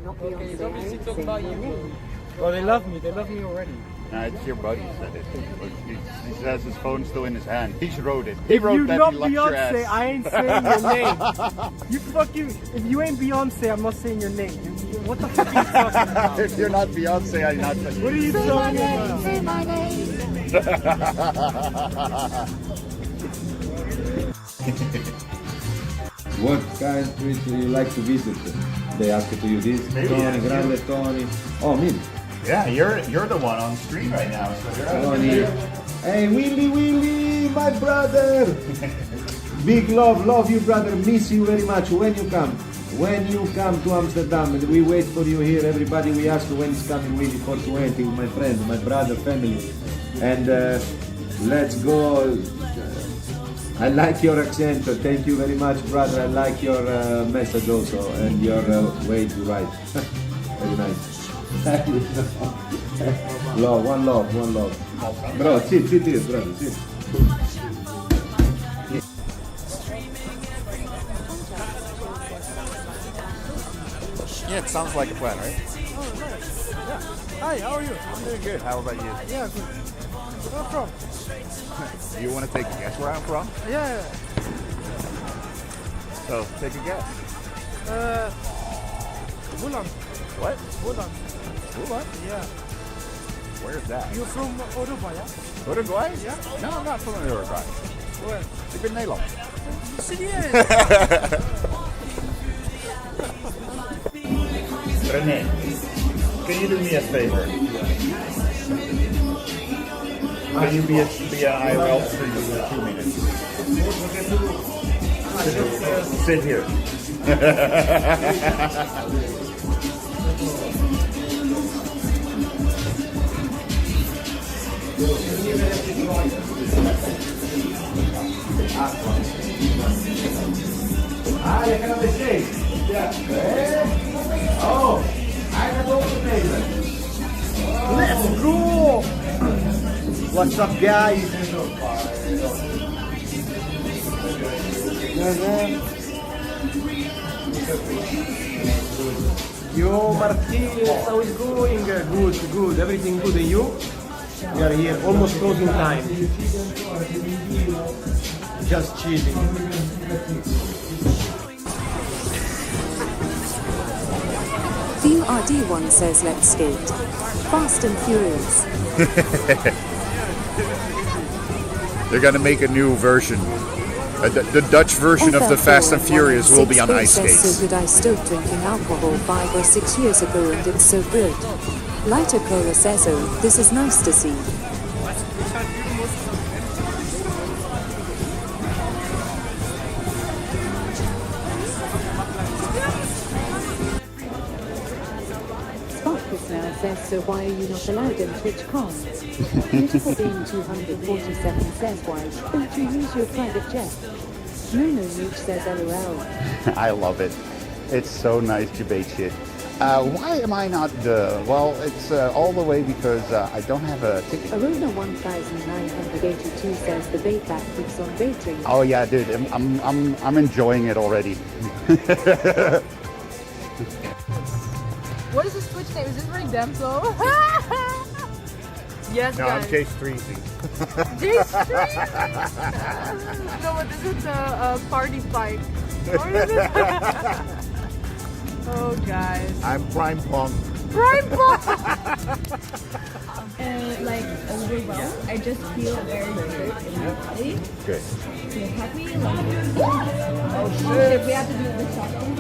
not Beyonce. I ain't saying your name. Well, they love me already. Nah, it's your buddy said it. He says his phone's still in his hand. He wrote it. He If wrote you that not he liked your ass. Beyonce, I ain't saying your name. You fucking, if you ain't Beyonce, I'm not saying your name. What the fuck are you talking about? If you're not Beyonce, I'm not. What are you talking about? Say my name. What countries do you like to visit? They ask you this. Maybe, Tony, yeah. Grande Tony. Oh, me. Yeah, you're the one on screen right now. So you're Tony. Hey, Willy, my brother. Big love you, brother. Miss you very much. When you come to Amsterdam, and we wait for you here. Everybody, we ask when is coming Willy 420, my friend, my brother, family, and let's go. I like your accent. Thank you very much, brother. I like your message also and your way to write. Very nice. One love. Bro, sit here, brother, sit. Yeah, it sounds like a plan, right? Oh, nice. Yeah. Hi, how are you? I'm doing good. How about you? Yeah, good. Where are you from? Do you want to take a guess where I'm from? Yeah. So take a guess. Holland. What? Holland. What? Yeah. Where's that? You're from Uruguay, yeah? Uruguay? Yeah. No, I'm not from Uruguay. Where? Ik ben Nederland. Serieus? René, can you do me a favor? Can you be IRL for 2 minutes? Sit here. Ah, je kan het zien. Ja. Oh, hij gaat overnemen. Let's go! What's up, guys? Yo, Martinez, how is going? Good. Everything good. And you? We are here, almost closing time. Just chilling. Team RD1 says let's skate. Fast and Furious. They're gonna make a new version. The Dutch version of the Fast and Furious will be on ice skates. So good I stopped drinking alcohol 5 or 6 years ago and it's so good. Lighter Cola says oh, this is nice to see. Now says, so why are you not allowed in TwitchCon? Beautiful Being 247 says, why don't you use your private jet? No Nooch says LOL. I love it. It's so nice debate shit. Why am I not well, it's all the way because I don't have a ticket. Arona 1982 says the bait back keeps on baiting. Oh yeah, dude, I'm enjoying it already. What is this Twitch name? Is this Redempto? Yes, No, guys. I'm Jay Streezy. No, but this is a party bike. What is it? Oh, guys. I'm Prime Punk. Prime Punk! Like overwhelmed. I just feel very good in my body. Good. Feel happy. Like, oh shit! We have to do the shopping.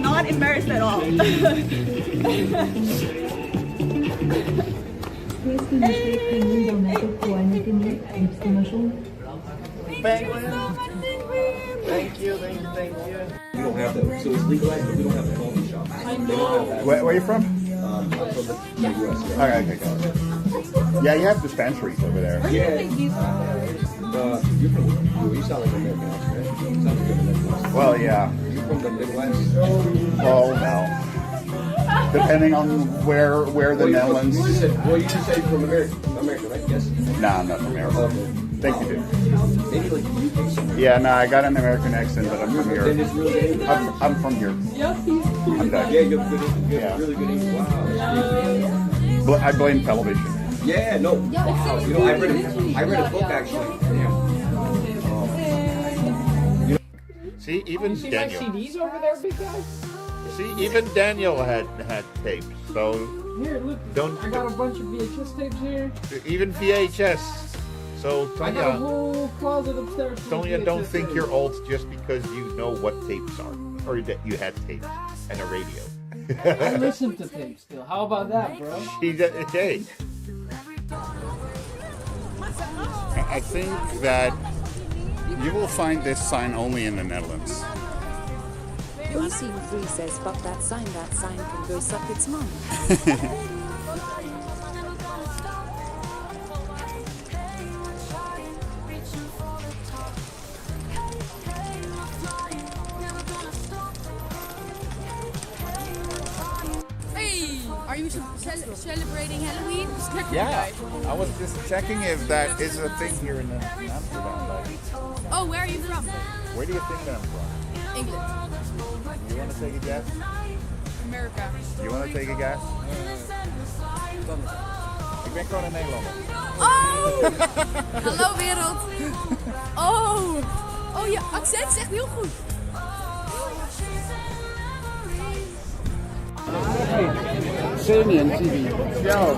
Not embarrassed at all. Thank you. We don't have that. So it's legalized, but we don't have a coffee shop. Where are you from? I'm from the US. Okay, got it. Yeah, you have dispensaries over there. Yeah. You're from, you sound like American accent, right? You sound like you're from the Midwest. Well, yeah. You're from the Midwest? Oh no. depending on where the Netherlands. You just said from America, right? Yes. Nah, I'm not from America. Thank you, dude. Maybe like the UK somewhere. Yeah, no, I got an American accent, but I'm from here. Then it's really good English. I'm from here. I'm Dutch. Yeah, you have good, Yeah. really good English. Wow. I blame television. Yeah, no. Wow. You know, I read a book actually. Damn. See, even See my Daniel. CDs over there, big guy? See, even Daniel had tapes. So Here, look. Don't- I got a bunch of VHS tapes here. even VHS. So I got a Tonya, whole closet upstairs. full of Tonya, don't VHS think tapes. you're old just because you know what tapes are, or that you had tapes and a radio. I listen to tapes still. How about that, bro? Hey, I think that you will find this sign only in the Netherlands. OC3 says, fuck that sign can go suck its mom. Hey, are you celebrating Halloween? Yeah, I was just checking if that is a thing here in Amsterdam. Like, Oh, where are you from? where do you think that I'm from? England. You want to take a guess? America. You want to take a guess? Ik ben gewoon een Nederlander. Oh! Hallo wereld. Oh! Oh, je accent is echt heel goed. Syrian TV. Yo,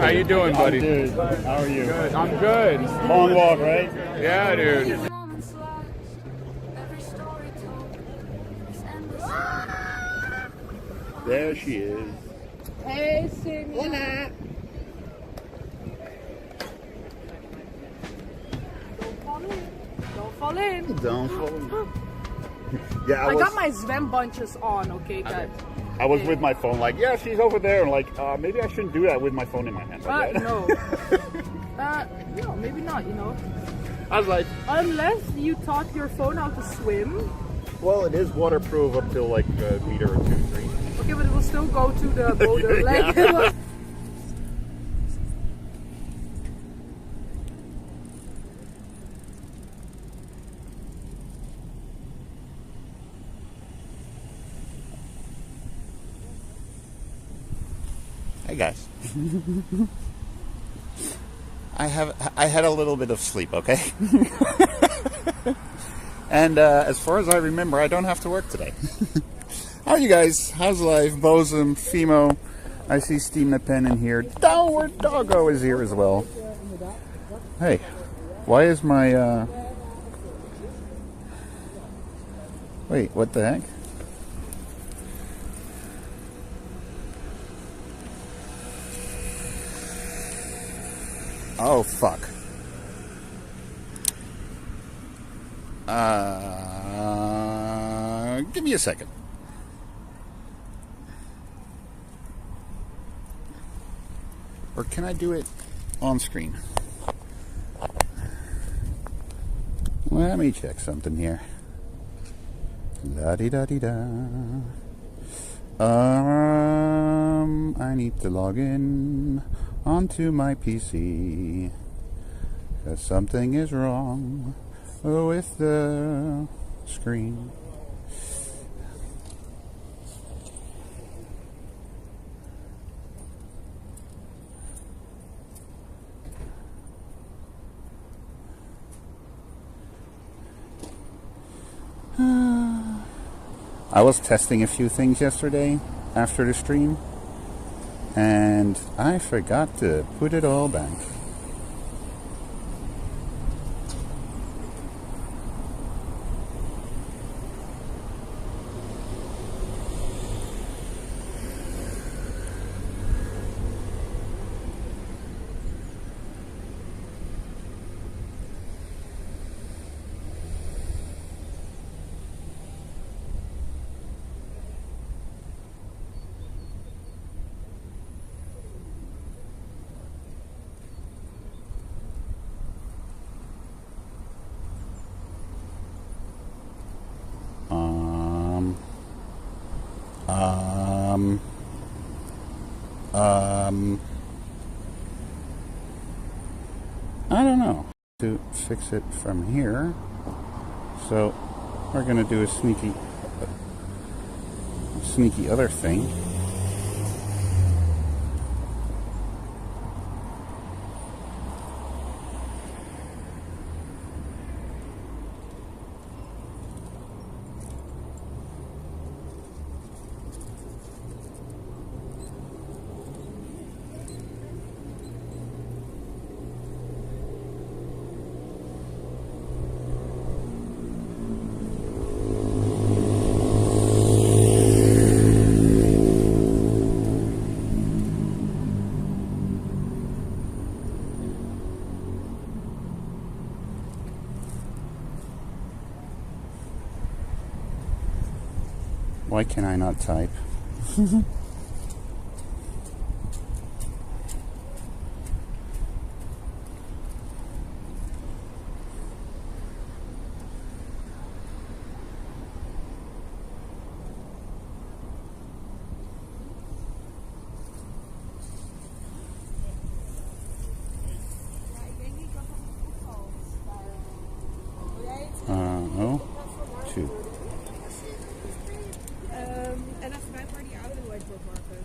how you doing, buddy? Dude, how are you? Good. I'm good. Long walk, right? Yeah, dude. There she is. Hey, Sydney. Don't fall in. Don't fall. Yeah, I got my zwembandjes on, okay, guys. I was with my phone, like, yeah, she's over there, and like, maybe I shouldn't do that with my phone in my hand. Like that. No. No, maybe not, you know. I was like, Unless you taught your phone how to swim. well, it is waterproof up till like a meter or 2, 3. Okay, but it will still go to the border. Like, Yeah. Hey guys. I had a little bit of sleep, okay? And as far as I remember, I don't have to work today. How are you guys? How's life? Bosom, Fimo. I see Steam the Pen in here. Downward Doggo is here as well. Hey, why is my wait, what the heck? Oh, fuck. Give me a second. Or can I do it on screen? Let me check something here. La-di-da-di-da. I need to log in onto my PC, 'cause something is wrong with the screen. I was testing a few things yesterday after the stream, and I forgot to put it all back. fix it from here. So we're going to do a sneaky other thing. Why can I not type? Oh, 2. En als wij voor die oude whiteboard marker.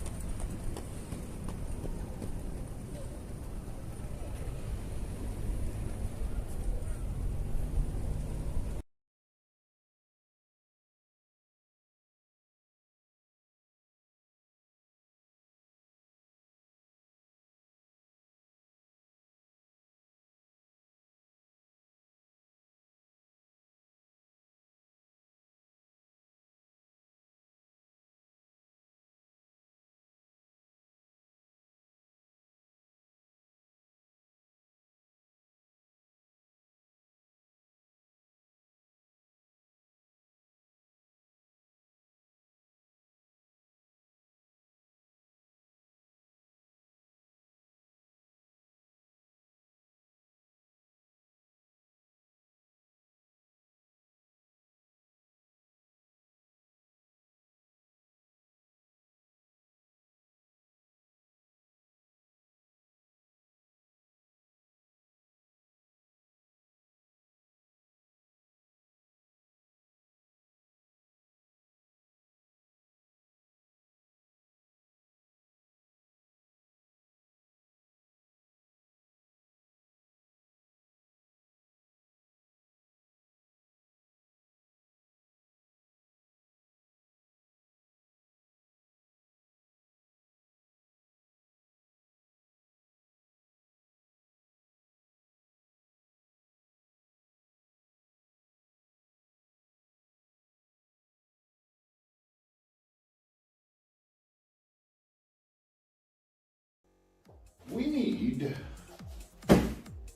We need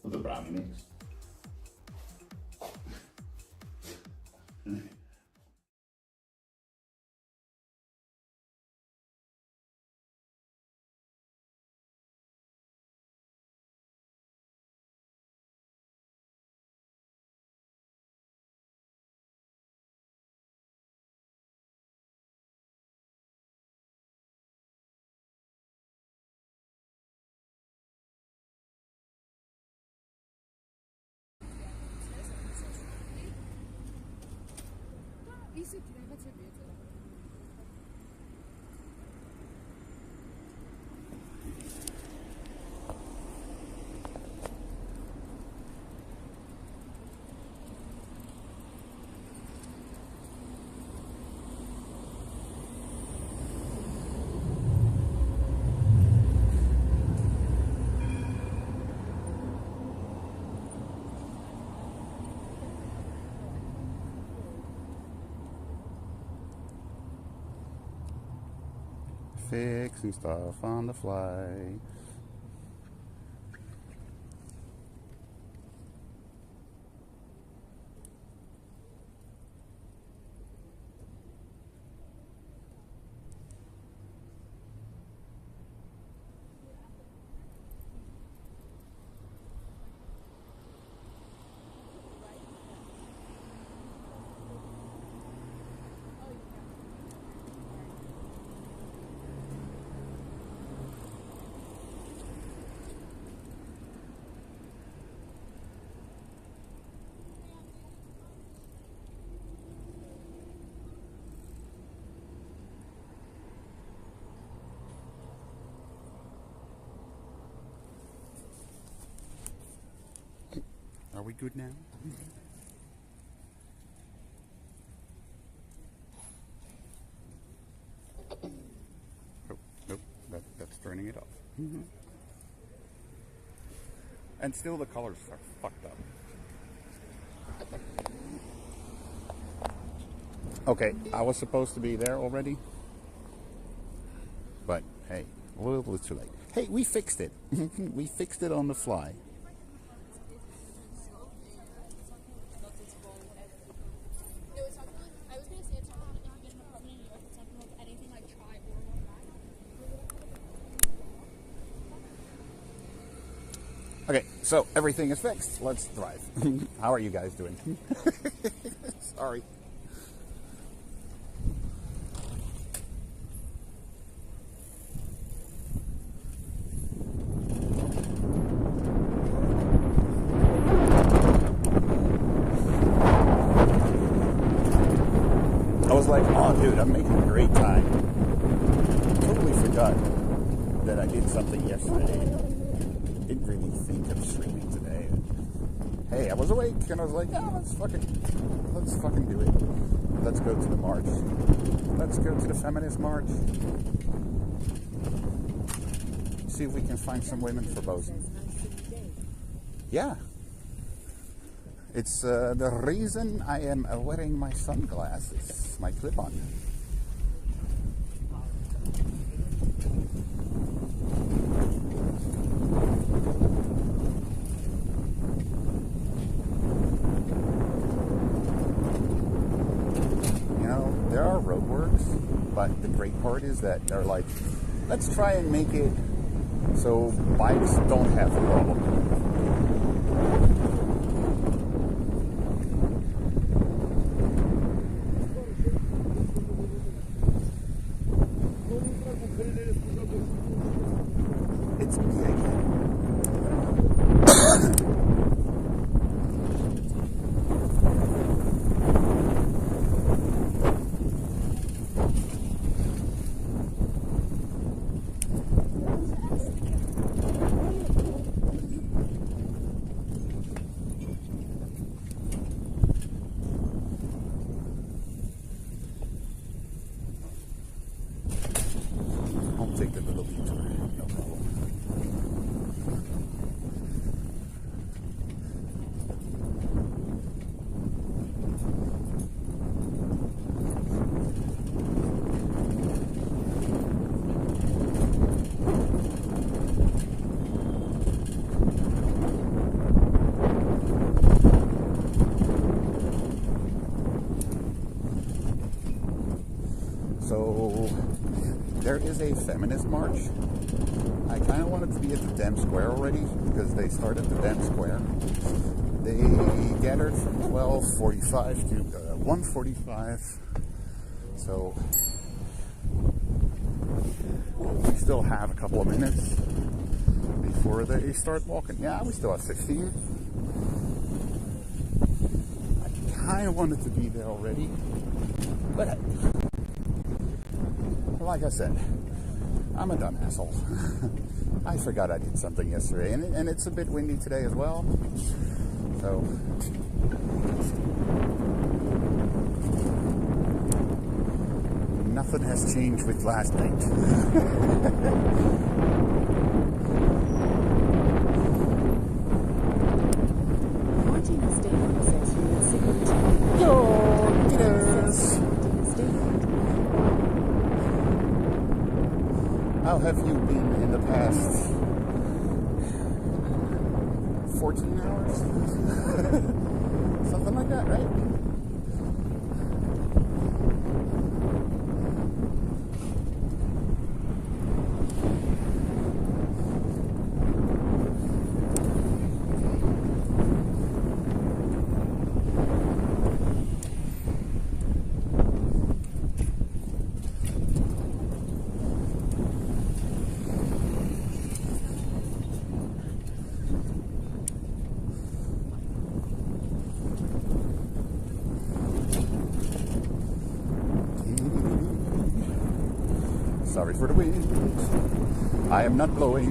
the brownie mix. Fixing stuff on the fly. Are we good now? Oh, nope, that's turning it off. And still the colors are fucked up. Okay, I was supposed to be there already. But hey, a little bit too late. Hey, we fixed it. We fixed it on the fly. Okay, so everything is fixed. Let's drive. How are you guys doing? Sorry. I was like, oh dude, I'm making a great time. Totally forgot that I did something yesterday. Didn't really think of streaming today. Hey, I was awake and I was like, oh, let's fucking do it. Let's go to the march. Let's go to the Feminist march. See if we can find some women for Bosun. Yeah. It's the reason I am wearing my sunglasses, my clip-on. There are roadworks, but the great part is that they're like, let's try and make it so bikes don't have a problem. It's me again. I'll take the little detour, no problem. So there is a feminist march. I kind of wanted to be at the Dam Square already because they started the Dam Square. They gathered from 12:45 to 1:45. So we still have a couple of minutes before they start walking. Yeah, we still have 15. I kind of wanted to be there already, but like I said, I'm a dumb asshole. I forgot I did something yesterday, and it's a bit windy today as well. So nothing has changed with last night. Martina Stadium says you will signal How have you been in the past 14 hours? Something like that, right? Sorry for the wind. I am not blowing.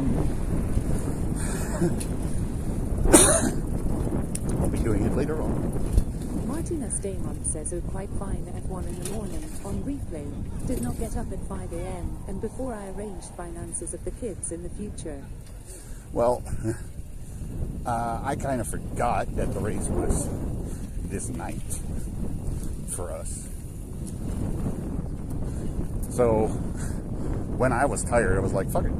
be doing it later on. Martina Stamont says, oh, quite fine at 1 in the morning on replay. Did not get up at 5 a.m. and before I arranged finances of the kids in the future. Well, I kind of forgot that the race was this night for us. So when I was tired, I was like, fuck it.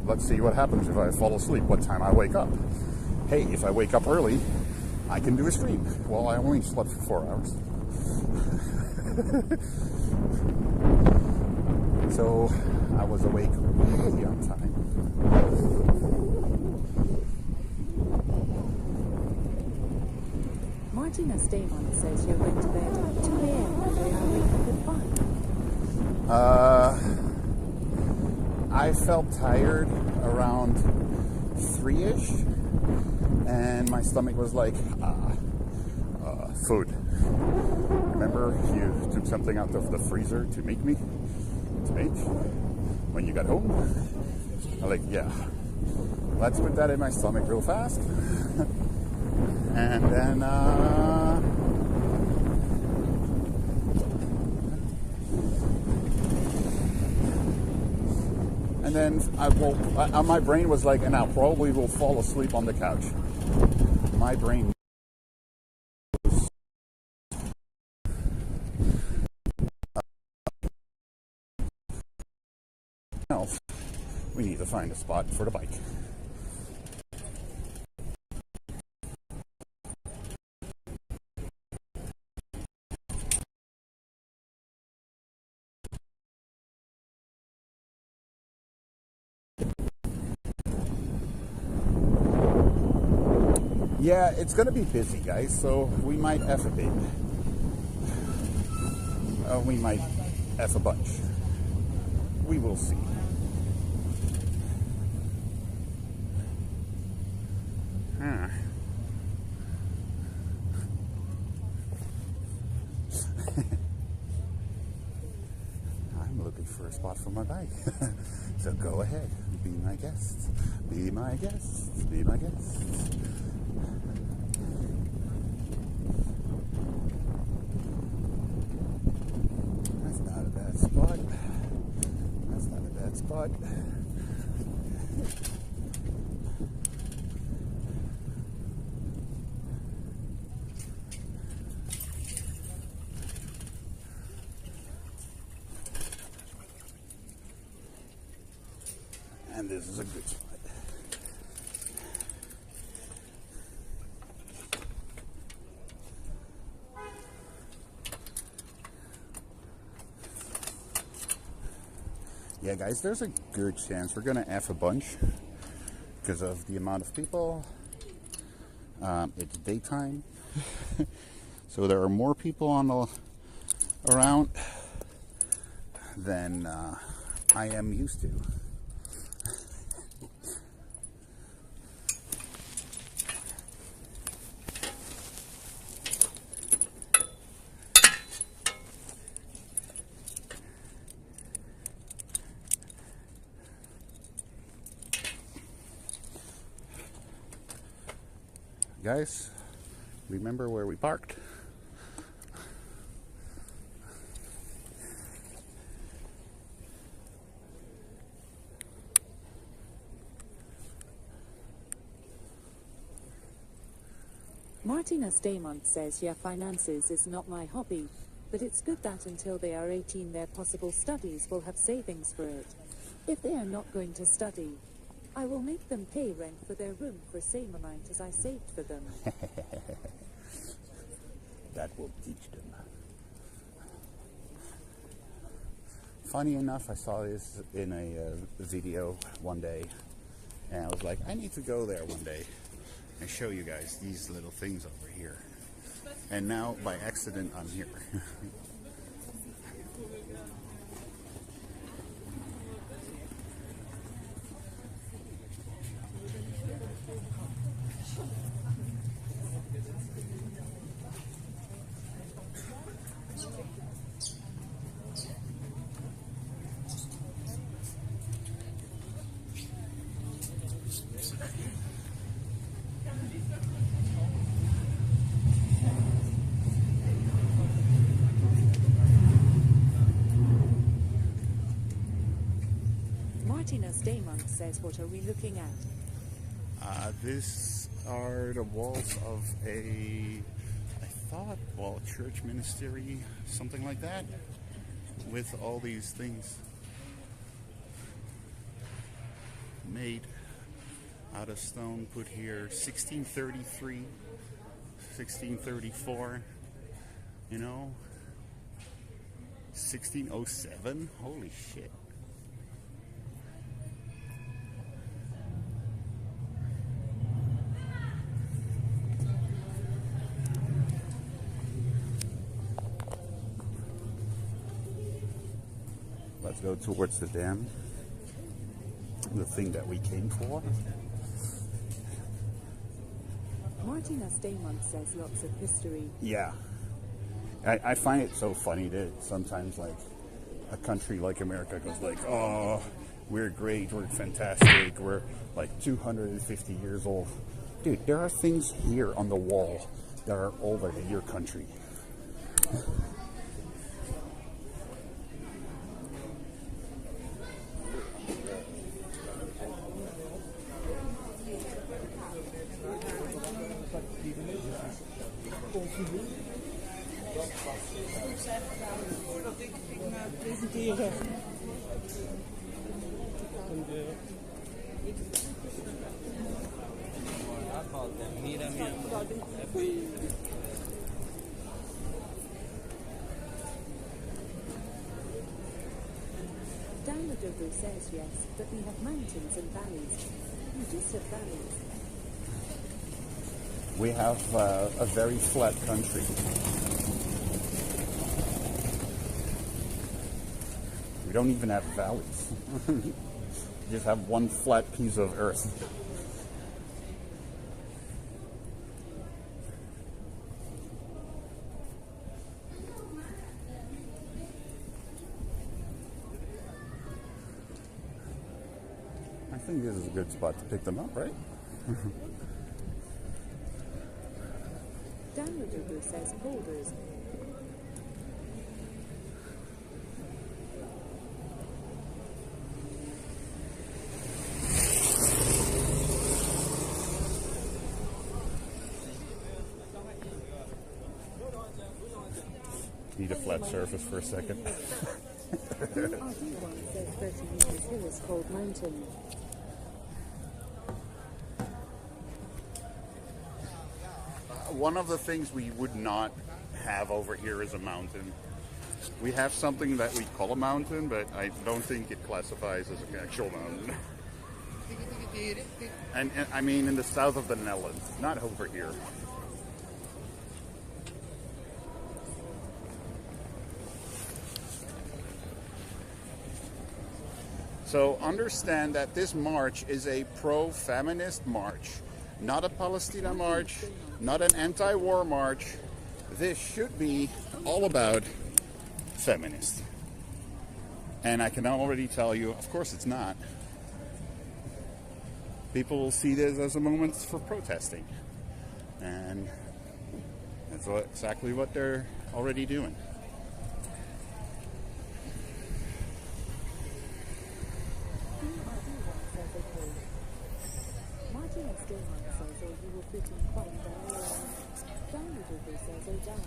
Let's see what happens if I fall asleep, what time I wake up. Hey, if I wake up early, I can do a stream. Well, I only slept for 4 hours. So I was awake really on time. Martina Stamont says you went to bed at 2 a.m. and they are waking up at 5. I felt tired around 3-ish, and my stomach was like, food. Remember, you took something out of the freezer to make when you got home? I'm like, yeah, let's put that in my stomach real fast. And then, I woke. My brain was like, and I probably will fall asleep on the couch. My brain. We need to find a spot for the bike. Yeah, it's gonna be busy, guys, so we might F a bit. We might F a bunch. We will see. I'm looking for a spot for my bike. So go ahead, be my guest. Be my guest. Be my guest. That's not a bad spot. That's not a bad spot. And this is a good spot. Yeah, guys, there's a good chance we're gonna F a bunch because of the amount of people. It's daytime, so there are more people around than I am used to. Guys, remember where we parked? Martina Stamont says, yeah, finances is not my hobby, but it's good that until they are 18 their possible studies will have savings for it. If they are not going to study, I will make them pay rent for their room for the same amount as I saved for them. That will teach them. Funny enough, I saw this in a video one day, and I was like, I need to go there one day and show you guys these little things over here. And now, by accident, I'm here. Martinus Damon says, what are we looking at? These are the walls of a, I thought, well, church ministry, something like that, with all these things made out of stone, put here 1633, 1634, you know, 1607, holy shit. Let's go towards the dam, the thing that we came for. Martinus Damon says lots of history. Yeah. I find it so funny that sometimes, like, a country like America goes like, oh, we're great, we're fantastic, we're like 250 years old. Dude, there are things here on the wall that are older than your country. Downloadable says yes, but we have mountains and valleys. You just have valleys. We have a very flat country. We don't even have valleys. We just have one flat piece of earth. I think this is a good spot to pick them up, right? Downloadable says boulders. Need a flat surface for a second. RD1 says 30 meters hill is called mountain. One of the things we would not have over here is a mountain. We have something that we call a mountain, but I don't think it classifies as an actual mountain. And I mean in the south of the Netherlands, not over here. So understand that this march is a pro-feminist march, not a Palestina march, not an anti-war march. This should be all about feminists. And I can already tell you, of course it's not. People will see this as a moment for protesting. And that's exactly what they're already doing. Martinus Damon says, oh, you will fit in quite well. Downloadable says, oh, down.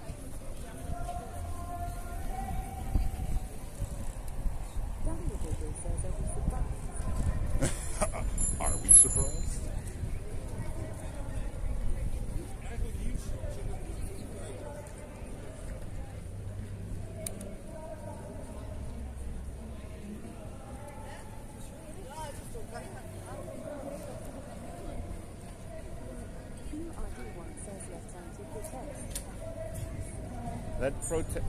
Downloadable says, are we surprised? Are we surprised?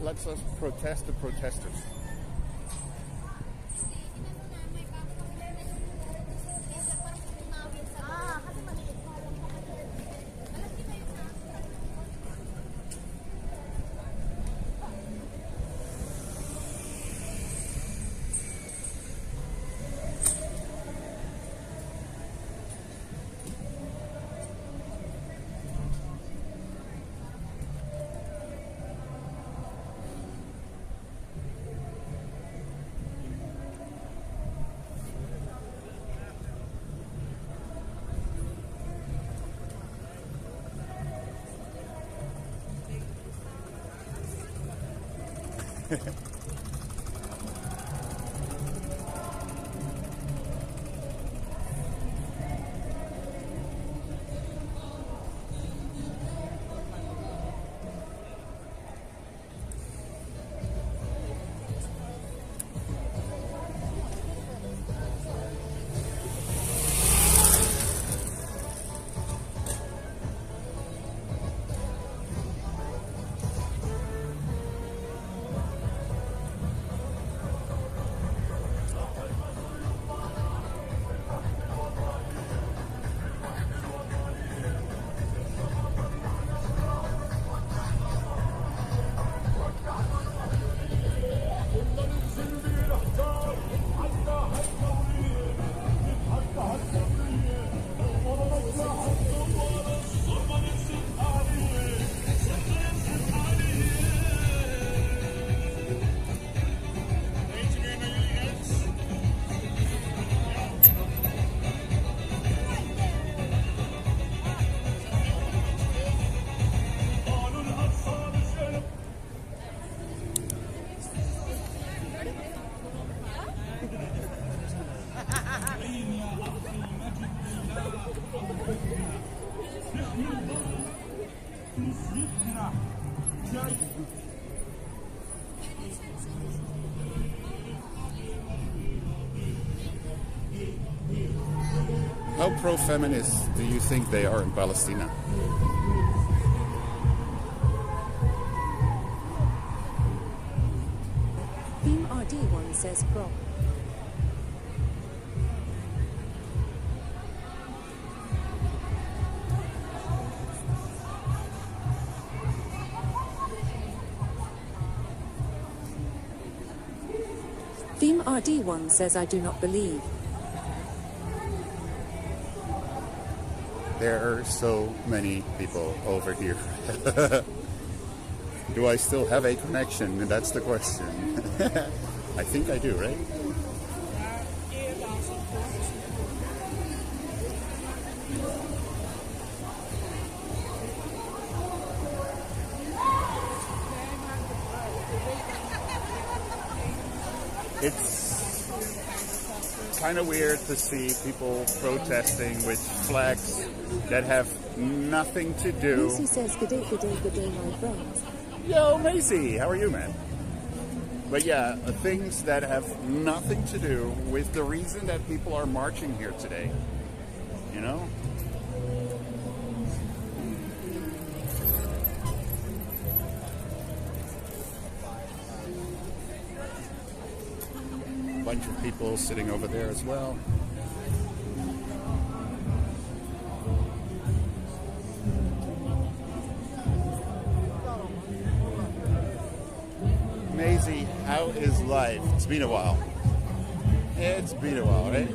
Let's us protest the protesters. How pro-feminist do you think they are in Palestine? Team RD1 says pro. Theme RD1 says I do not believe. There are so many people over here. Do I still have a connection? That's the question. I think I do, right? It's kind of weird to see people protesting with flags that have nothing to do. Macy says good day, my friends. Yo, Macy, how are you, man? But yeah, things that have nothing to do with the reason that people are marching here today. You know? Bunch of people sitting over there as well. Maisie, how is life? It's been a while. It's been a while, right?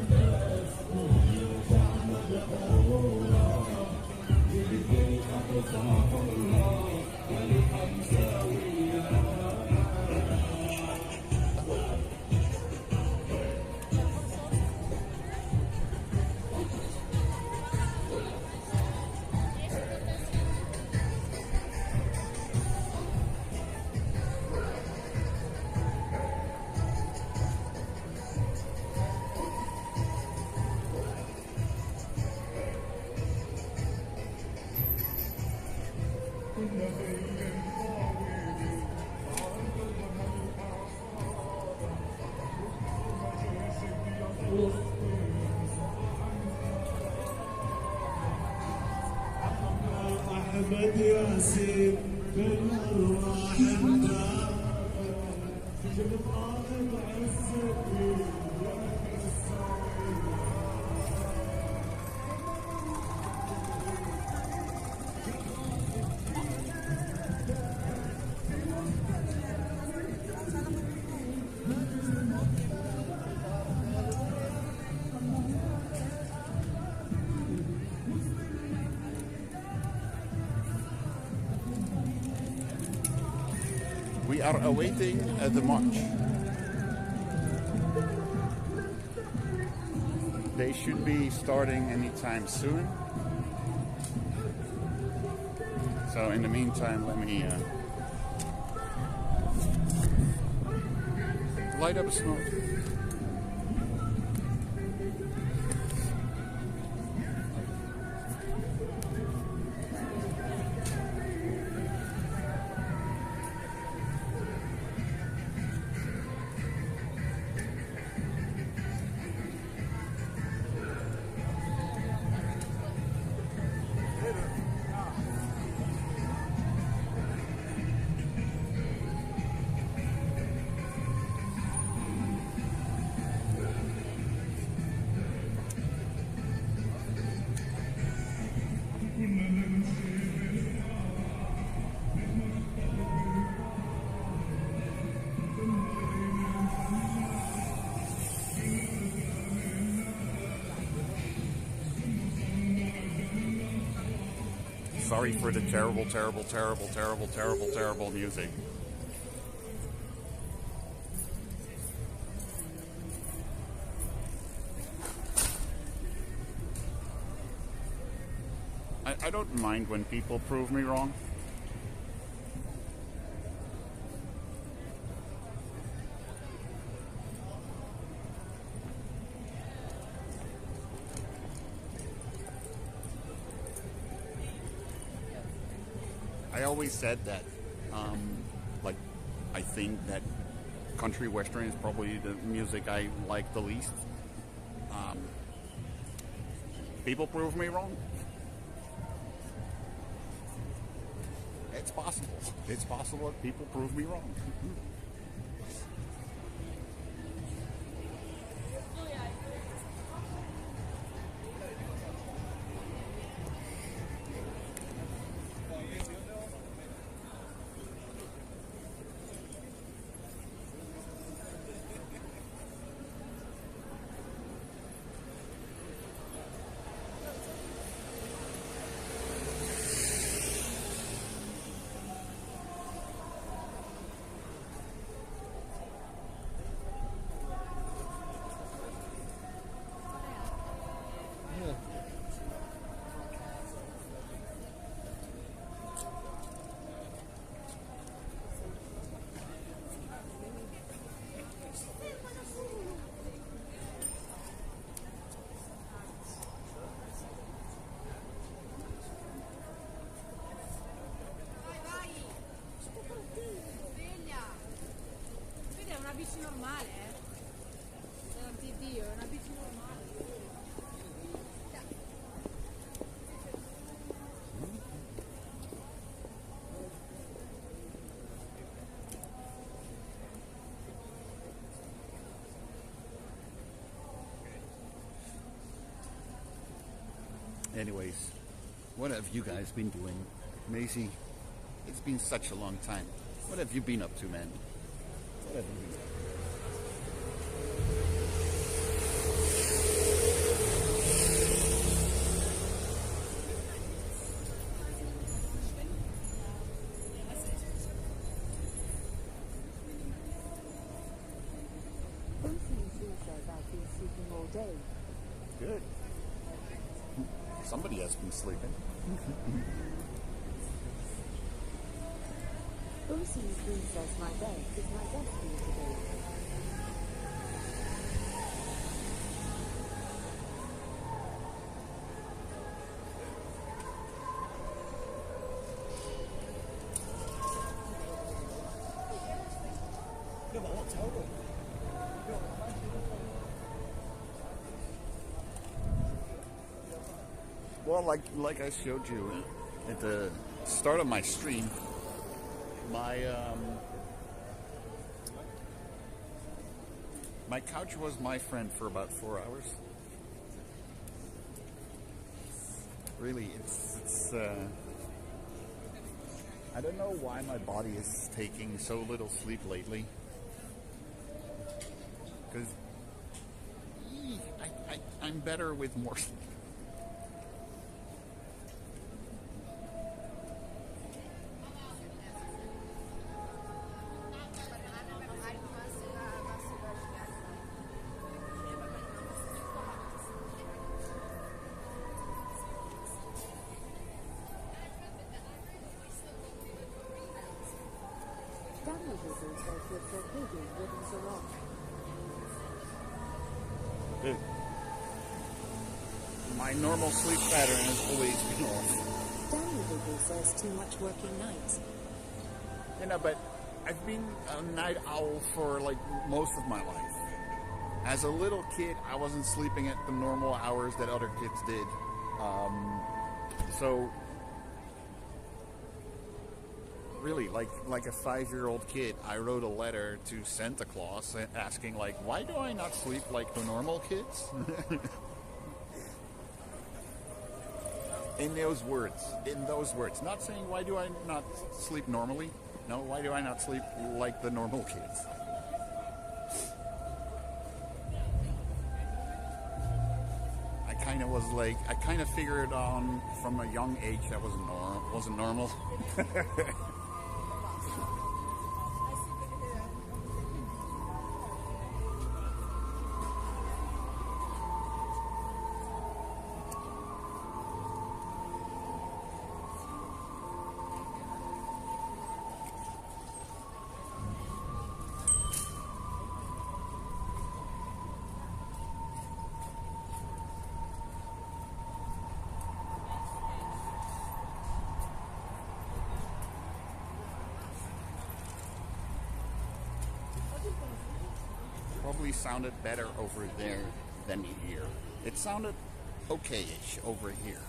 We are awaiting the march. They should be starting anytime soon. So in the meantime, let me Light up a smoke. Sorry for the terrible, terrible, terrible, terrible, terrible, terrible music. I don't mind when people prove me wrong. I always said that, like, I think that country western is probably the music I like the least. People prove me wrong. It's possible. It's possible that people prove me wrong. bici normale, Santi Dio, è una bici normale. Anyways, what have you guys been doing? Maisie, it's been such a long time. What have you been up to, man? What have you been up to? I've been sleeping all day. Good. Somebody has been sleeping. Lucy's room says my bed is my desk room today. Well, like I showed you at the start of my stream, my couch was my friend for about 4 hours. Really, it's I don't know why my body is taking so little sleep lately. Because I'm better with more sleep. Daniel says your circadian rhythms are off. My normal sleep pattern has always been off. Daniel Google says too much working nights. You know, but I've been a night owl for like most of my life. As a little kid, I wasn't sleeping at the normal hours that other kids did. So, really, like a 5-year-old kid, I wrote a letter to Santa Claus asking, like, why do I not sleep like the normal kids? In those words. Not saying, why do I not sleep normally? No, why do I not sleep like the normal kids? I kind of figured on from a young age that wasn't normal. Probably sounded better over there than here. It sounded okay-ish over here.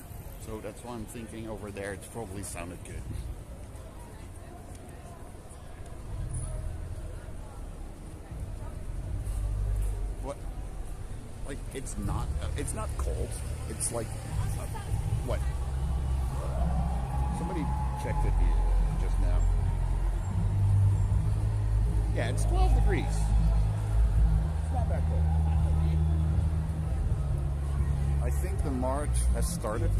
So that's why I'm thinking over there it's probably sounded good. What? Like, it's not cold. It's like, what? Somebody checked it just now. Yeah, it's 12 degrees. Not that cold. I think the march has started.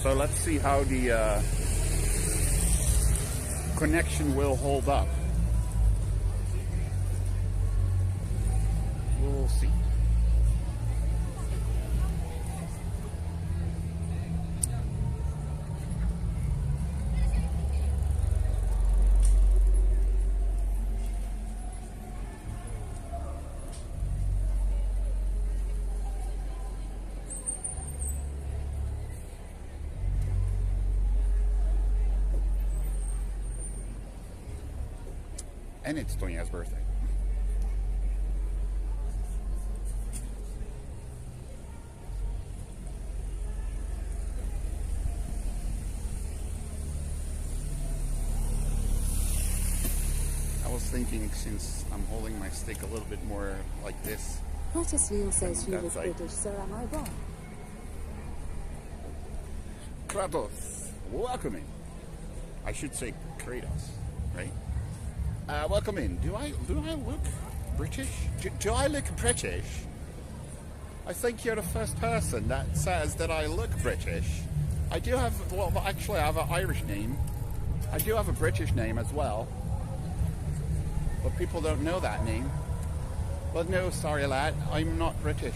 So let's see how the connection will hold up. We'll see. And it's Tonya's birthday. I was thinking, since I'm holding my stick a little bit more like this. Kratos says you was like- British, so am I wrong? Kratos, welcome in. I should say Kratos, right? Welcome in. Do I look British? Do I look British? I think you're the first person that says that I look British. I do have, well, actually I have an Irish name. I do have a British name as well. But people don't know that name. Well, no, sorry lad, I'm not British.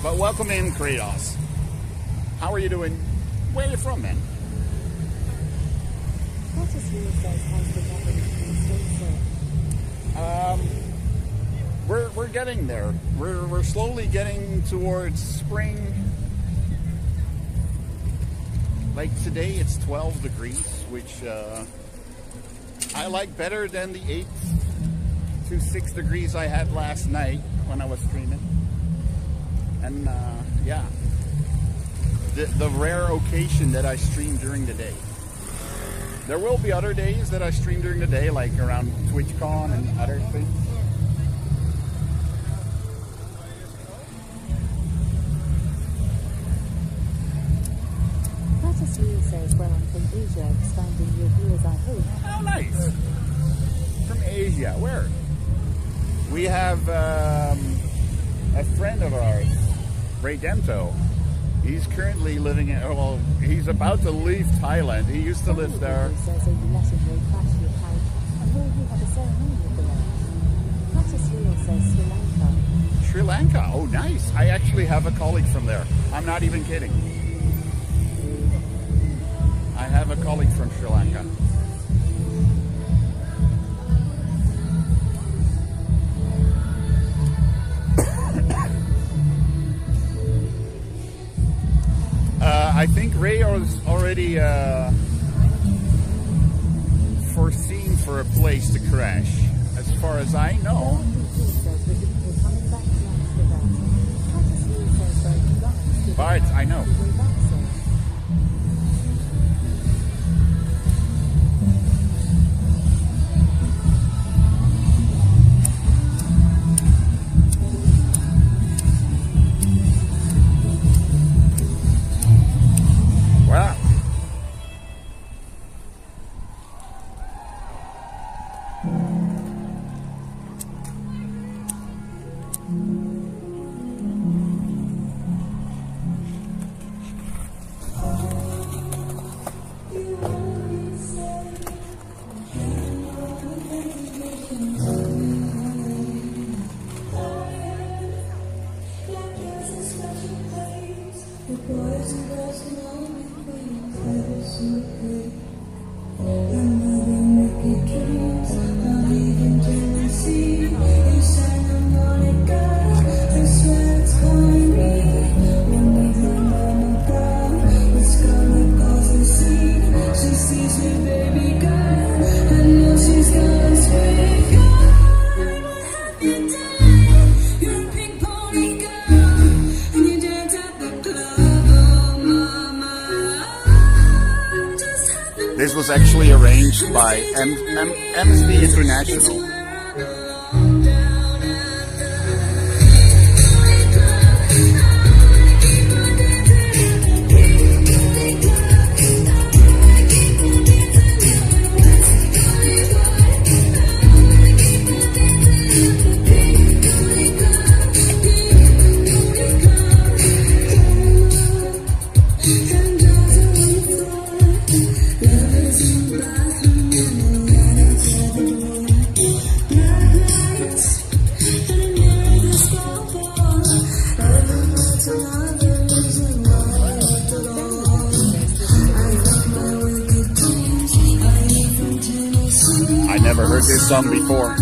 But welcome in, Kratos. How are you doing? Where are you from, man? Kratos says how's the weather in the States? We're getting there. We're slowly getting towards spring. Like today, it's 12 degrees, which I like better than the 8 to 6 degrees I had last night when I was streaming. And yeah, the rare occasion that I stream during the day. There will be other days that I stream during the day, like around TwitchCon and other things. Kratos says, well, I'm from Asia, expanding your viewers, I hope. Oh, nice. From Asia. Where? We have a friend of ours, Ray Demto. He's currently living in, well, he's about to leave Thailand. He used to live there. Says, "Oh, you let him go back to your couch, and will you have a ceremony with the rest?" Practice Real says Sri Lanka. Sri Lanka. Oh, nice. I actually have a colleague from there. I'm not even kidding. I have a colleague from Sri Lanka. I think Ray was already foreseen for a place to crash, as far as I know. But I know. Wow. This was actually arranged by Amnesty International. I never heard this song before.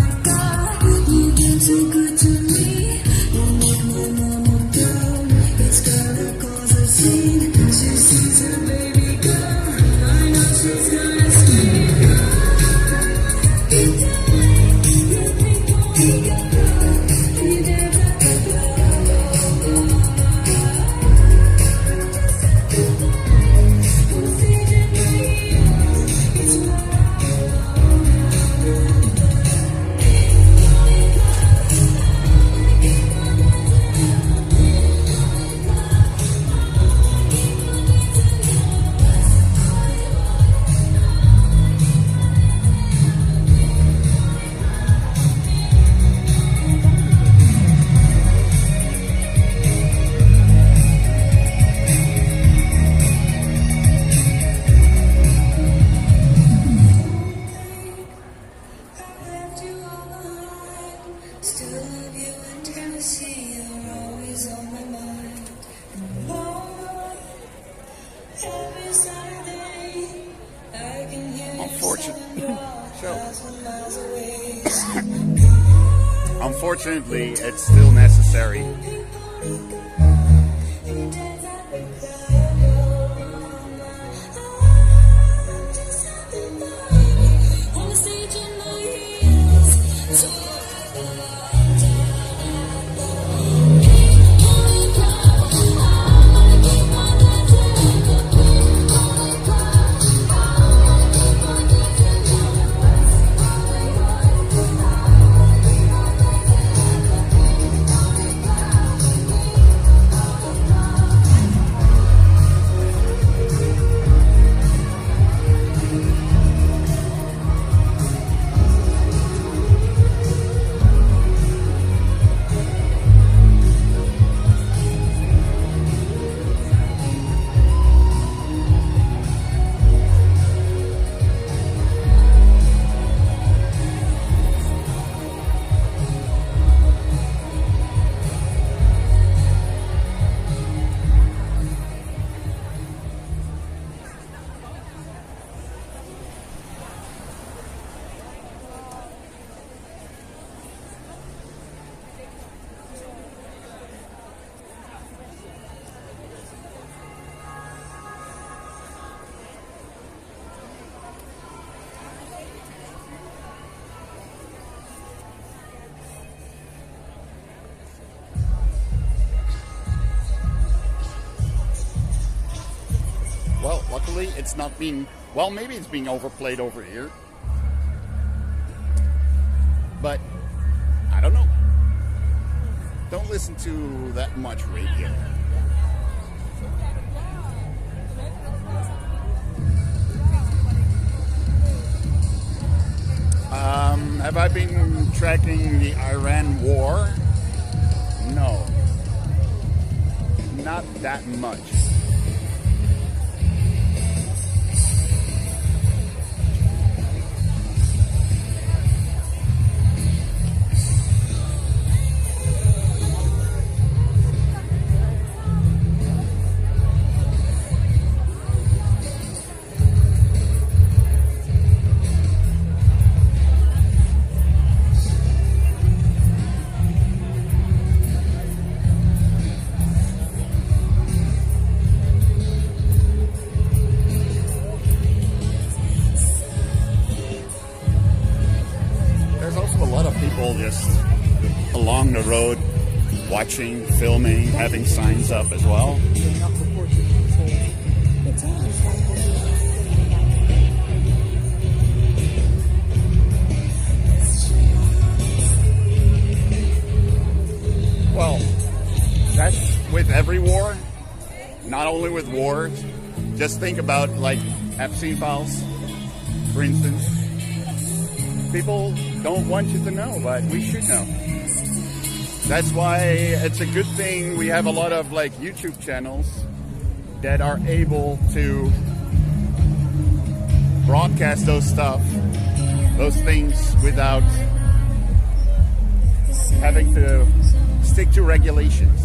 Unfortunately, it's still necessary. unfortunately, it's not being, well, maybe it's being overplayed over here. But, I don't know. Don't listen to that much radio. Have I been tracking the Iran war? No. Not that much. Just along the road, watching, filming, having signs up as well. Well, that's with every war, not only with wars. Just think about like Epstein files, for instance. People don't want you to know, but we should know. That's why it's a good thing we have a lot of like YouTube channels that are able to broadcast those things without having to stick to regulations.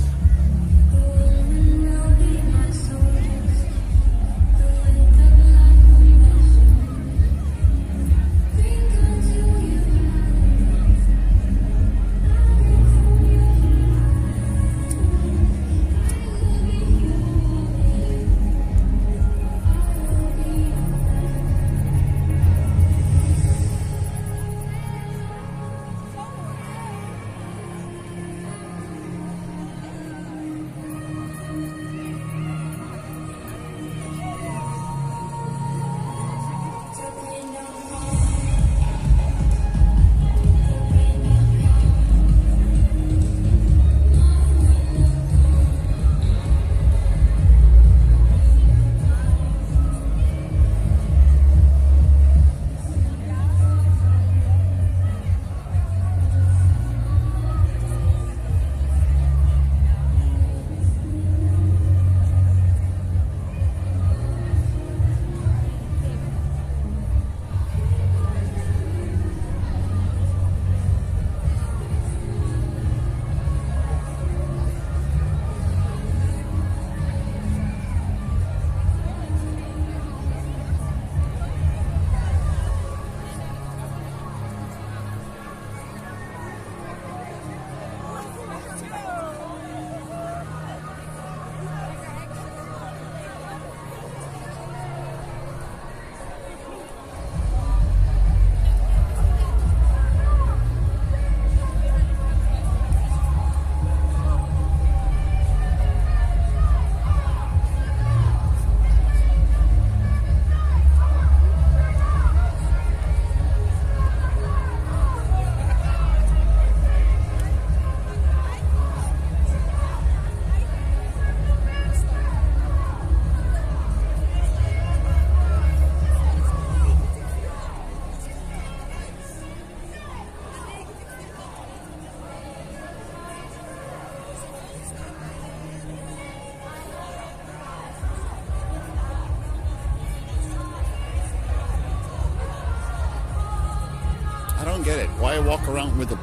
I don't get it. Why walk around with the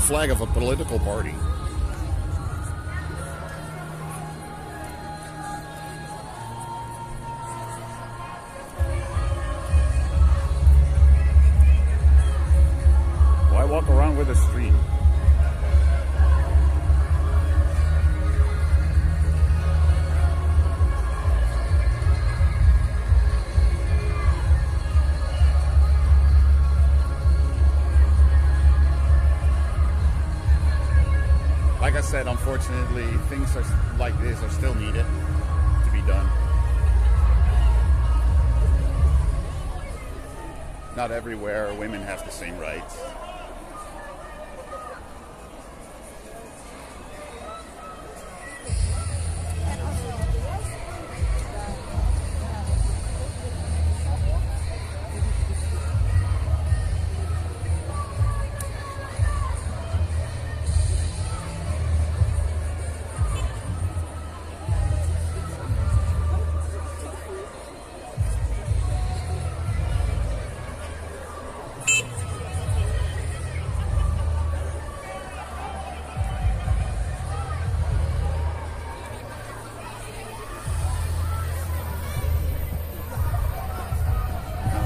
flag of a political party? Why walk around with a stream? Like I said, unfortunately, things like this are still needed to be done. not everywhere women have the same rights.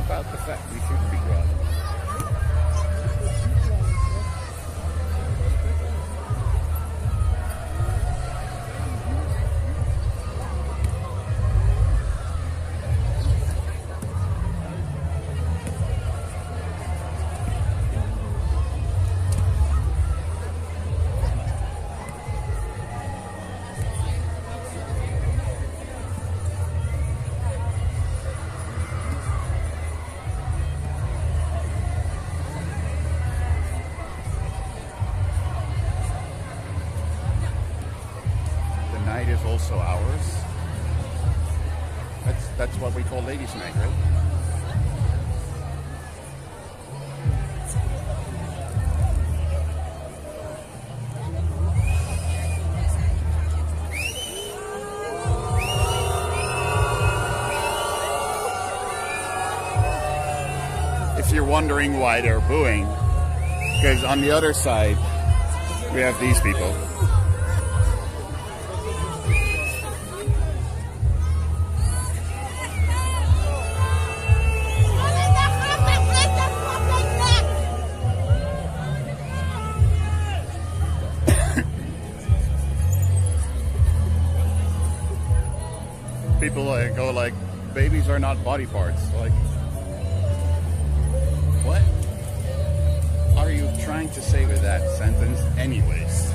About the fact we should be brothers. Night is also ours. That's what we call ladies' night, right? If you're wondering why they're booing, because on the other side we have these people. People go like, babies are not body parts. Like, what are you trying to say with that sentence anyways?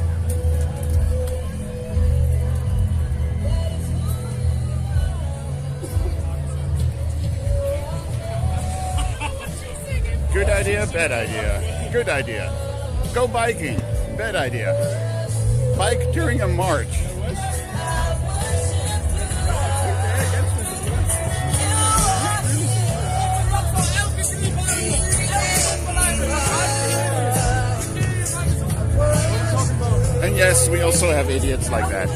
Good idea, bad idea. Good idea. Go biking. Bad idea. Bike during a march. And yes, we also have idiots like that.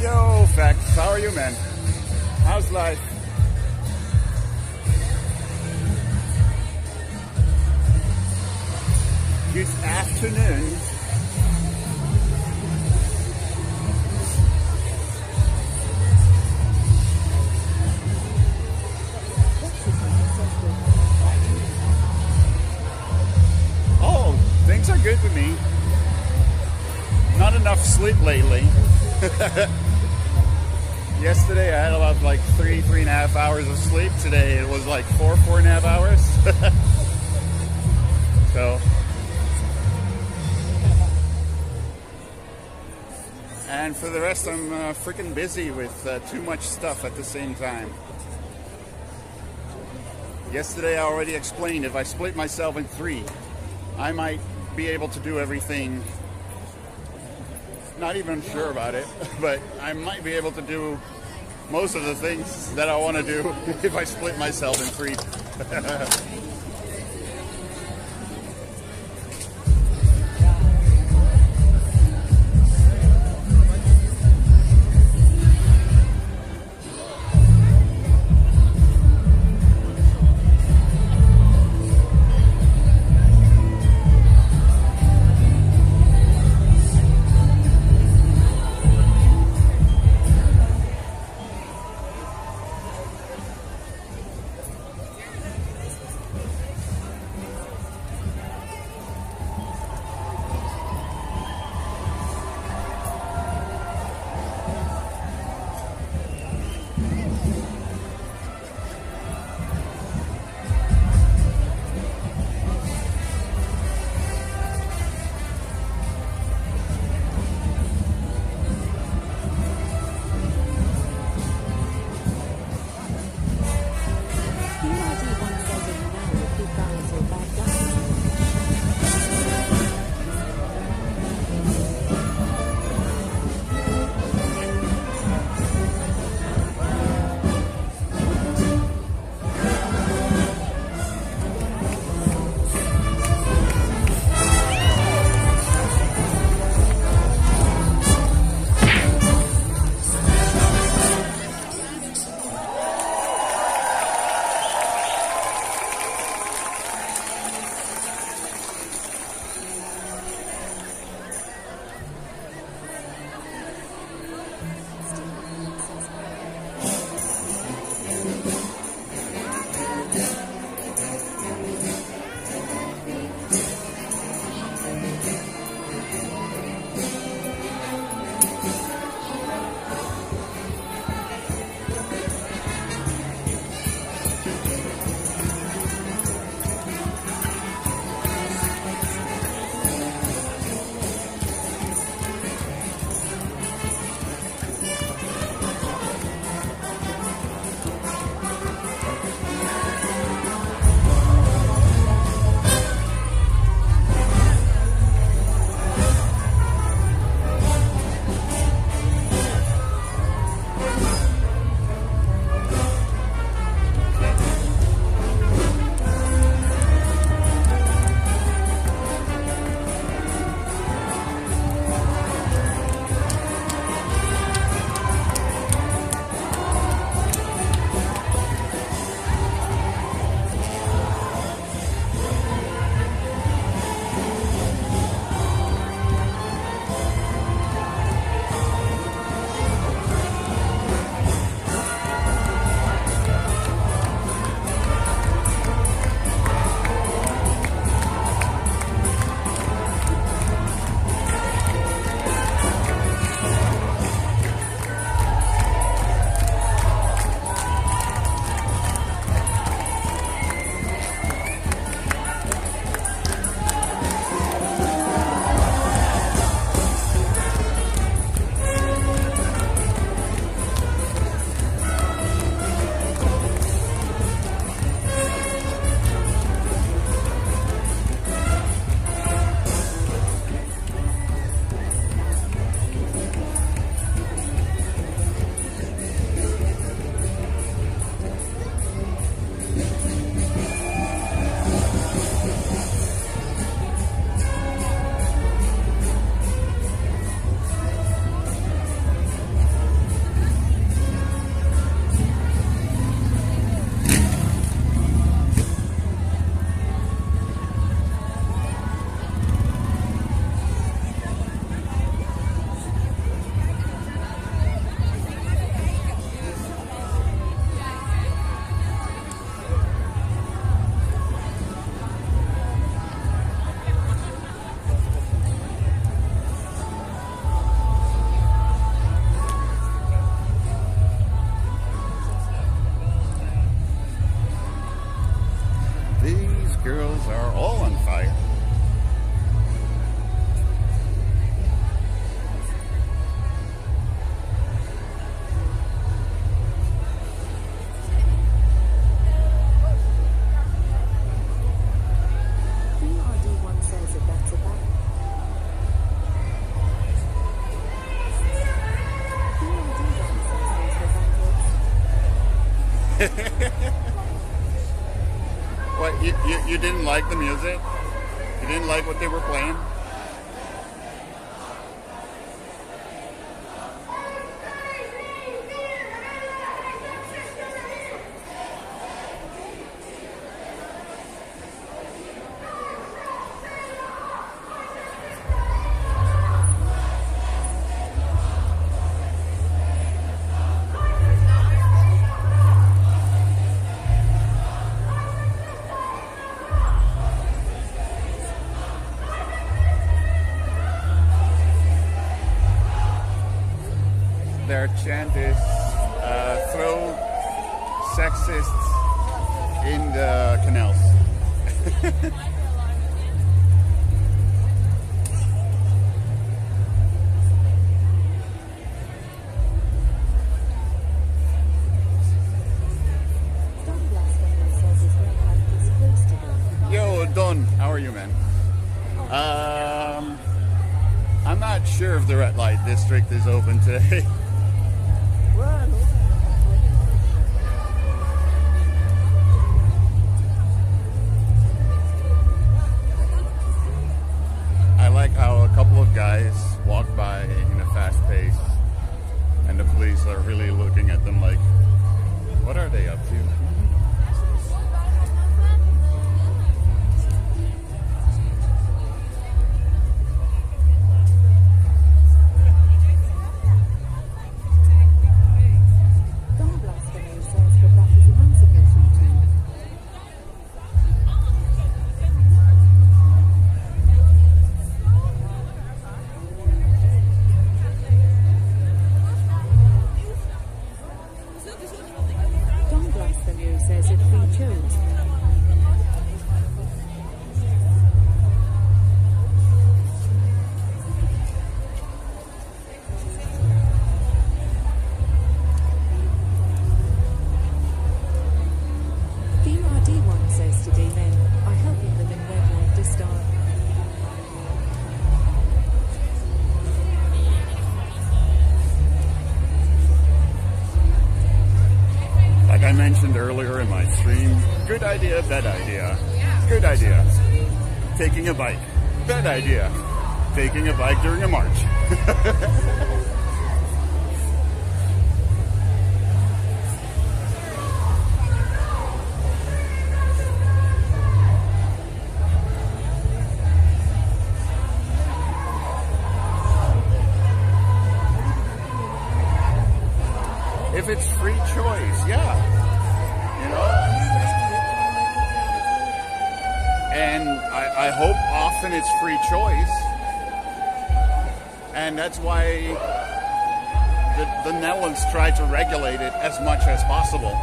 Yo, Facts, how are you, man? How's life? Good afternoon. Oh, things are good with me. Not enough sleep lately. Yesterday I had about like 3.5 hours of sleep. Today it was like 4.5 hours. So, and for the rest I'm freaking busy with too much stuff at the same time. Yesterday I already explained if I split myself in 3, I might be able to do everything. Not even sure about it, but I might be able to do most of the things that I want to do if I split myself in 3. are all on fire. BRD1 says that that's a bad. BRD1 says those were backwards. What, you didn't like the music? You didn't like what they were playing? Their chant is throw sexists in the canals. Yo, Don, how are you, man? I'm not sure if the red light district is open today. I like how a couple of guys walk by in a fast pace and the police are really looking at them like, what are they up to? I mentioned earlier in my stream, good idea, bad idea. Good idea. Taking a bike. Bad idea. Taking a bike during a march. If it's free choice, yeah. You know? And I hope often it's free choice. And that's why the Netherlands try to regulate it as much as possible.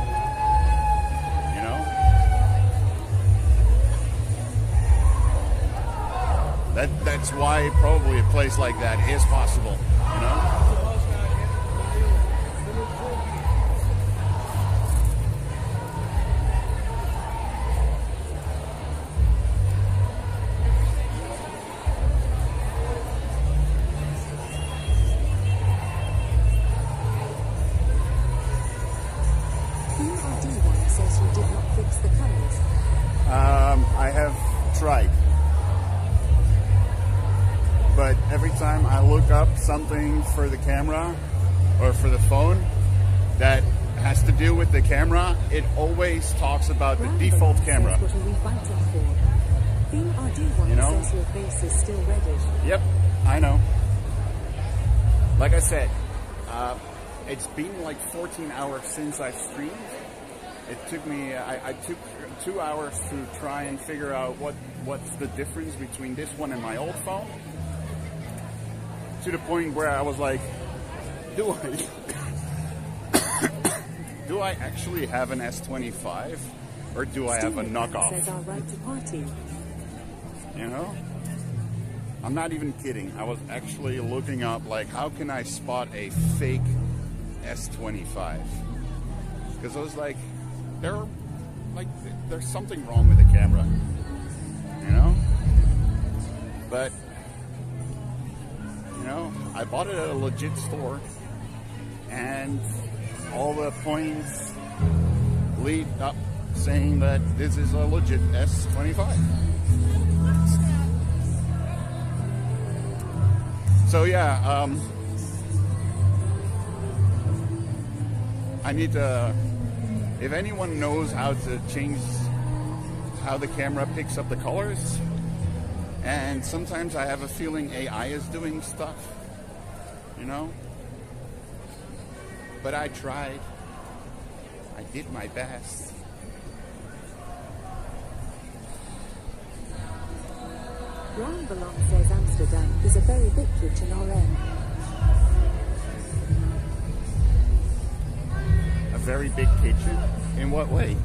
You know? That's why probably a place like that is possible. You know? I have tried, but every time I look up something for the camera or for the phone that has to do with the camera, it always talks about the default camera. You know? Your face is still reddish. Yep, I know. Like I said, it's been like 14 hours since I streamed. It took me, I took 2 hours to try and figure out what's the difference between this one and my old phone. To the point where I was like, do I actually have an S25? Or do I have a knockoff? Says our right to party. You know? I'm not even kidding. I was actually looking up, like, how can I spot a fake S25? Because I was like, there's something wrong with the camera. You know? But, you know, I bought it at a legit store, and all the points lead up saying that this is a legit S25. So yeah, I need to, if anyone knows how to change how the camera picks up the colors, and sometimes I have a feeling AI is doing stuff, you know? But I tried. I did my best. Ron Belong says Amsterdam is a very big kitchen RM. A very big kitchen? In what way?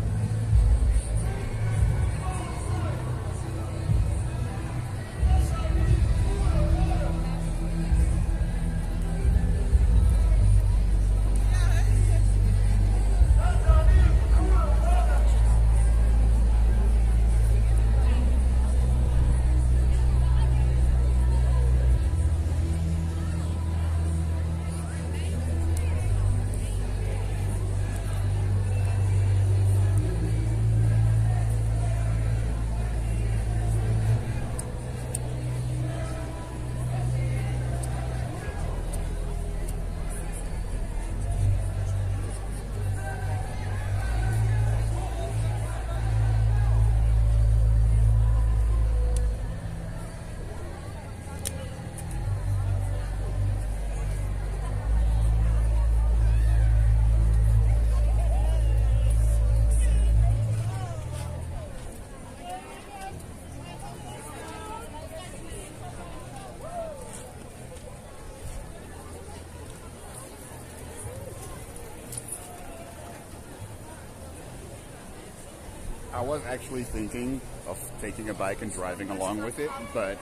I was actually thinking of taking a bike and driving along with it, but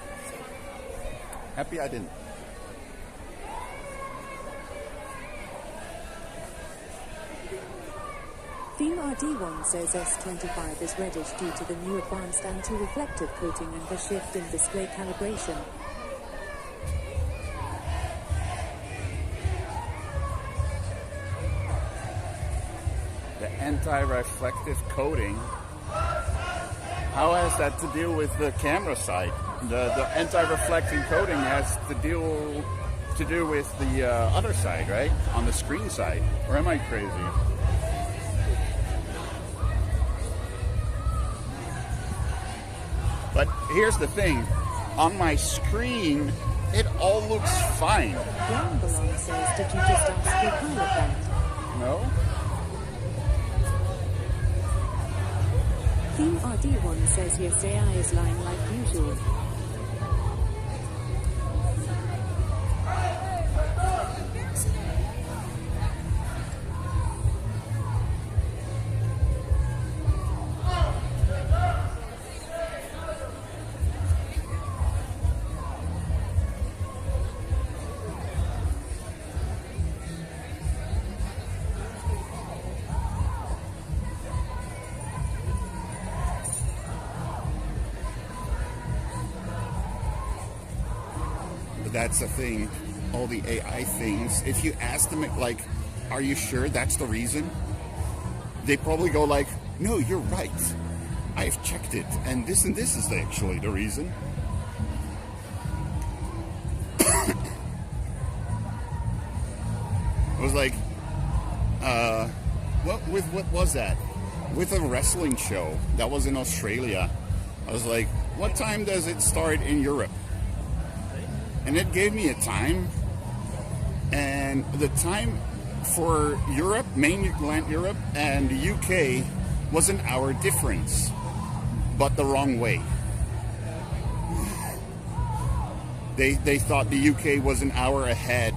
happy I didn't. Theme RD1 says S25 is reddish due to the new advanced anti-reflective coating and the shift in display calibration. The anti-reflective coating, how has that to do with the camera side? The anti-reflecting coating has to do with the other side, right? On the screen side. Or am I crazy? But here's the thing. On my screen, it all looks fine. Ron Belong says, did you just ask your pilot that? No? Theme RD1 says yes, AI is lying like usual. That's the thing, all the AI things, if you ask them, like, are you sure that's the reason? They probably go like, no, you're right. I've checked it, and this is actually the reason. I was like, what was that? With a wrestling show that was in Australia. I was like, what time does it start in Europe? And it gave me a time, and the time for Europe, mainland Europe, and the UK was an hour difference, but the wrong way. They thought the UK was an hour ahead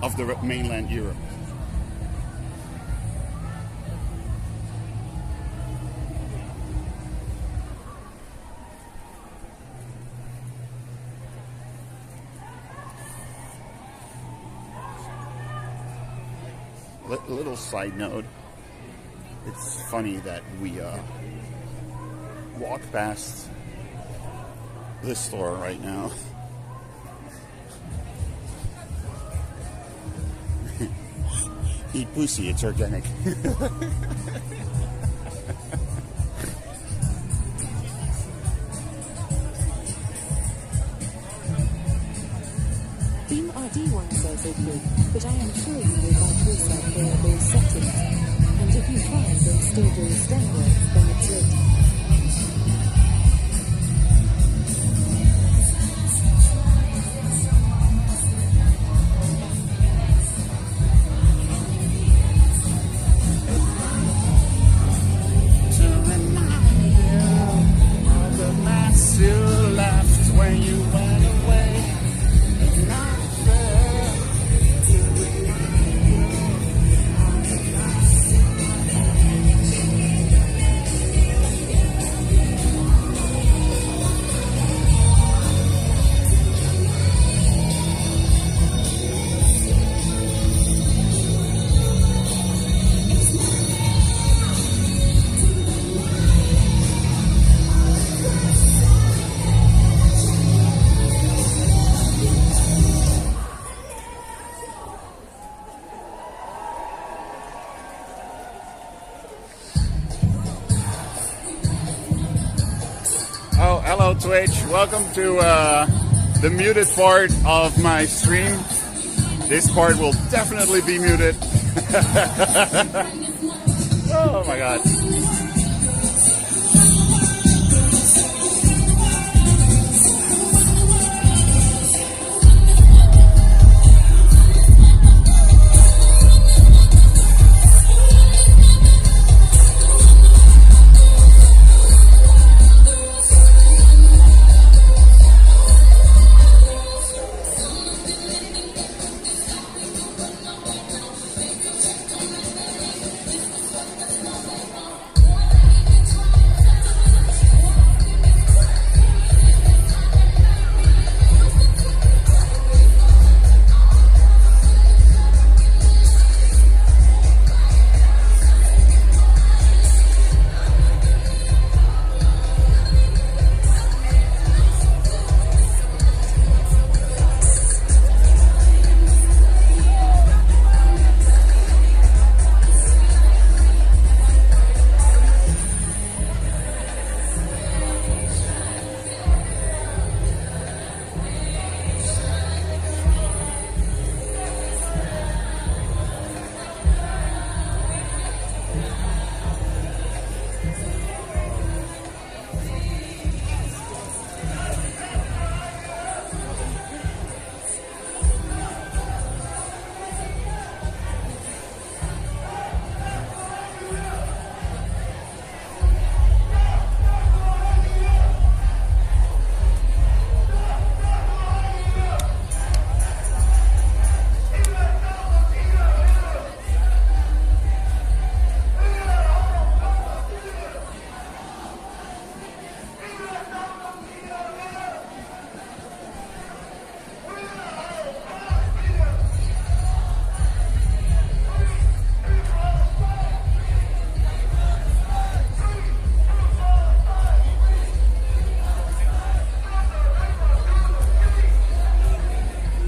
of the mainland Europe. Little side note. It's funny that we walk past this store right now. Eat pussy, it's organic. Beam RD1 says it would, but I am sure you will find yourself there at those settings. And if you try then still do standard, then it's it. Oh, hello Twitch. Welcome to the muted part of my stream. This part will definitely be muted. Oh my god.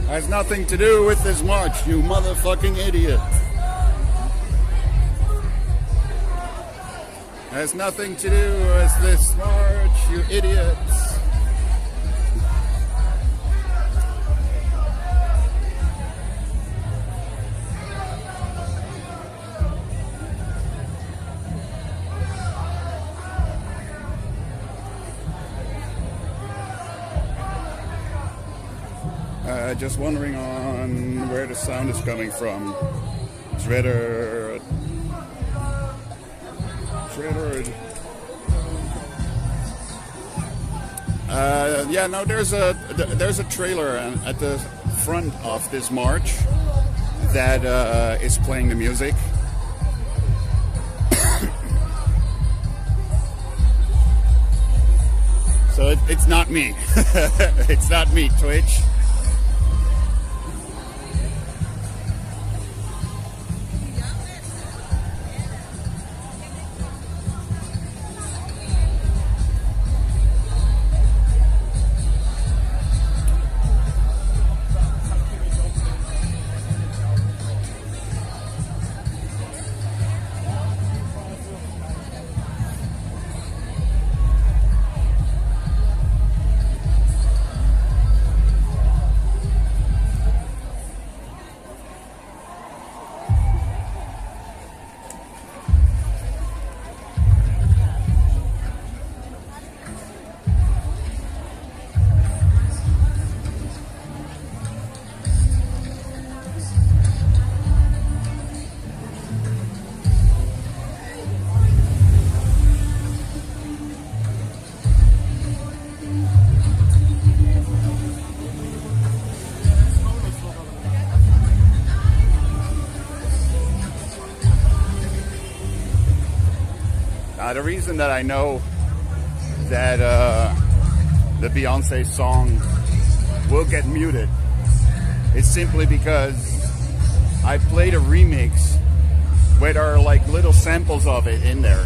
Has nothing to do with this march, you motherfucking idiot. Has nothing to do with this march, you idiots. Just wondering on where the sound is coming from. Shredder. Yeah, no, there's a trailer at the front of this march that is playing the music. So it's not me. It's not me, Twitch. The reason that I know that the Beyonce song will get muted is simply because I played a remix where there are like little samples of it in there,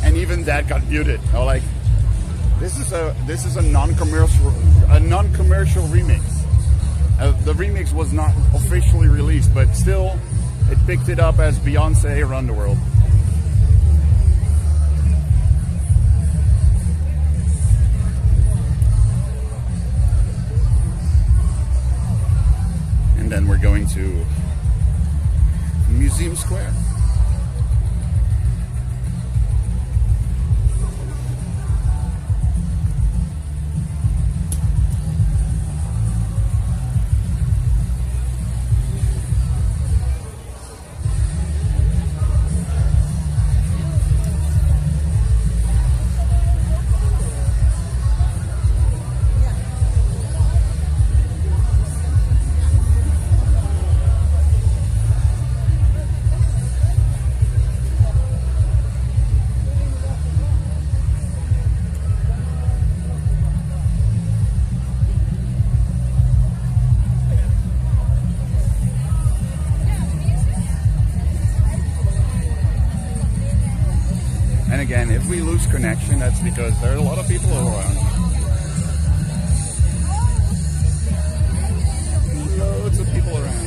and even that got muted. I'm like, this is a non-commercial remix. The remix was not officially released, but still, it picked it up as Beyonce Around the World. And then we're going to Museum Square. And again, if we lose connection, that's because there are a lot of people around. Loads of people around.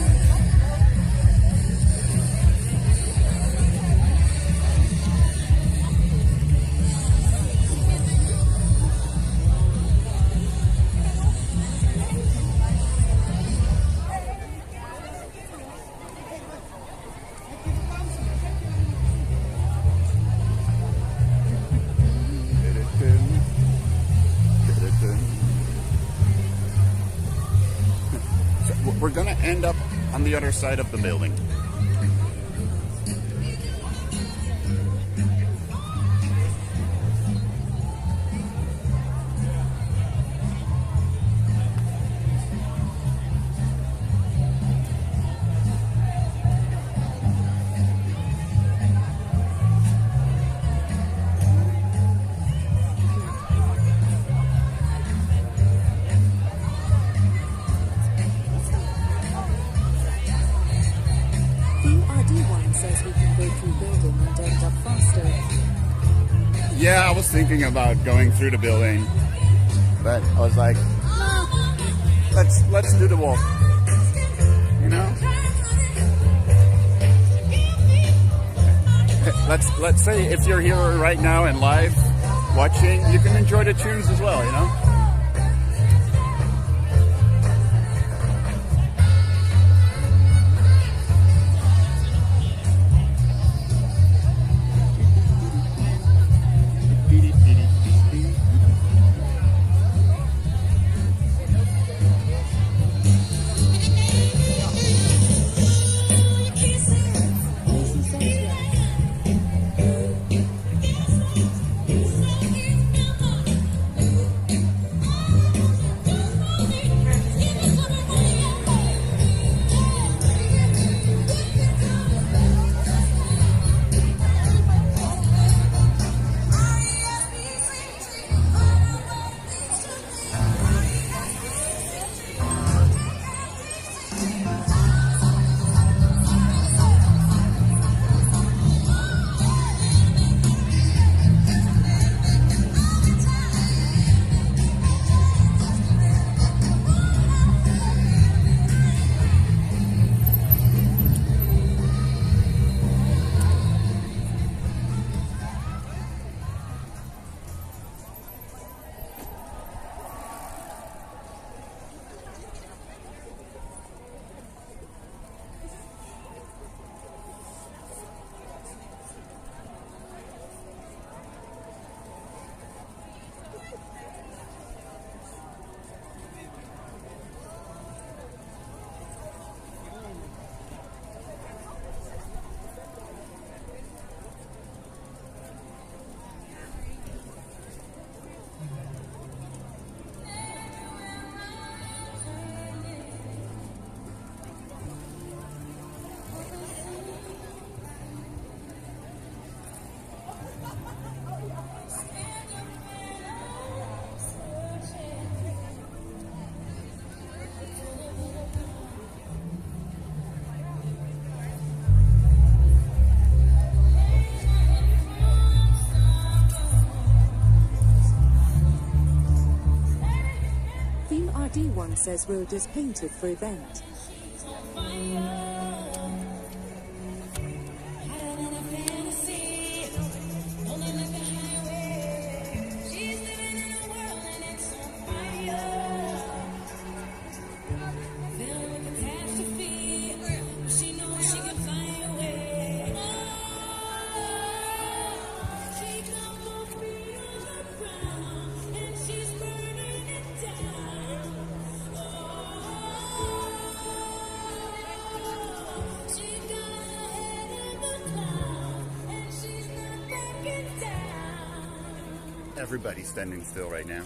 We're gonna end up on the other side of the building. Says we can go through building and end up faster. Yeah, I was thinking about going through the building, but I was like, let's do the walk. You know? Let's say if you're here right now and live watching, you can enjoy the tunes as well, you know? one says we'll just paint it for event. Everybody's standing still right now.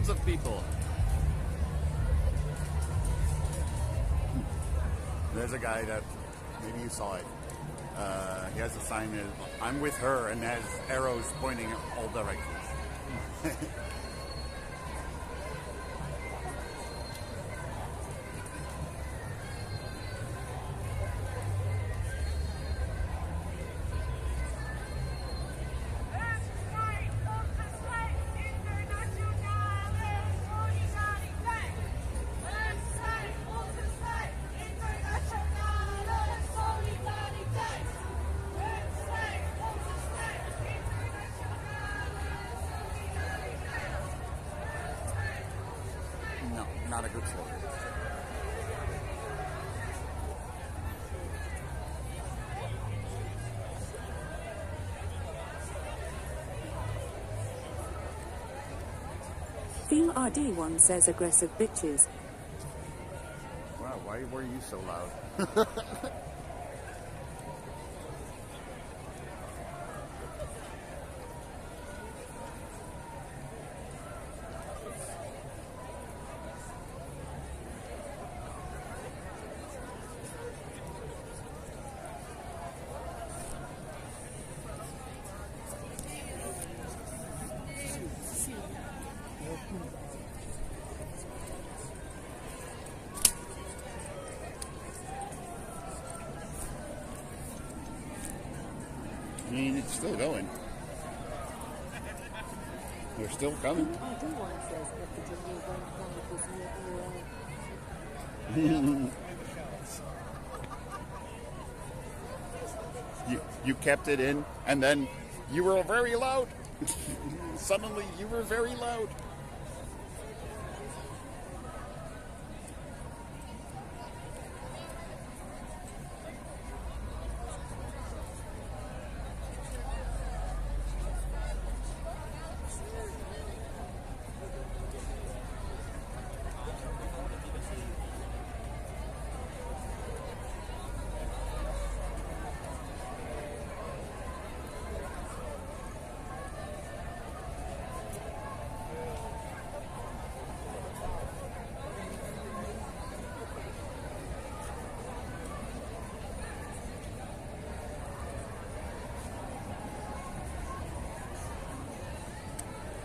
Tons of people. There's a guy that maybe you saw it. He has a sign that I'm with her and has arrows pointing in all directions. No, not a good slogan. Theme RD1 says aggressive bitches. Wow, why were you so loud? I mean, it's still going. They're still coming. RD1 says that You kept it in, and then you were very loud. Suddenly, you were very loud.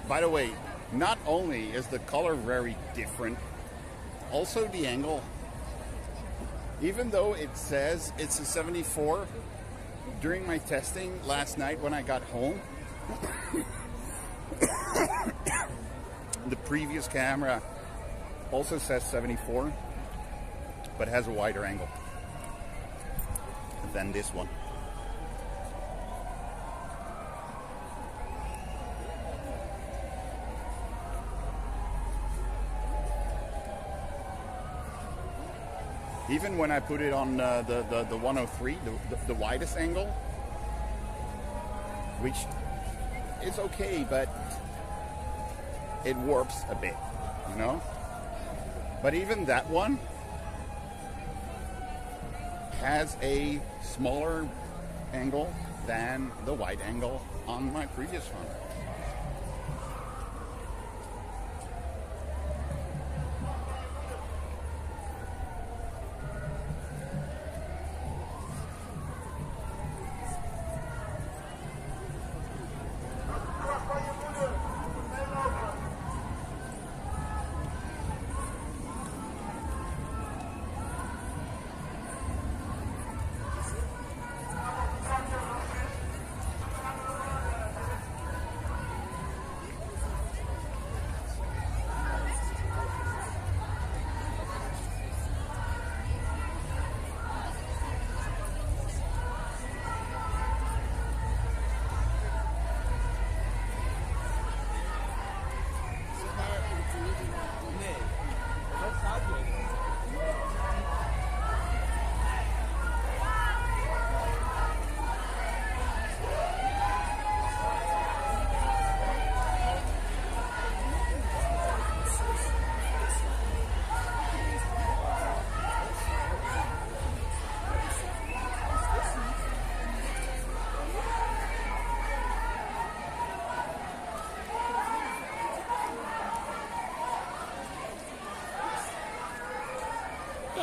By the way, not only is the color very different, also the angle. Even though it says it's a 74, during my testing last night when I got home, the previous camera also says 74, but has a wider angle than this one. Even when I put it on the 103, the widest angle, which is okay, but it warps a bit, you know? But even that one has a smaller angle than the wide angle on my previous one.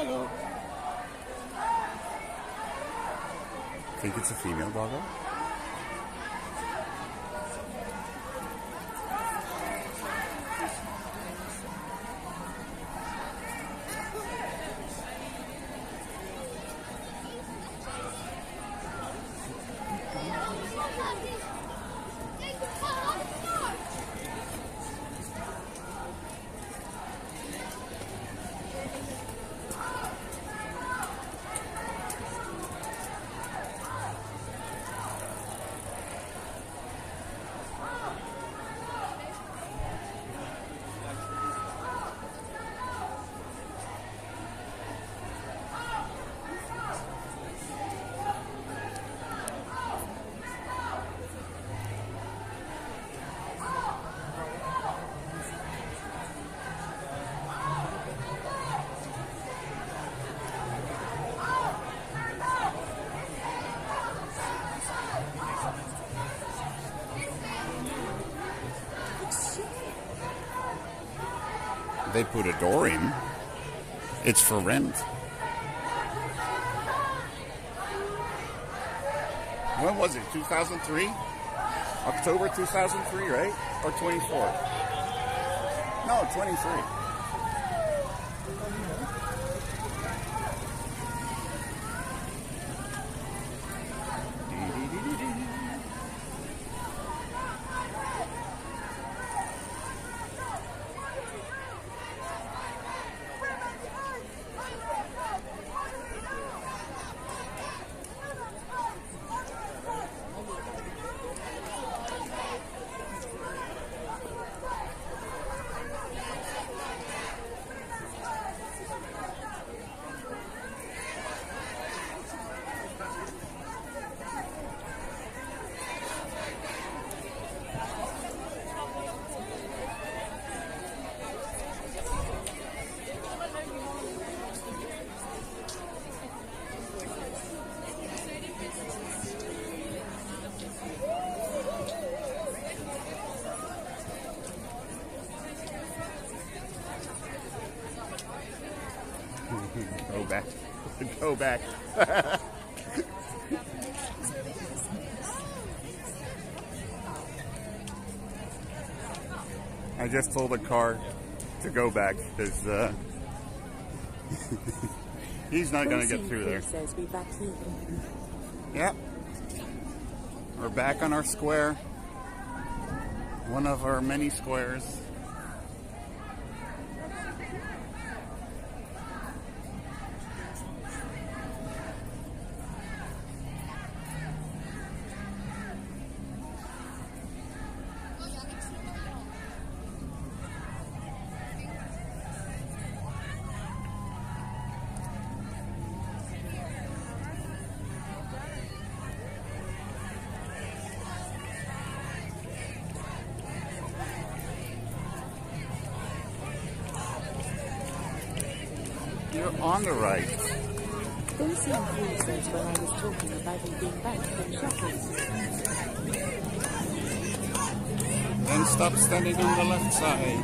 doggo. Think it's a female doggo? They put a door in. It's for rent. When was it? 2003? October 2003, right? Or 24? No, 23. Go back. Go back. I just told the car to go back because he's not going to get through there. Yep. We're back on our square. One of our many squares. You're on the right. Those same says when I was talking about him being back from shopping. Then stop standing on the left side.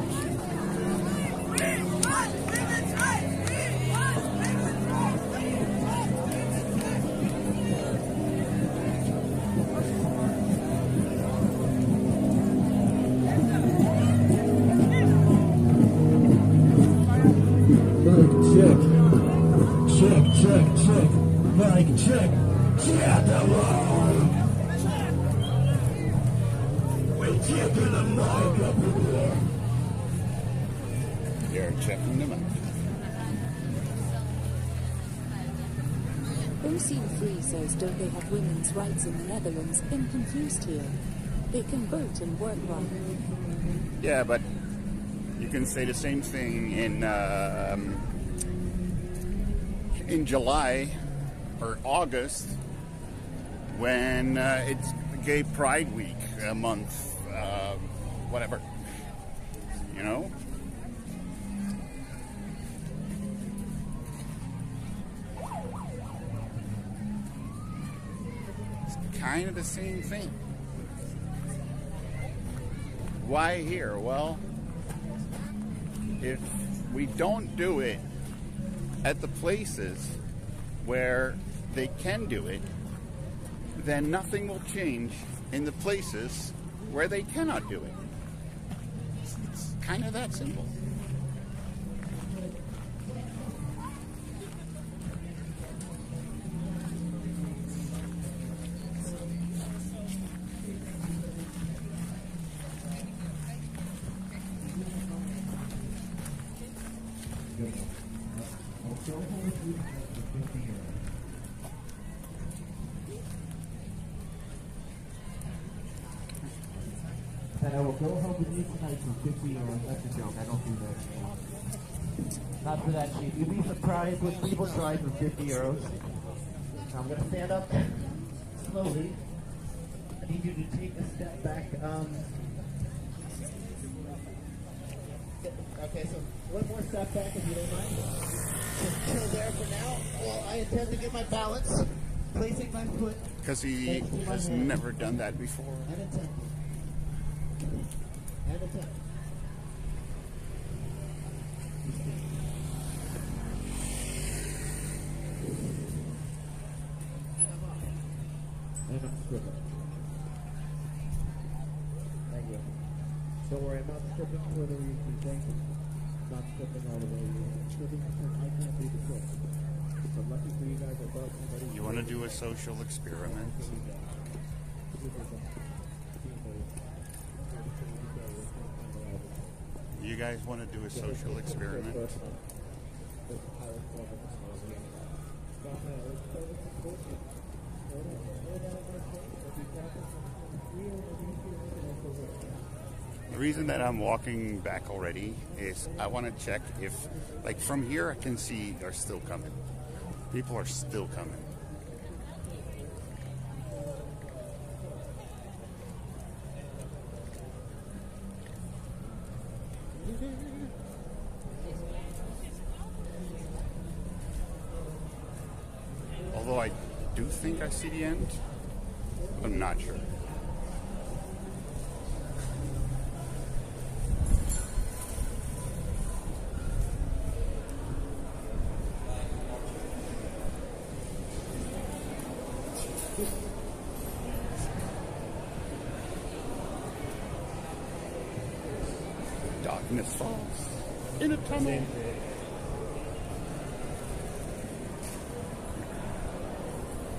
Check. Mic check. Check the wall. We're checking the mic up here. You're checking the mic. OC3 says, don't they have women's rights in the Netherlands? I'm confused here. They can vote and work right. Yeah, but you can say the same thing in July or August when it's Gay Pride Week month, whatever, you know? It's kind of the same thing. Why here? Well, if we don't do it at the places where they can do it, then nothing will change in the places where they cannot do it. It's kind of that simple. And I will go home with you tonight for 50 euros. That's a joke. I don't do that. Not for that cheap. You'd be surprised what people try for 50 euros. Now I'm going to stand up slowly. I need you to take a step back. Okay, so one more step back if you don't mind. Just chill there for now. Well, I intend to get my balance, placing my foot. Because he has never done that before. And attempt. And attempt. And I'm stripping. Thank you. Don't worry, I'm not stripping for the reason. Thank you. I'm not stripping all the way. I'm stripping because I can't be the cook. So lucky for you guys, I brought somebody. You want to do a social experiment? You guys want to do a social experiment? The reason that I'm walking back already is I want to check if, like, from here I can see they're still coming. People are still coming. Although I do think I see the end, I'm not sure. Darkness falls in a tunnel.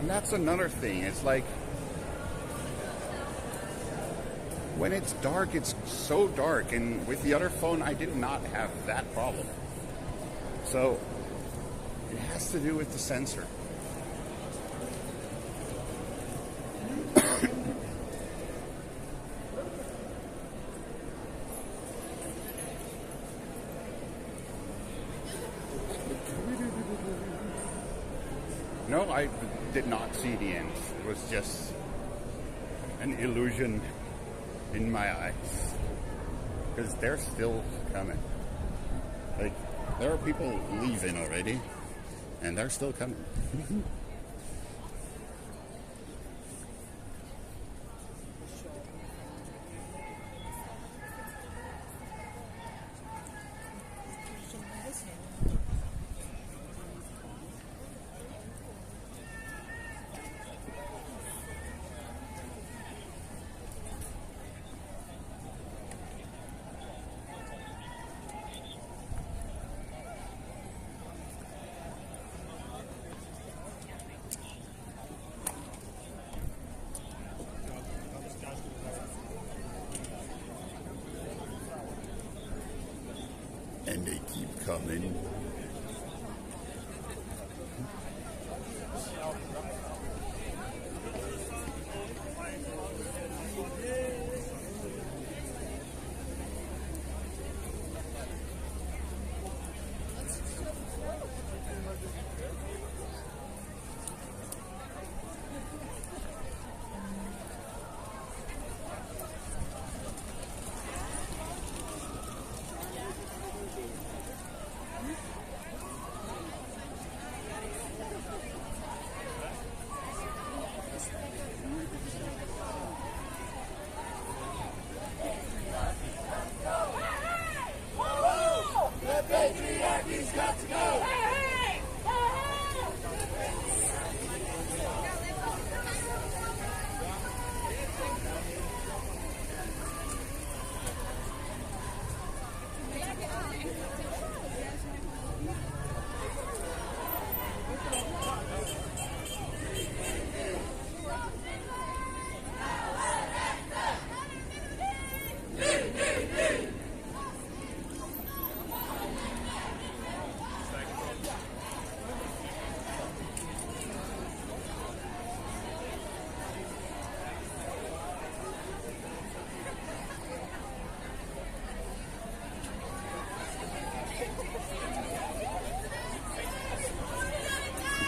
And that's another thing. It's like when it's dark, it's so dark. And with the other phone, I did not have that problem. So it has to do with the sensor. No, I did not see the end. It was just an illusion in my eyes. Because they're still coming. Like, there are people leaving already, and they're still coming. And they keep coming.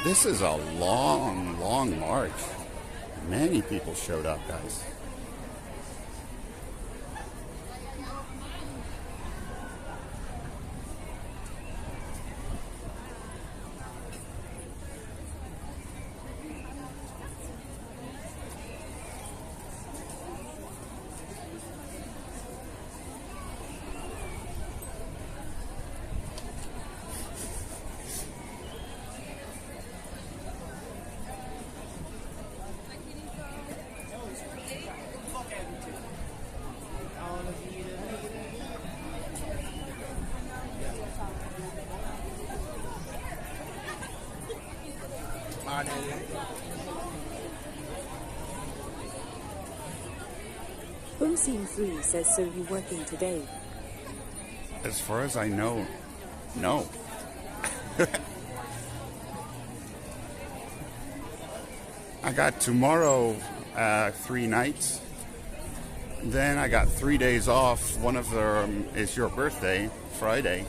This is a long, long march. Many people showed up, guys. Boomscene 3 says, so you working today? As far as I know, no. I got tomorrow 3 nights. Then I got 3 days off. One of them is your birthday, Friday.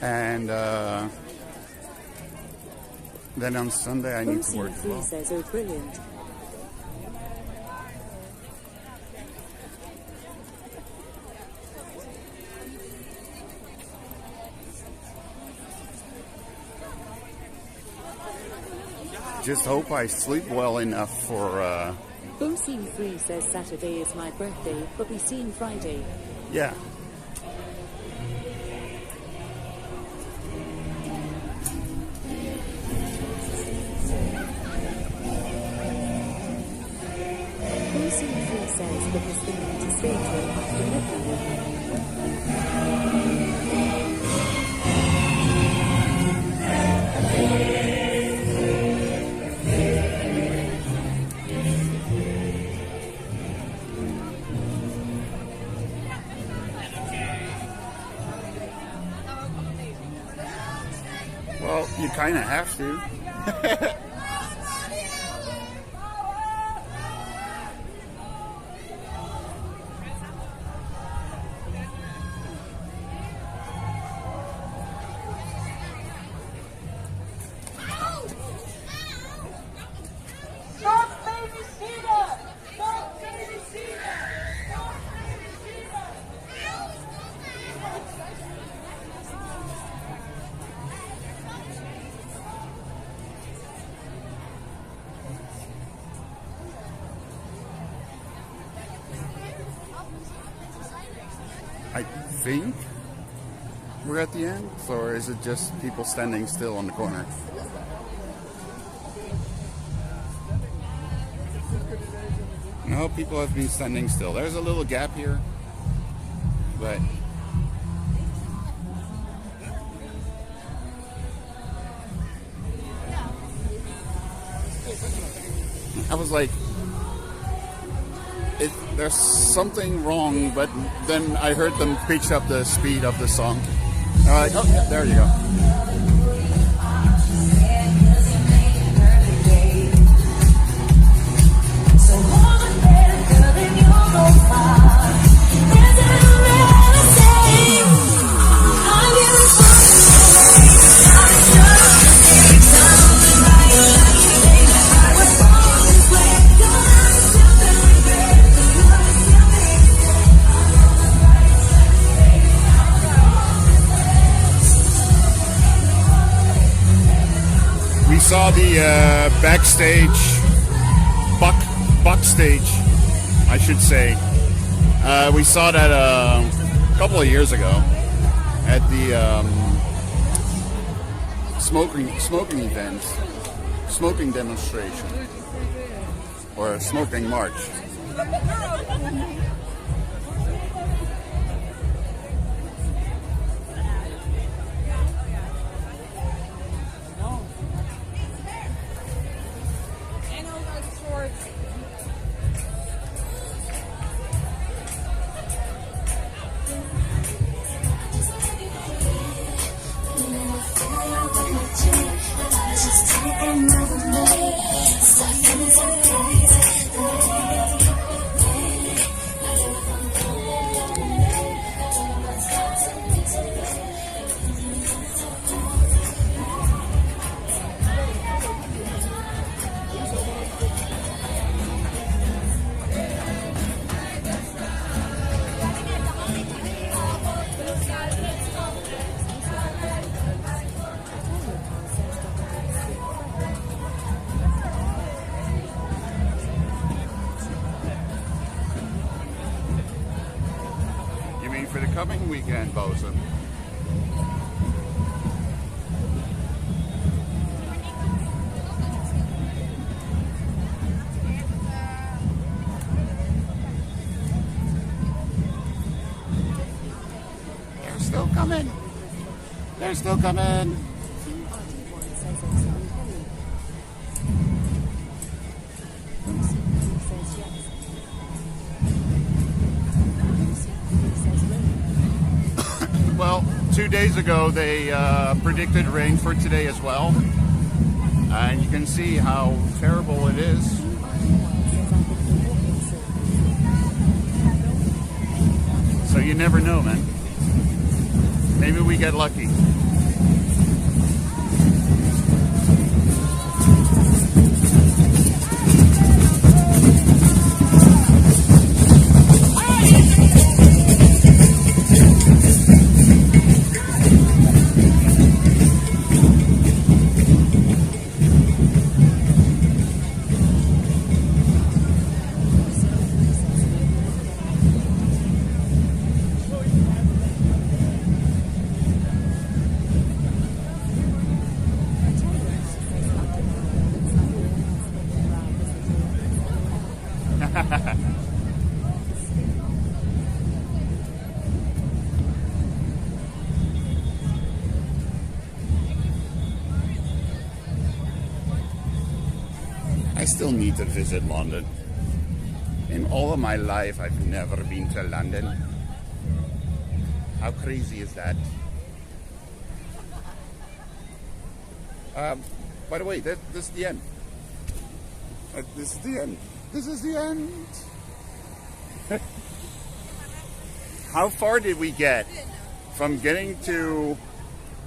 And then on Sunday I need to work as well. Says, oh, brilliant. Just hope I sleep well enough for... Boomscene 3 says Saturday is my birthday, but we seen Friday. Yeah. Boomscene 3 says, but was thinking to stay till after midnight. Well, you kind of have to. I think we're at the end, or is it just people standing still on the corner? No, people have been standing still. There's a little gap here, but I was like, there's something wrong, but then I heard them pitch up the speed of the song. And I'm like, oh, yeah, there you go. Saw the backstage, backstage, I should say. We saw that a couple of years ago at the smoking event, smoking demonstration, or a smoking march. coming weekend, Bosun. They're still coming. They're still coming. Well, 2 days ago they predicted rain for today as well, and you can see how terrible it is. So you never know, man. Maybe we get lucky. I still need to visit London. In all of my life, I've never been to London. How crazy is that? By the way, this is the end. This is the end. This is the end. How far did we get from getting to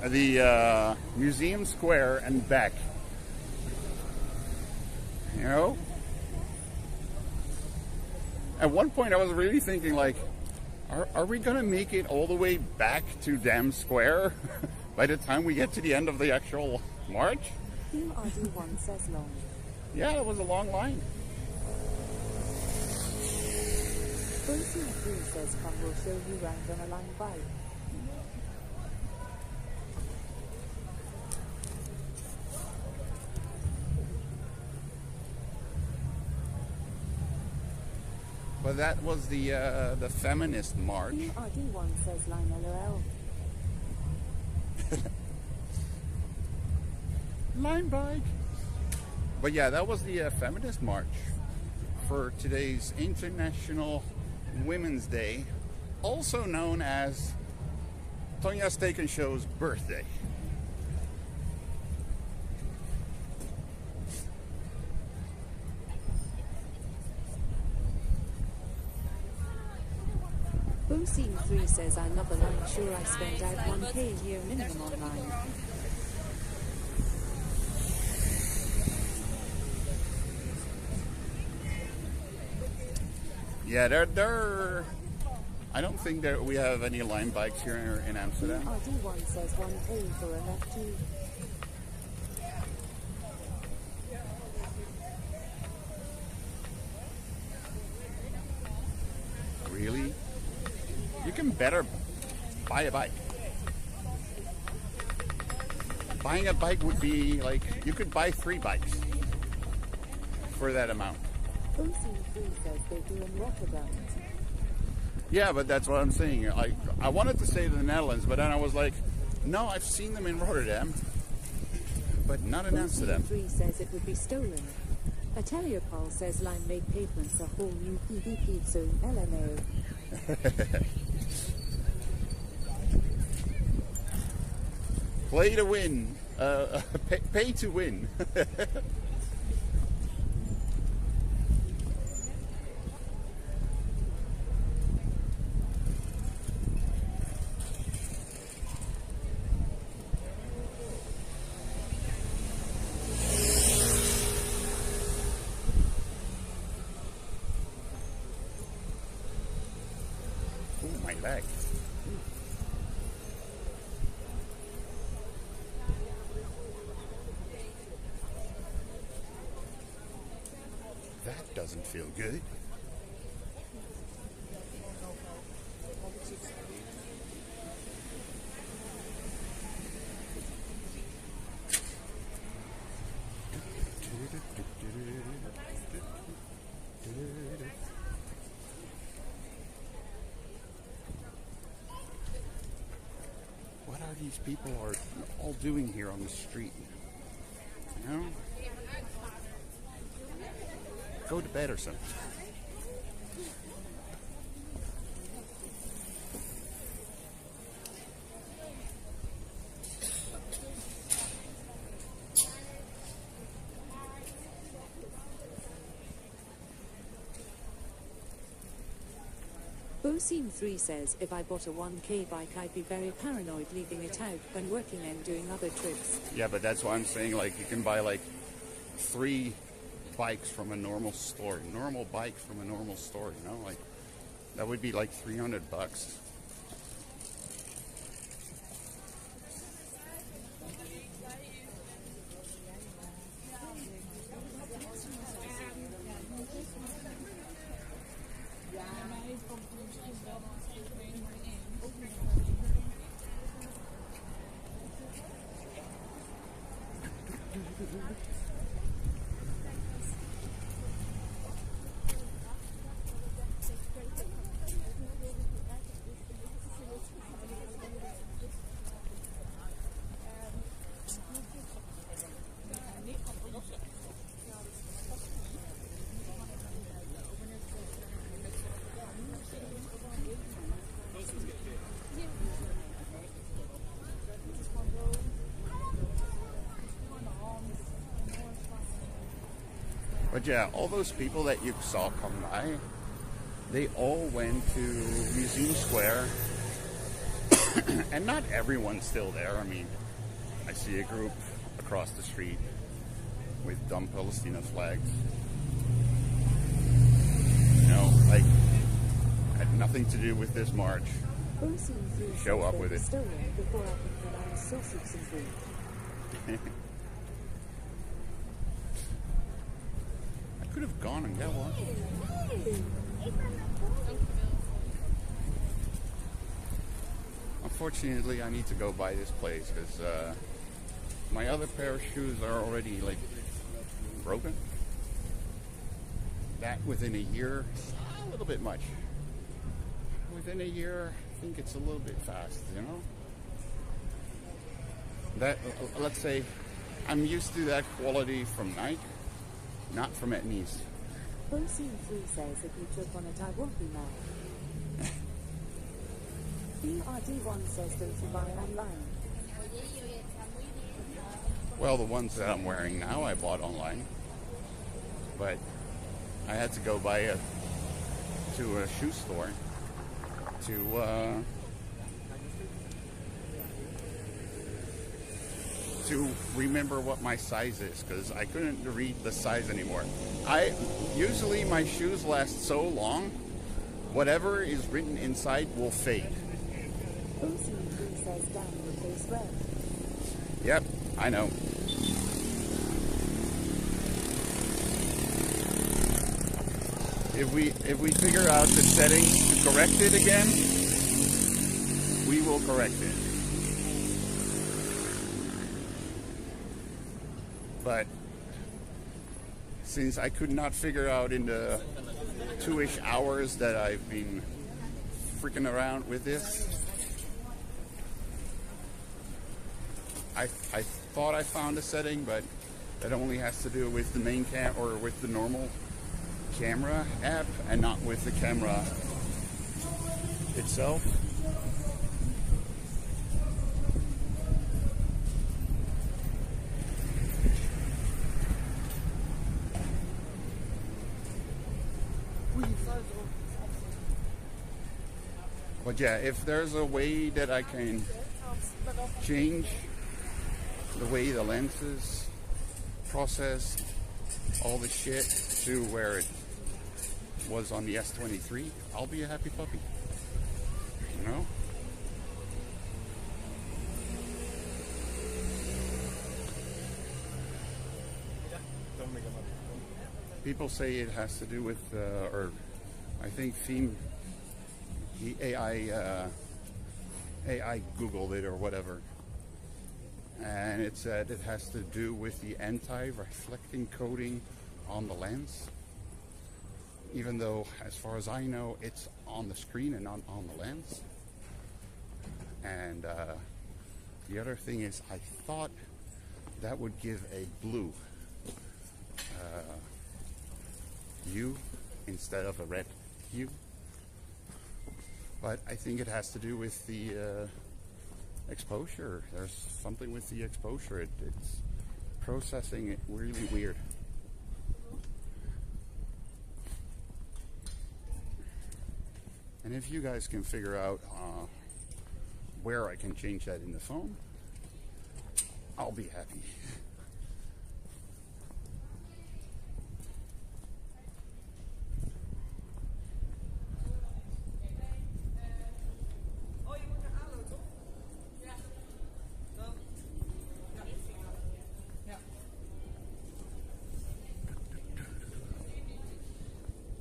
the Museum Square and back? You know? At one point I was really thinking, like, are we gonna make it all the way back to Dam Square by the time we get to the end of the actual march? QRD1 says long. Yeah, it was a long line. Bosun3 says come, we'll show you around on a line bike. But that was the feminist march. QRD1 says line LOL. Line bike. But yeah, that was the feminist march for today's International Women's Day, also known as Tonya Steak and Show's birthday. Bosun3 says I love a line, sure I spend out 1k a year minimum online. Yeah, they're I don't think that we have any line bikes here in Amsterdam. QRD1 says 1k for an F2. Really? You can better buy a bike. Buying a bike would be like, you could buy 3 bikes for that amount. Bosun3 says they do in Rotterdam. Yeah, but that's what I'm saying. I wanted to say the Netherlands, but then I was like, no, I've seen them in Rotterdam, but not in Amsterdam. Bosun3 says it would be stolen. Atelier-Paul says line made pavements a whole new PvP zone LMO. Play to win. Pay to win. Oh, my leg. That doesn't feel good. these people are all doing here on the street. You know? Go to bed or something. Bosine3 says, if I bought a 1K bike, I'd be very paranoid leaving it out when working and doing other trips. Yeah, but that's why I'm saying, like, you can buy like 3 bikes from a normal store. Normal bike from a normal store, you know? Like, that would be like $300. But yeah, all those people that you saw come by, they all went to Museum Square. And not everyone's still there. I mean, I see a group across the street with dumb Palestina flags. You know, like, had nothing to do with this march. Show up with it. I could have gone and got one. Unfortunately, I need to go by this place because my other pair of shoes are already like broken. That within a year, a little bit much. Within a year, I think it's a little bit fast, you know? That, let's say, I'm used to that quality from Nike, not from Etnies. Bosine3 says if you took on a Taiwanese man. BRD1 says those who buy online. Well, the ones that I'm wearing now, I bought online. But I had to go to a shoe store to remember what my size is, because I couldn't read the size anymore. Usually my shoes last so long, whatever is written inside will fade. Says down replace red. Yep, I know. If we figure out the settings to correct it again, we will correct it. But since I could not figure out in the 2-ish hours that I've been freaking around with this, I thought I found a setting, but that only has to do with the main cam or with the normal camera app and not with the camera itself. But yeah, if there's a way that I can change the way the lenses process all the shit to where it was on the S23, I'll be a happy puppy. You know? People say it has to do with, or I think the AI Googled it or whatever. And it said it has to do with the anti-reflecting coating on the lens. Even though, as far as I know, it's on the screen and not on the lens. And The other thing is, I thought that would give a blue hue instead of a red hue. But I think it has to do with the exposure. There's something with the exposure. It's processing it really weird. And if you guys can figure out where I can change that in the phone, I'll be happy.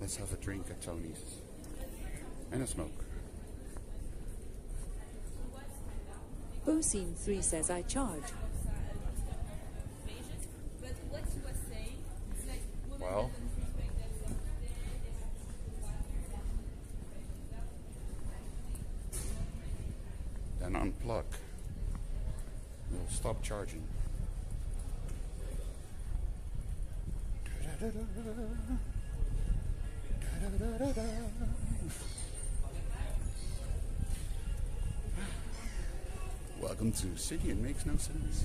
Let's have a drink at Tony's. And a smoke. Bosin 3 says I charge. Well, then unplug. We'll stop charging. Welcome to City It Makes No Sense.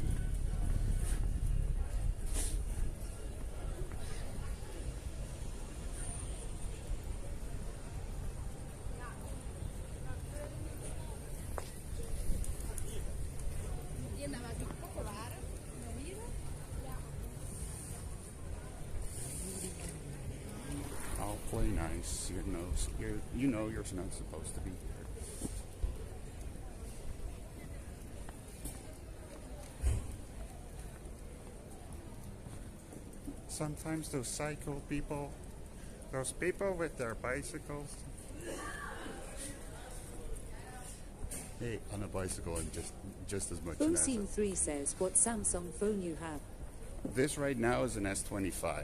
I'll play nice. You know you're not supposed to be here. Sometimes those cycle people, those people with their bicycles. Hey, on a bicycle and just as much. Bosin 3 says what Samsung phone you have. This right now is an S25.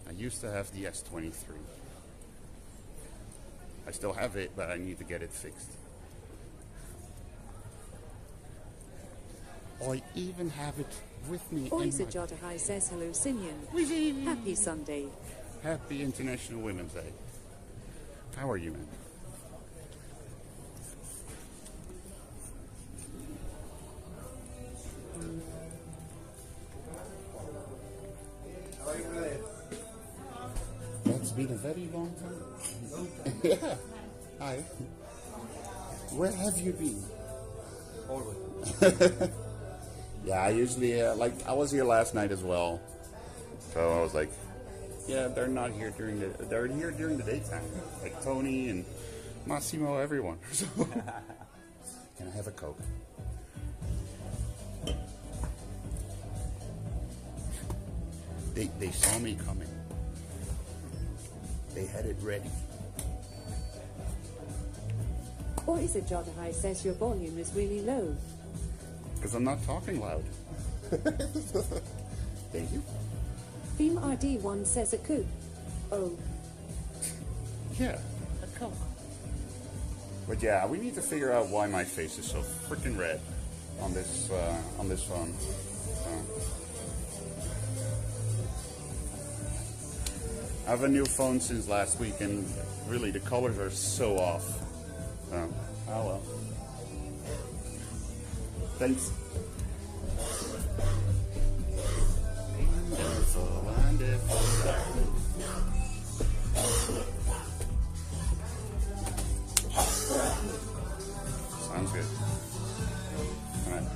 I used to have the S23. I still have it, but I need to get it fixed. I even have it with me. Oisa Jotahai says hello, Sinian. Happy Sunday. Happy International Women's Day. How are you, man? It's been a very long time. Yeah. Hi. Where have you been? Always. Yeah, I usually, I was here last night as well. So I was like, yeah, they're not here they're here during the daytime. Like Tony and Massimo, everyone. So, can I have a Coke? They saw me coming. They had it ready. Oisa Jotahai says your volume is really low. Because I'm not talking loud. Thank you. Theme RD1 says a could. Oh. Yeah, a Coke. But yeah, we need to figure out why my face is so freaking red on this phone. I have a new phone since last week, and really the colors are so off. Oh well. Thanks. Sounds good. All right.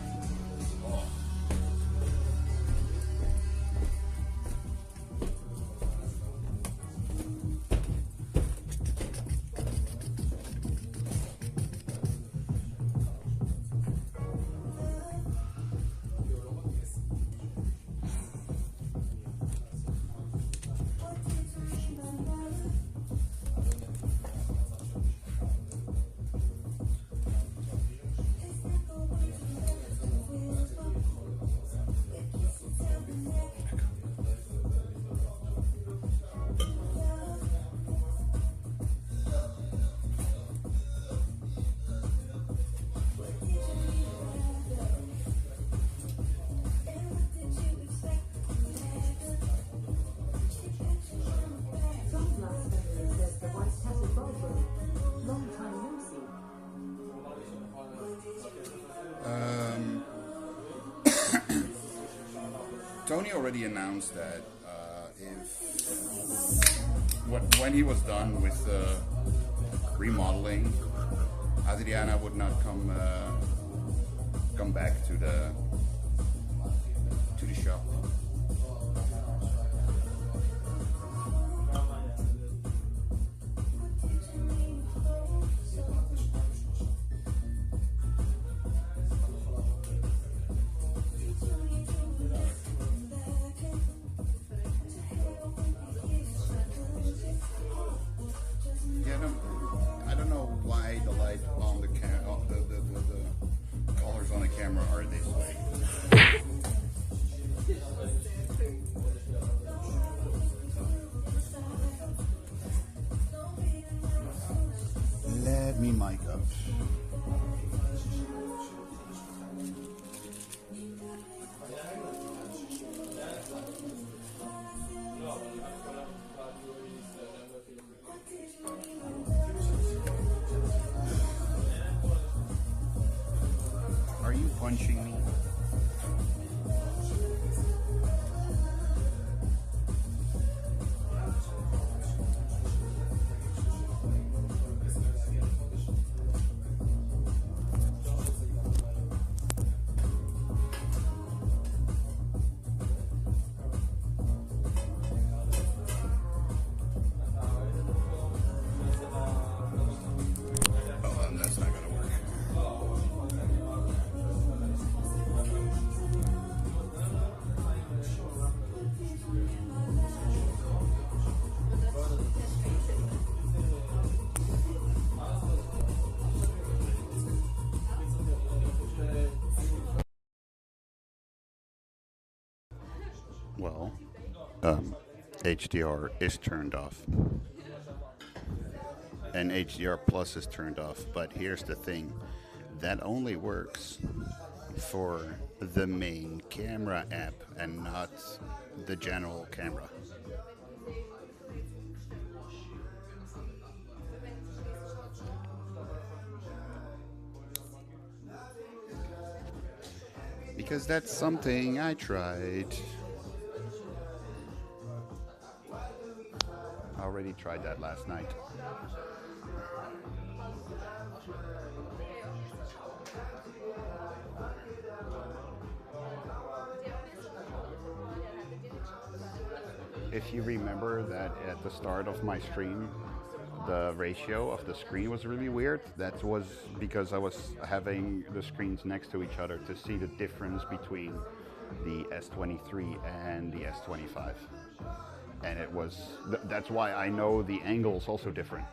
Tony already announced that when he was done with remodeling, Adriana would not come back to the shop. Yeah, no, I don't know why the light on the colors on the camera are this way. Let me mic up. Are you punching me? Oh, that's not gonna work. Well, HDR is turned off. And HDR Plus is turned off. But here's the thing. That only works for the main camera app and not the general camera. Because that's something I tried. I already tried that last night. If you remember that at the start of my stream, the ratio of the screen was really weird. That was because I was having the screens next to each other to see the difference between the S23 and the S25. And it was, that's why I know the angle's also different.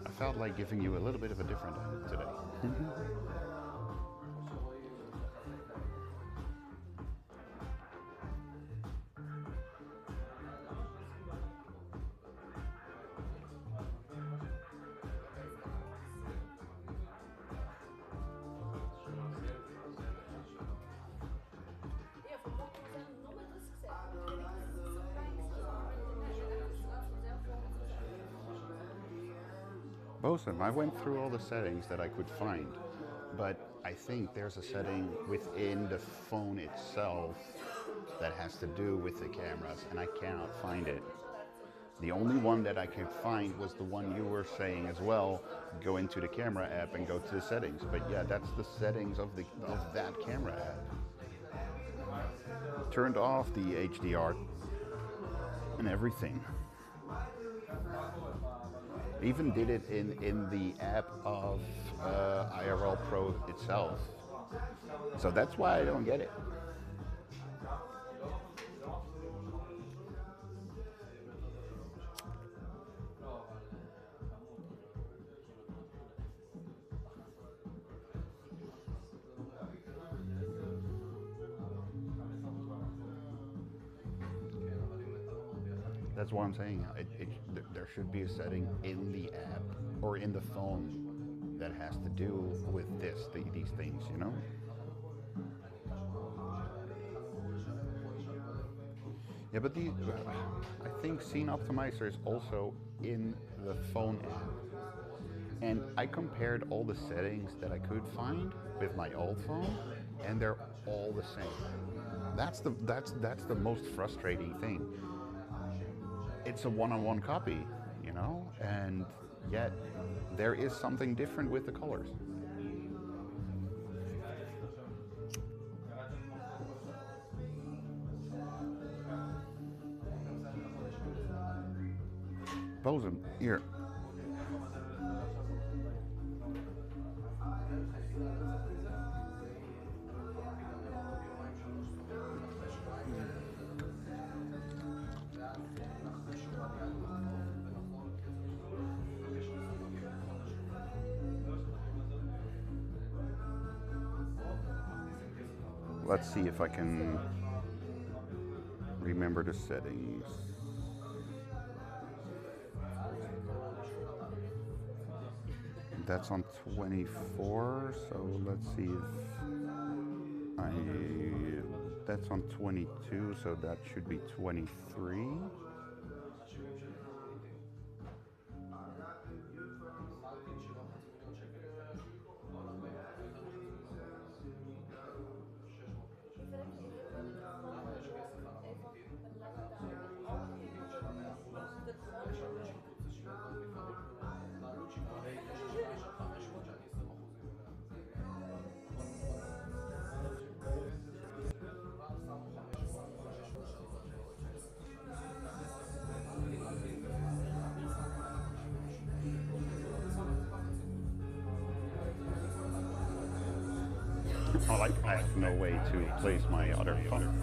I felt like giving you a little bit of a different end today. Bosun, I went through all the settings that I could find, but I think there's a setting within the phone itself that has to do with the cameras, and I cannot find it. The only one that I could find was the one you were saying as well. Go into the camera app and go to the settings. But yeah, that's the settings of that camera app. Turned off the HDR and everything. Even did it in the app of IRL Pro itself. So that's why I don't get it. That's what I'm saying. There should be a setting in the app or in the phone that has to do with these things, you know? Yeah, but I think Scene Optimizer is also in the phone app. And I compared all the settings that I could find with my old phone, and they're all the same. That's the most frustrating thing. It's a one-on-one copy, you know, and yet there is something different with the colors. Bosun, here. Let's see if I can remember the settings. That's on 24, so let's see if that's on 22, so that should be 23. I have no way to place my other phone.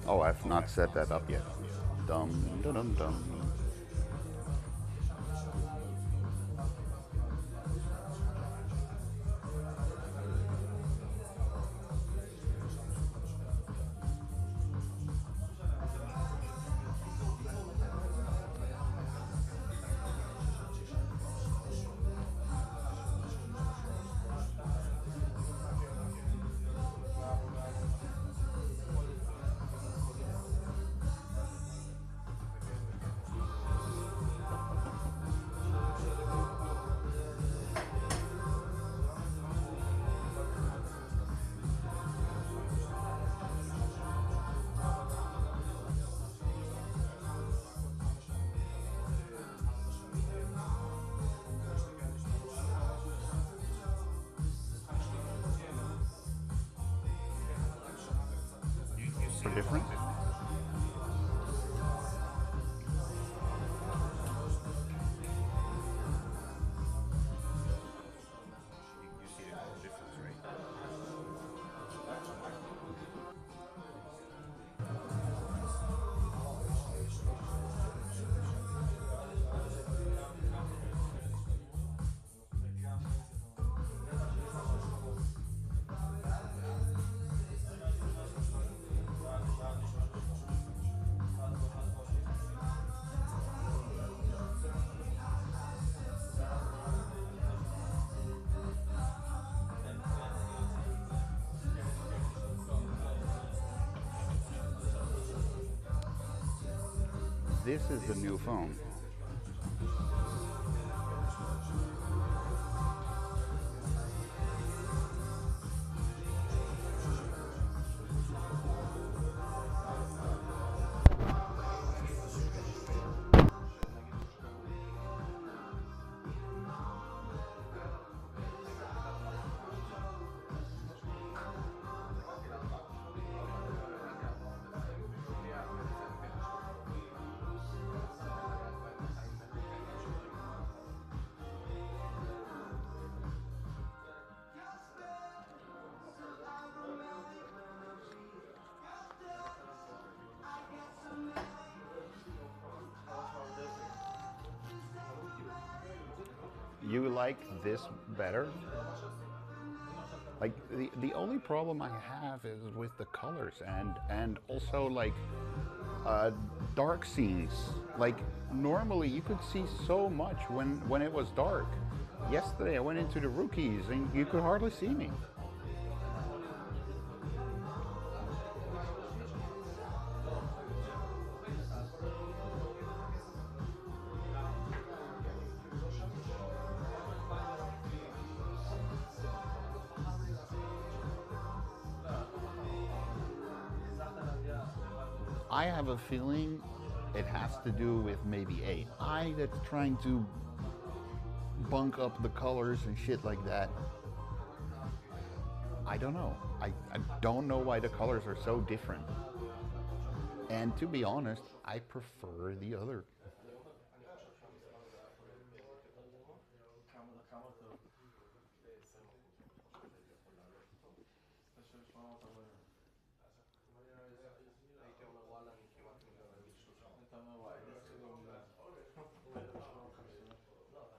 Oh, I've not set that up yet. Dum dum dum dum. Different. You see the difference, right? this is the new phone. You like this better? Like the only problem I have is with the colors and also like dark scenes. Like normally you could see so much when it was dark. Yesterday I went into the rookies and you could hardly see me. I have a feeling it has to do with maybe AI that's trying to bunk up the colors and shit like that. I don't know. I don't know why the colors are so different. And to be honest, I prefer the other.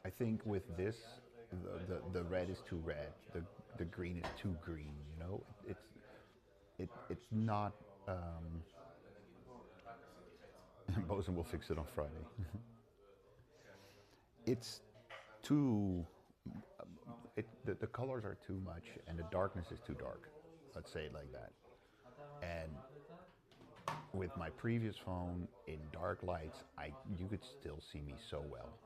I think with this, the red is too red. The green is too green. You know, it's not. Bosun will fix it on Friday. It's too. The colors are too much, and the darkness is too dark. Let's say it like that. And with my previous phone in dark lights, you could still see me so well.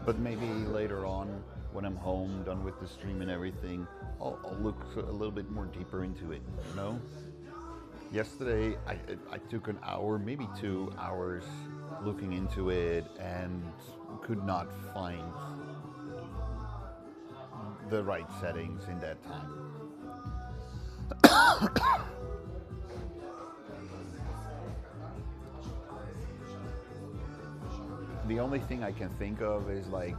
But maybe later on, when I'm home, done with the stream and everything, I'll look a little bit more deeper into it, you know? Yesterday, I took an hour, maybe 2 hours, looking into it and could not find the right settings in that time. The only thing I can think of is like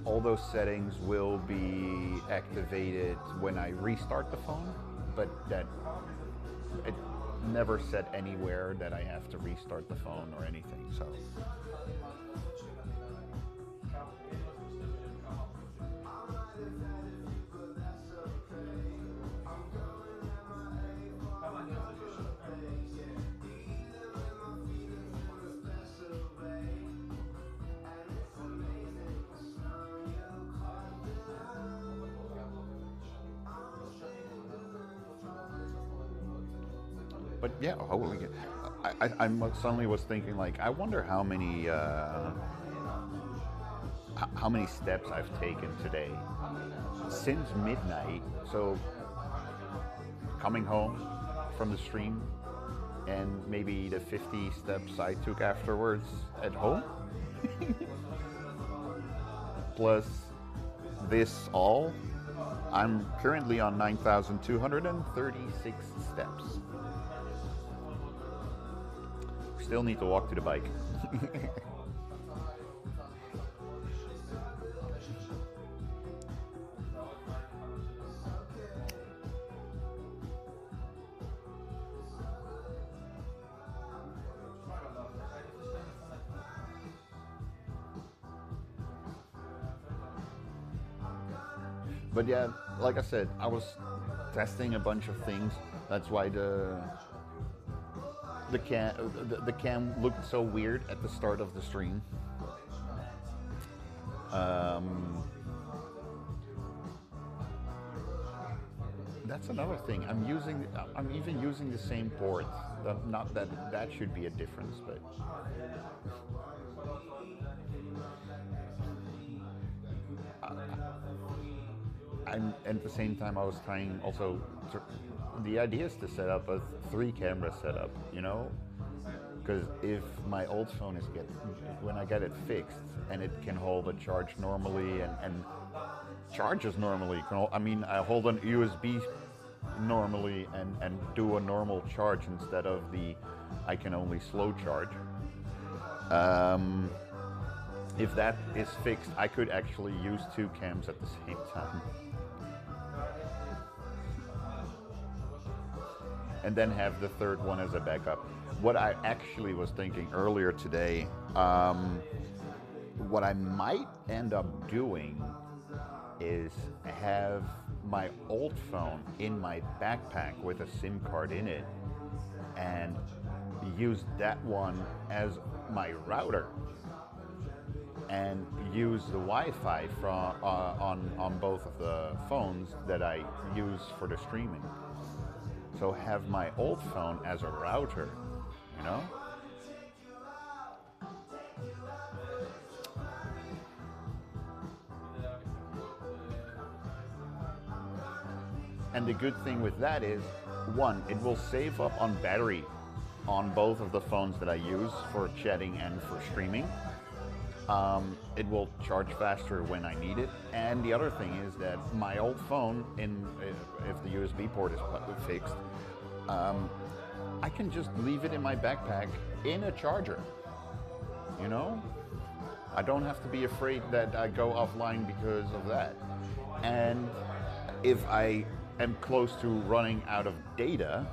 all those settings will be activated when I restart the phone, but that it never said anywhere that I have to restart the phone or anything, so. But yeah, I suddenly was thinking like, I wonder how many steps I've taken today since midnight. So coming home from the stream and maybe the 50 steps I took afterwards at home, plus this all, I'm currently on 9,236 steps. Still need to walk to the bike. But yeah, like I said, I was testing a bunch of things. That's why the cam looked so weird at the start of the stream. That's another thing. I'm even using the same port. Not that should be a difference, but I'm at the same time I was trying also the idea is to set up a 3-camera setup, you know, because if my old phone when I get it fixed and it can hold a charge normally and charges normally, I hold an USB normally and do a normal charge instead of I can only slow charge. If that is fixed, I could actually use 2 cams at the same time. And then have the third one as a backup. What I actually was thinking earlier today, what I might end up doing is have my old phone in my backpack with a SIM card in it and use that one as my router and use the Wi-Fi on both of the phones that I use for the streaming. So have my old phone as a router, you know? And the good thing with that is, one, it will save up on battery on both of the phones that I use for chatting and for streaming. It will charge faster when I need it. And the other thing is that my old phone, if the USB port is fixed, I can just leave it in my backpack in a charger, you know? I don't have to be afraid that I go offline because of that. And if I am close to running out of data,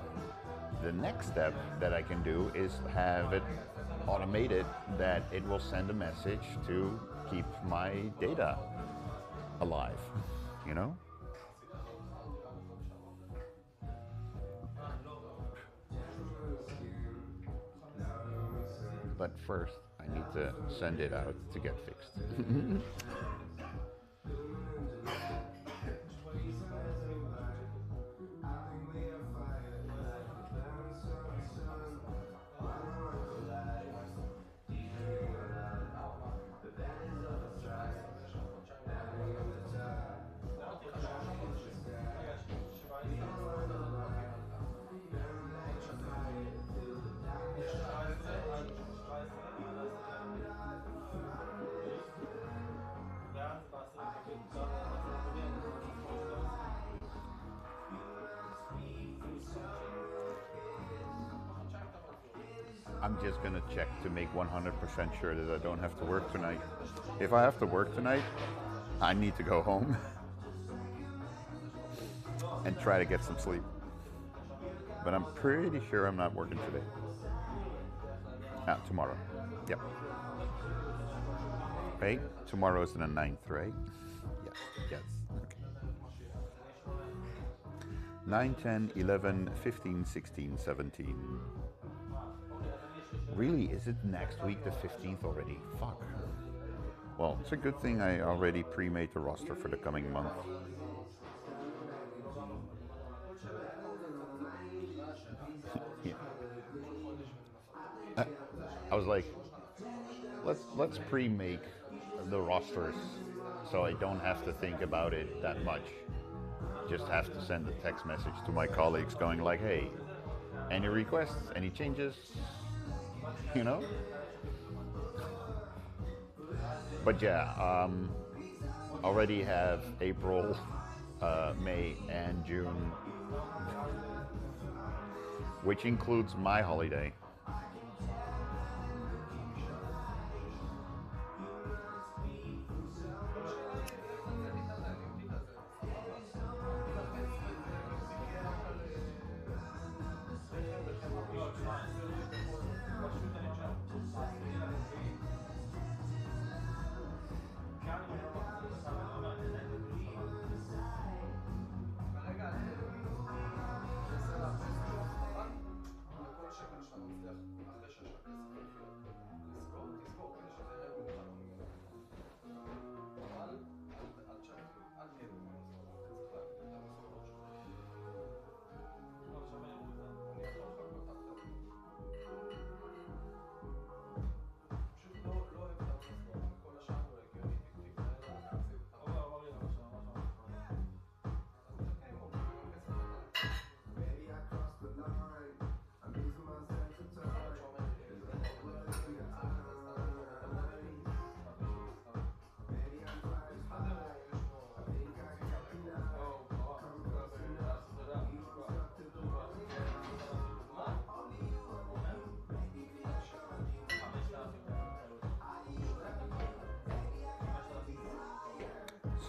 the next step that I can do is have it automated that it will send a message to keep my data alive, you know? But first, I need to send it out to get fixed. I'm just gonna check to make 100% sure that I don't have to work tonight. If I have to work tonight, I need to go home and try to get some sleep. But I'm pretty sure I'm not working today. Tomorrow. Yep. Right? Tomorrow is the 9th, right? Yes. Okay. 9, 10, 11, 15, 16, 17. Really, is it next week, the 15th already? Fuck. Well, it's a good thing I already pre-made the roster for the coming month. Yeah. I was like, let's pre-make the rosters so I don't have to think about it that much. Just have to send a text message to my colleagues going like, hey, any requests, any changes? You know? But yeah, already have April, May, and June, which includes my holiday.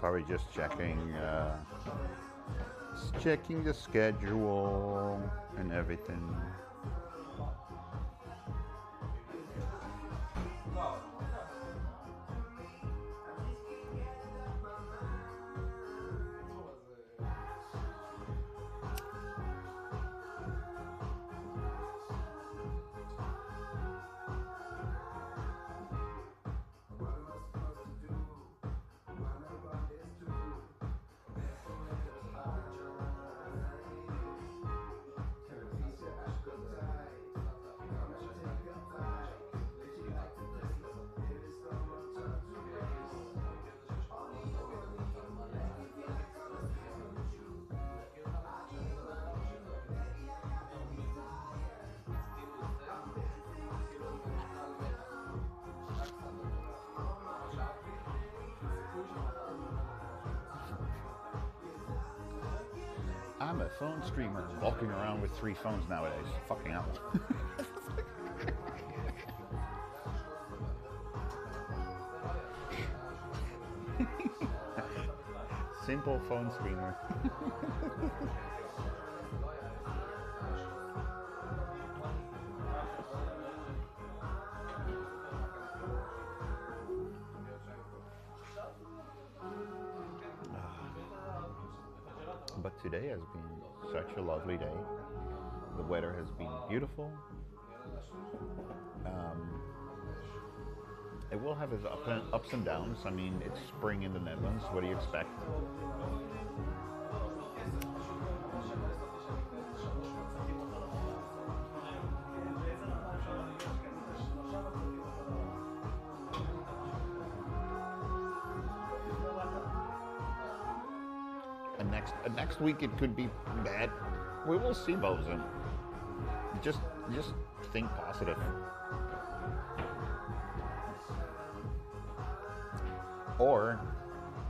Sorry, just checking the schedule and everything. I'm a phone streamer walking around with 3 phones nowadays. Fucking hell. Simple phone streamer. But today has been such a lovely day. The weather has been beautiful. It will have its ups and downs. I mean, it's spring in the Netherlands. What do you expect? And next week it could be bad. We will see, Bosun. Just think positive. Or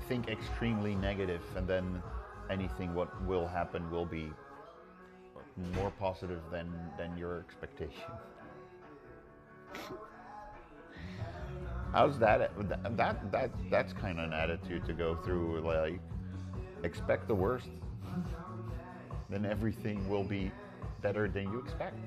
think extremely negative, and then anything what will happen will be more positive than your expectation. How's that? That's kind of an attitude to go through. Like, expect the worst, then everything will be better than you expect.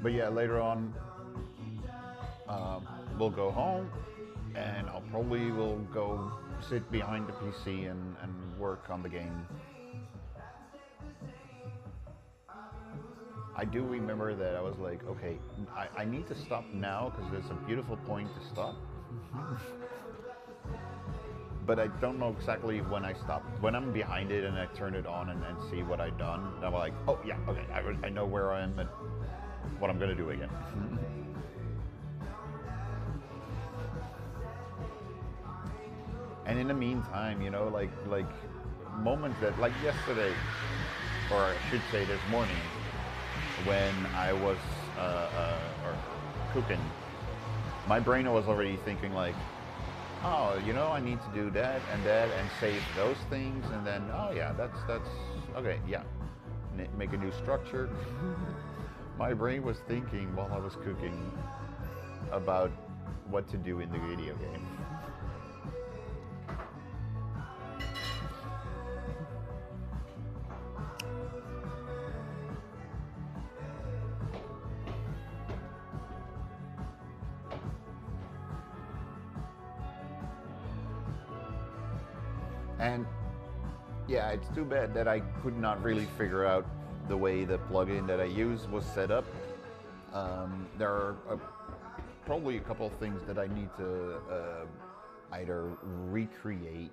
But yeah, later on, we'll go home, and I'll probably will go sit behind the PC and work on the game. I do remember that I was like, okay, I need to stop now because there's a beautiful point to stop. But I don't know exactly when I stop. When I'm behind it and I turn it on and see what I've done, I'm like, oh yeah, okay, I know where I am and what I'm gonna do again. And in the meantime, you know, like moments that, like yesterday, or I should say this morning, when I was cooking, my brain was already thinking like, oh, you know, I need to do that and save those things, and then, oh yeah, that's okay, yeah, make a new structure. My brain was thinking while I was cooking about what to do in the video game. And yeah, it's too bad that I could not really figure out the way the plugin that I use was set up. There are probably a couple of things that I need to either recreate,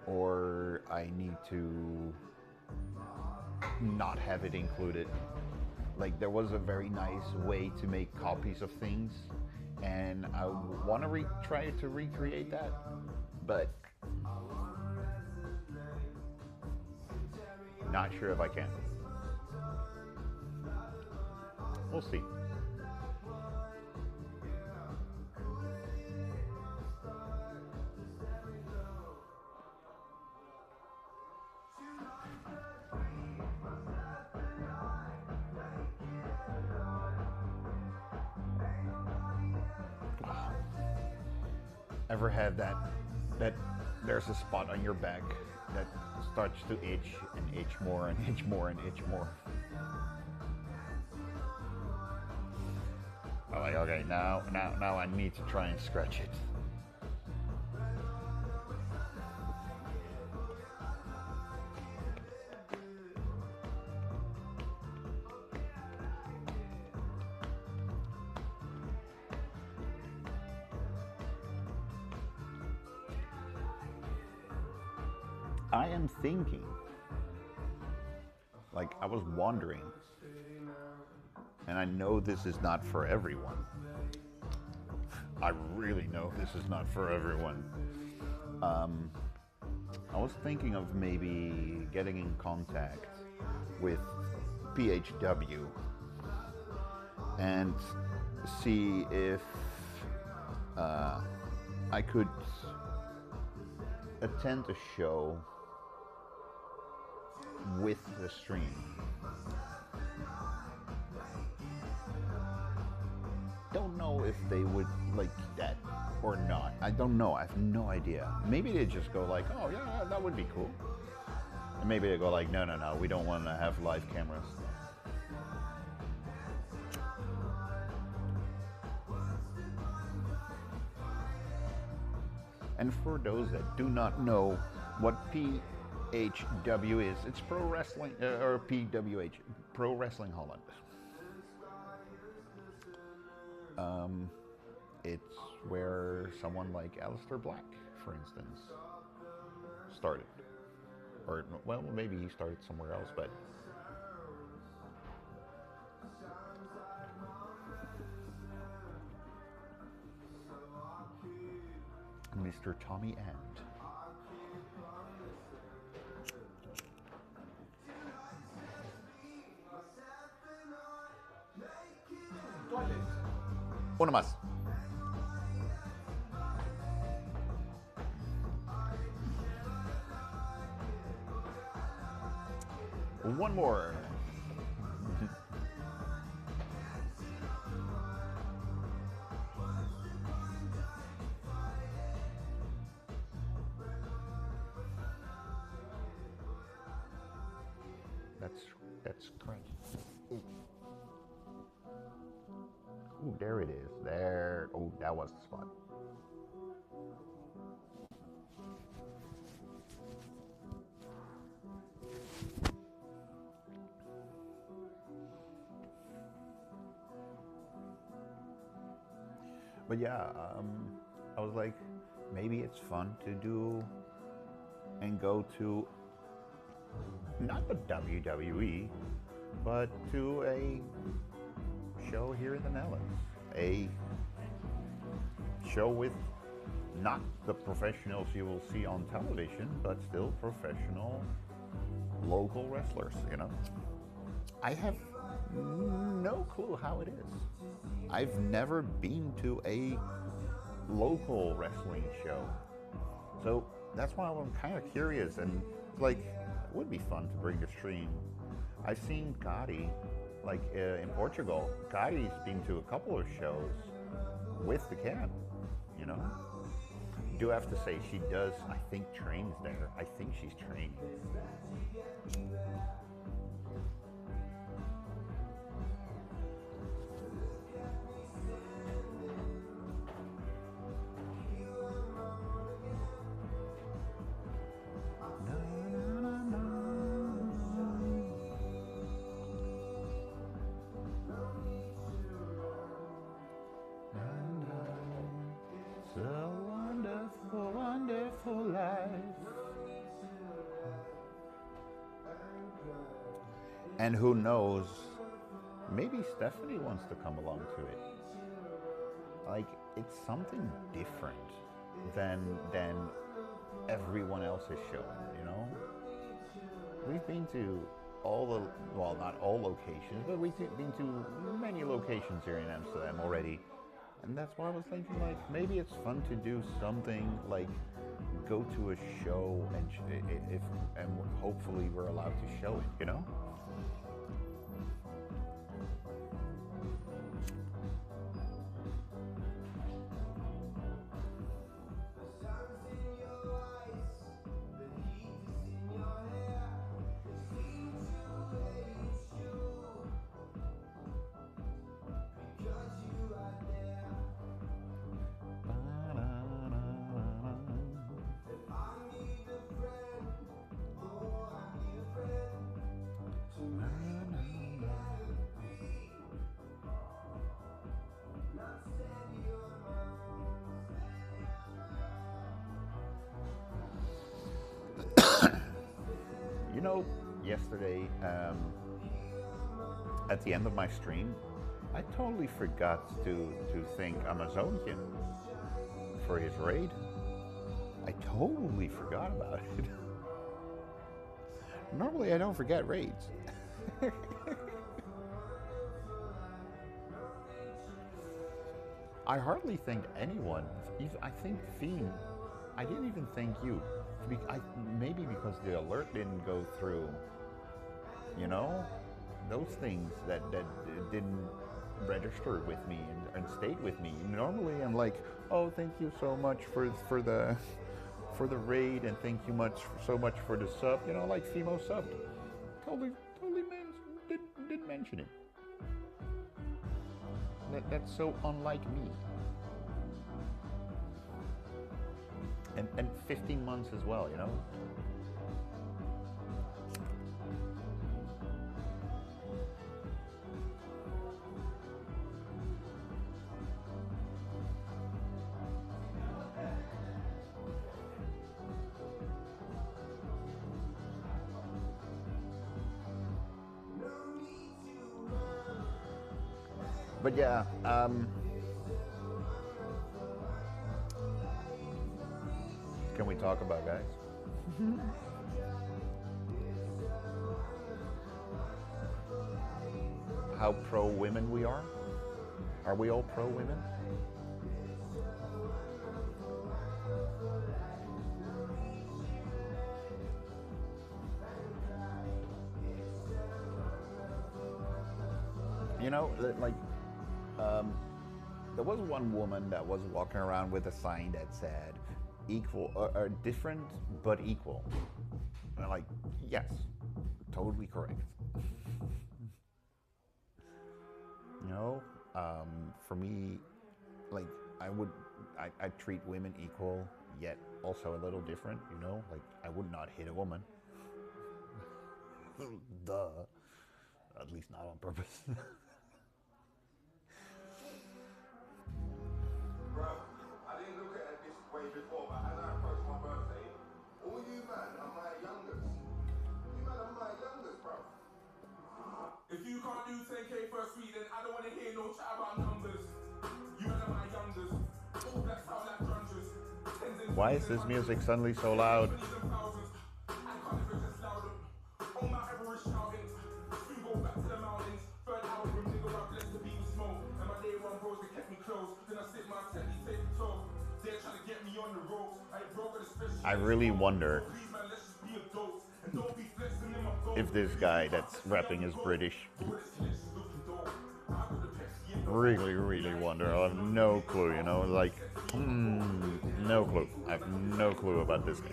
or I need to not have it included. Like, there was a very nice way to make copies of things, and I want to try to recreate that, but not sure if I can. We'll see. Ever had that there's a spot on your back that starts to itch and itch more and itch more and itch more? I'm like, okay, now I need to try and scratch it. I am thinking, like I was wondering, and I know this is not for everyone. I really know this is not for everyone. I was thinking of maybe getting in contact with PHW and see if I could attend a show with the stream. Don't know if they would like that or not. I don't know. I have no idea. Maybe they just go like, oh yeah, that would be cool. And maybe they go like, no, we don't want to have live cameras. And for those that do not know what PHW is, it's Pro Wrestling, or PWH, Pro Wrestling Holland. It's where someone like Aleister Black, for instance, started. Or, well, maybe he started somewhere else, but... Mr. Tommy End. Uno más. One more. That's correct. Ooh, there it is. There. Oh, that was the spot. But yeah, I was like, maybe it's fun to do and go to not the WWE, but to a show here in the Netherlands. A show with not the professionals you will see on television, but still professional local wrestlers, you know? I have no clue how it is. I've never been to a local wrestling show. So that's why I'm kind of curious, and like, it would be fun to bring a stream. I've seen Gotti, like in Portugal. Gotti's been to a couple of shows with the cam, you know? Do have to say, she does, I think, trains there. I think she's training. Wonderful life. And who knows, maybe Stephanie wants to come along to it. Like, it's something different than everyone else is showing, you know? We've been to all the, well, not all locations, but we've been to many locations here in Amsterdam already. And that's why I was thinking, like, maybe it's fun to do something like go to a show and hopefully we're allowed to show it, you know? You know, yesterday, at the end of my stream, I totally forgot to thank Amazonian for his raid. I totally forgot about it. Normally I don't forget raids. I hardly thank anyone. I think Fiend, I didn't even thank you. Maybe because the alert didn't go through, you know? Those things that didn't register with me and stayed with me. Normally I'm like, oh, thank you so much for the raid, and thank you so much for the sub, you know, like Fimo subbed. Totally didn't mention it. That's so unlike me. And 15 months as well, you know? But yeah, can we talk about guys? How pro women we are? Are we all pro women? You know, like, there was one woman that was walking around with a sign that said, equal, or different but equal. And I'm like, yes, totally correct. You know, for me, like, I treat women equal, yet also a little different, you know? Like, I would not hit a woman. Duh. At least not on purpose. Bro, I didn't look at it this way before, but as I approach my birthday, all you man are my youngest. You man are my youngest, bro. If you can't do 10K first week, then I don't want to hear no chat about numbers. You man are my youngest. All blacks out like grungers. Why is this music suddenly so loud? I can't even just louder. All my Everest shouting. You go back to the mountains. Third hour room, nigga, I'm blessed to be with smoke. And my day one bros, they kept me close. Then I sit my telly, take the toe. They're trying to get me on the ropes. I ain't broke with a special. I really wonder Please, man, let's just be adults. And don't be flexing in my phone. if this guy that's rapping is British. Really, really wonder. I have no clue, you know, like, no clue. I have no clue about this guy.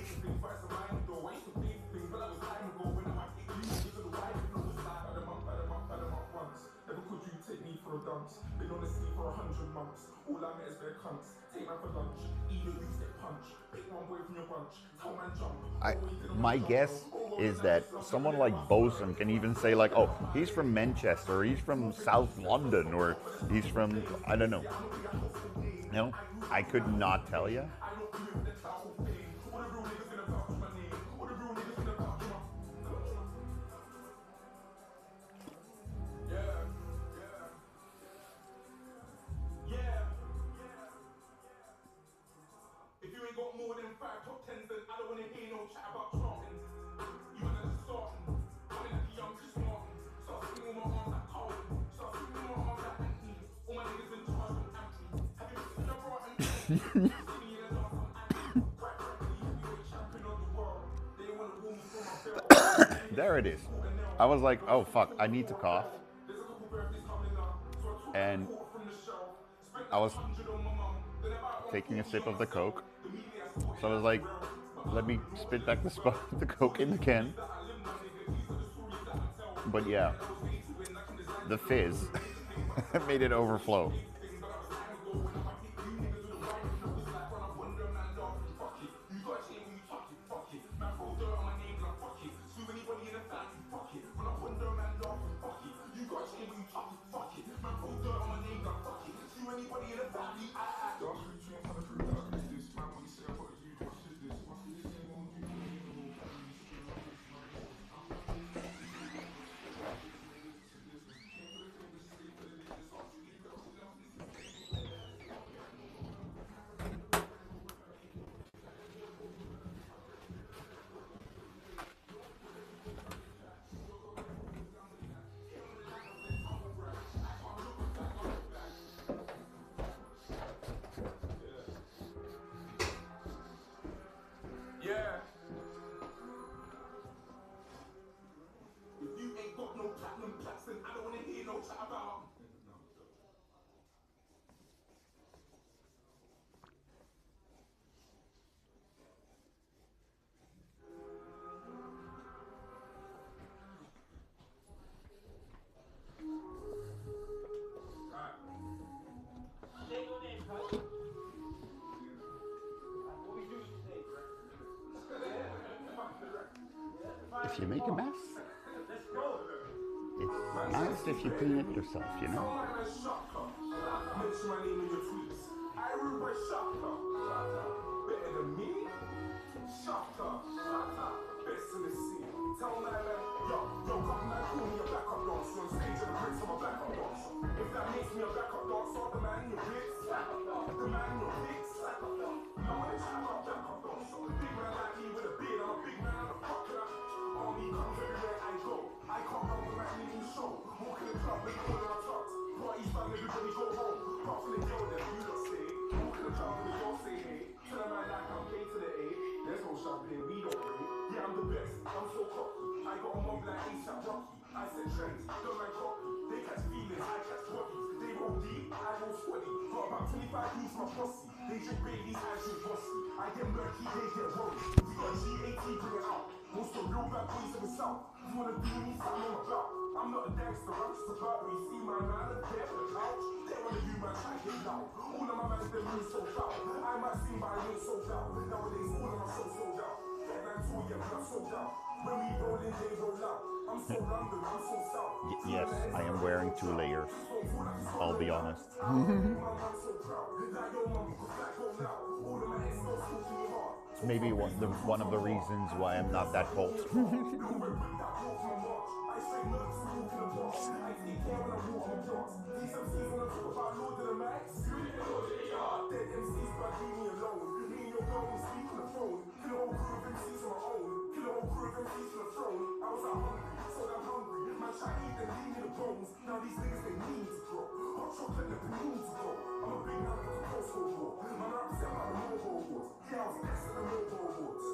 Been on the sea for 100 months. All I met is their cunts. Take man for lunch. Eat your leaves, get punch. Pick one boy from your bunch. Tell man jump. My guess is that someone like Bosun can even say like, oh, he's from Manchester, or he's from South London, or he's from, I don't know. No, I could not tell you. There it is. I was like, oh fuck, I need to cough. And I was taking a sip of the Coke. So I was like, let me spit back the Coke in the can. But yeah, the fizz made it overflow. Yeah. If you ain't got no platinum plaques, then I don't wanna hear no chat about. If you make a mess, it's nice if you clean it yourself, you know? Mention my name in your tweets. I rule by Shaka. Better than me? Shaka. Best in the scene. Tell my man, yo, come man, call me a backup dancer on stage and bricks on my backup dancer. If that makes me a backup dancer, the man in your pics, the man in your pics. I wanna chat about backup dancer. Big man like me with a beard, I'm a big man on the fuck that. Army comes everywhere I go. I can't run with my name in the show. Walk in the club with all of my trucks. Parties done, everybody go home. Apart from the girl that you lot stay. Walk in the club and the girl say hey. Tell a man like I'm paid to the A. There's no champagne, we don't drink. Yeah, I'm the best, I'm so cocky. I got a mob like ASAP Rocky. I said trends, don't like copy. They catch feelings, I catch bodies. They roll deep, I roll squaddy. Got about 25 dudes my posse. They drink Baileys, I drink Bossy. I get murky, they get worried. We got G18, bring it out. Most of the real bad boys in the south. You wanna do me, something on my block. I'm not a gangster, I'm just a barber. You see my man up there on the couch. They wanna do my try get loud. All of my mans, they move so proud. I might sing, but I ain't sold out. Nowadays, all of my shows sold out. Headline tour, yeah, but I'm sold out. When we roll in, they roll out. I'm so London, I'm so south. Yes, I am wearing 2 layers. I'll be honest. Maybe one of the reasons why I'm not that cold. Now these niggas they need to grow. Hot chocolate let them need to grow. I'm a big man with a Coastal War. Man, I represent like the Mobile Awards. Yeah, I was next to the Mobile Awards.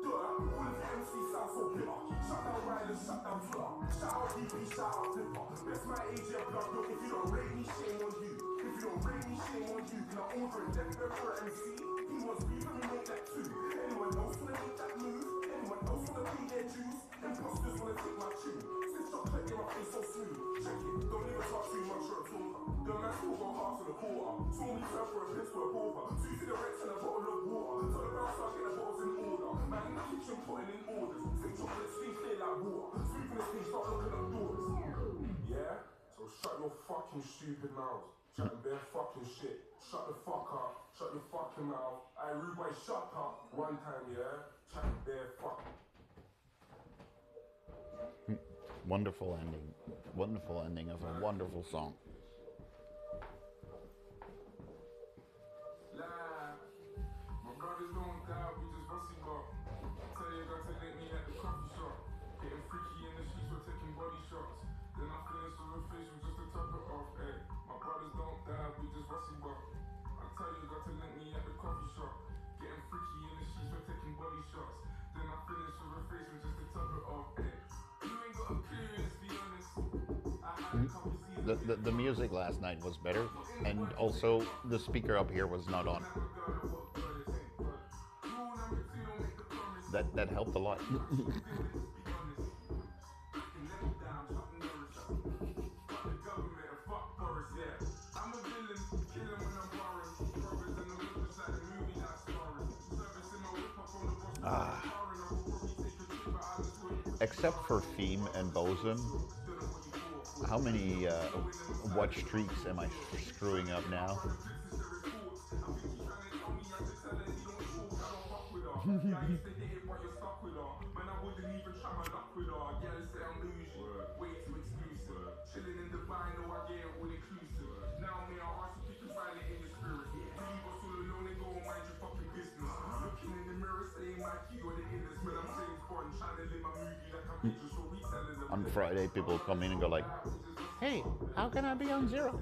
Duh, all of the MCs sound so bitter. Shut down Riders, shut down Twitter. Shout out DP, shout out Flipper. Best my age, yeah, blood. Look, if you don't rate me, shame on you. If you don't rate me, shame on you. Can I order a death bed for MC? He wants beef and we make that too. Anyone else wanna make that move? Anyone else wanna be their Jews? Imposters wanna take my tune. Chocolate, get my face so smooth. Check it, don't even talk too much or a talker. The man still got half in a quarter. Saw me turn for a piss for a pauper. 2 cigarettes and a bottle of water. Tell the bouncer I get the bottles in order. Man in the kitchen putting in orders. Think chocolate steam clear like water. Sweeping the steam, start looking at doors. Yeah? So shut your fucking stupid mouth. Chatting bare fucking shit. Shut the fuck up. Shut your fucking mouth. I rude my shut up one time, yeah? Chatting bare fucking. Wonderful ending. Wonderful ending of a wonderful song. My brothers don't die, we just busting up. Tell your girl to let me at the coffee shop. Getting freaky in the streets, we're taking body shots. Then I finish with a fish, just to top it off. Hey, my brothers don't die, we just busting up. The music last night was better, and also the speaker up here was not on. That helped a lot. Except for Feme and Bosun, how many watch streaks am I screwing up now? On Friday, people come in and go like, "Hey, how can I be on zero?"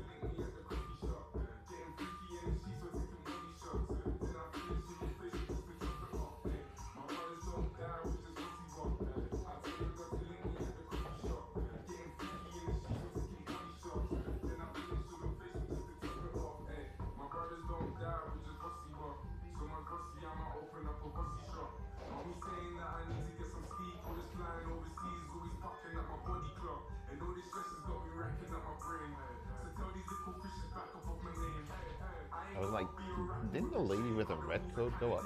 I was like, didn't the lady with a red coat go up?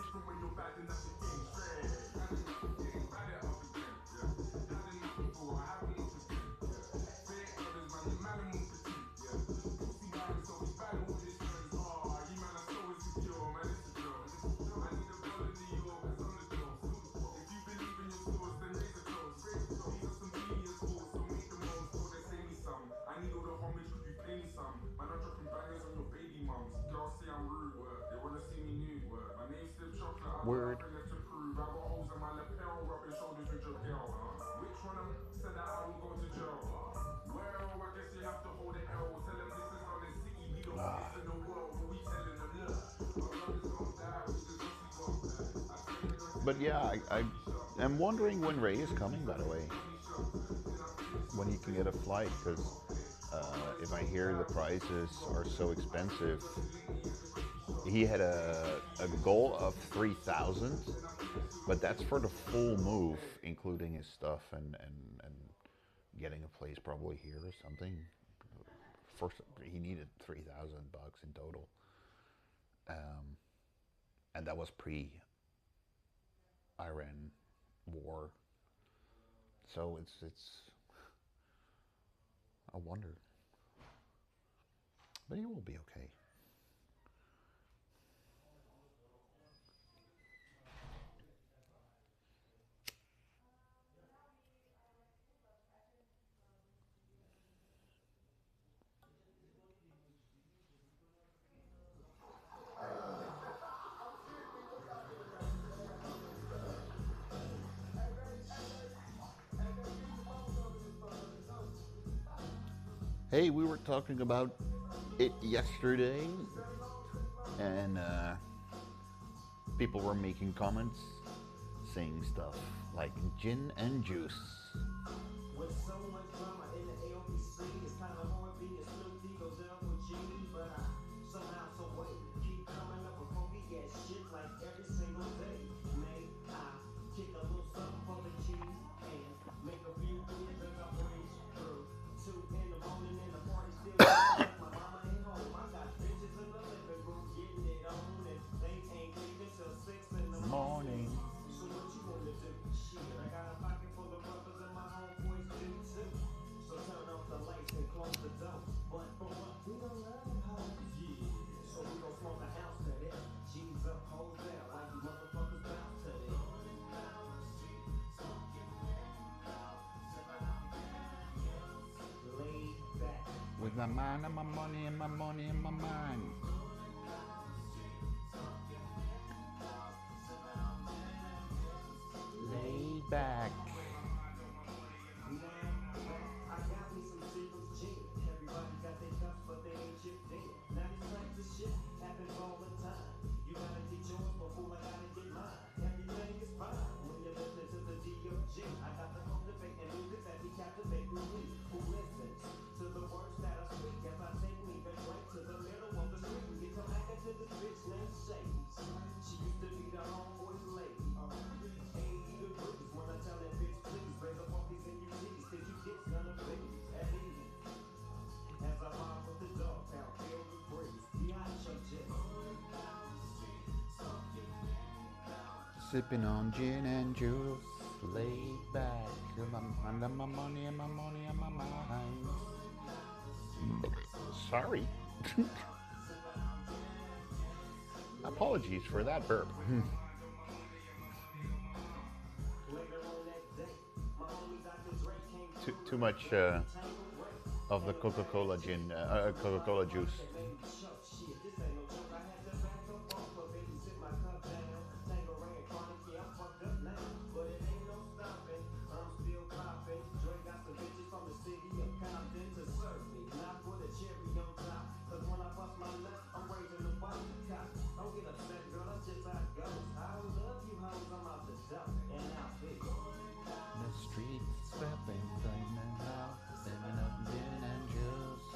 Word. But yeah, I am wondering when Ray is coming, by the way. When he can get a flight, because if I hear the prices are so expensive, he had a goal of 3,000, but that's for the full move, including his stuff and getting a place probably here or something. First, he needed $3,000 in total, and that was pre-Iran war. So it's I wonder, but he will be okay. Hey, we were talking about it yesterday, and people were making comments saying stuff like gin and juice. With so much drama in the AOPC, it's kind of hard being Snoop Dogg down with Genie, but I somehow, some way, keep coming up with funky ass shit like every single day. May I kick a little something for the cheese and make a few years as I breeze through 2 in the morning and the party still going. My mama ain't home. I got bitches in the living room getting it on, and they ain't leaving till 6 in the morning. So what you wanna do? Shit, I got a pocket full of rubbers and my homeboys do too. So turn off the lights and close the door. But for what? We don't love them hoes. Yeah. So we gon' smoke the house to them. G's up, hoes down, like you motherfuckers bounce to them. Laid back. With my mind and my money and my money and my mind. Lay back. I got me some Seagram's gin. Everybody got their cups, but they ain't chipped in. Now these types of shit happens all the time. You gotta get yours before I gotta get mine. Everything is fine when you're listening to the DOG. I got the motivating music that be captivating me. Who listens to the words that I Sipping on gin and juice, laid back, under my money and my money and my mind. Sorry. Apologies for that burp. Too much of the Coca-Cola gin, Coca-Cola juice. The streets rapping, playing out, living up gin and juice.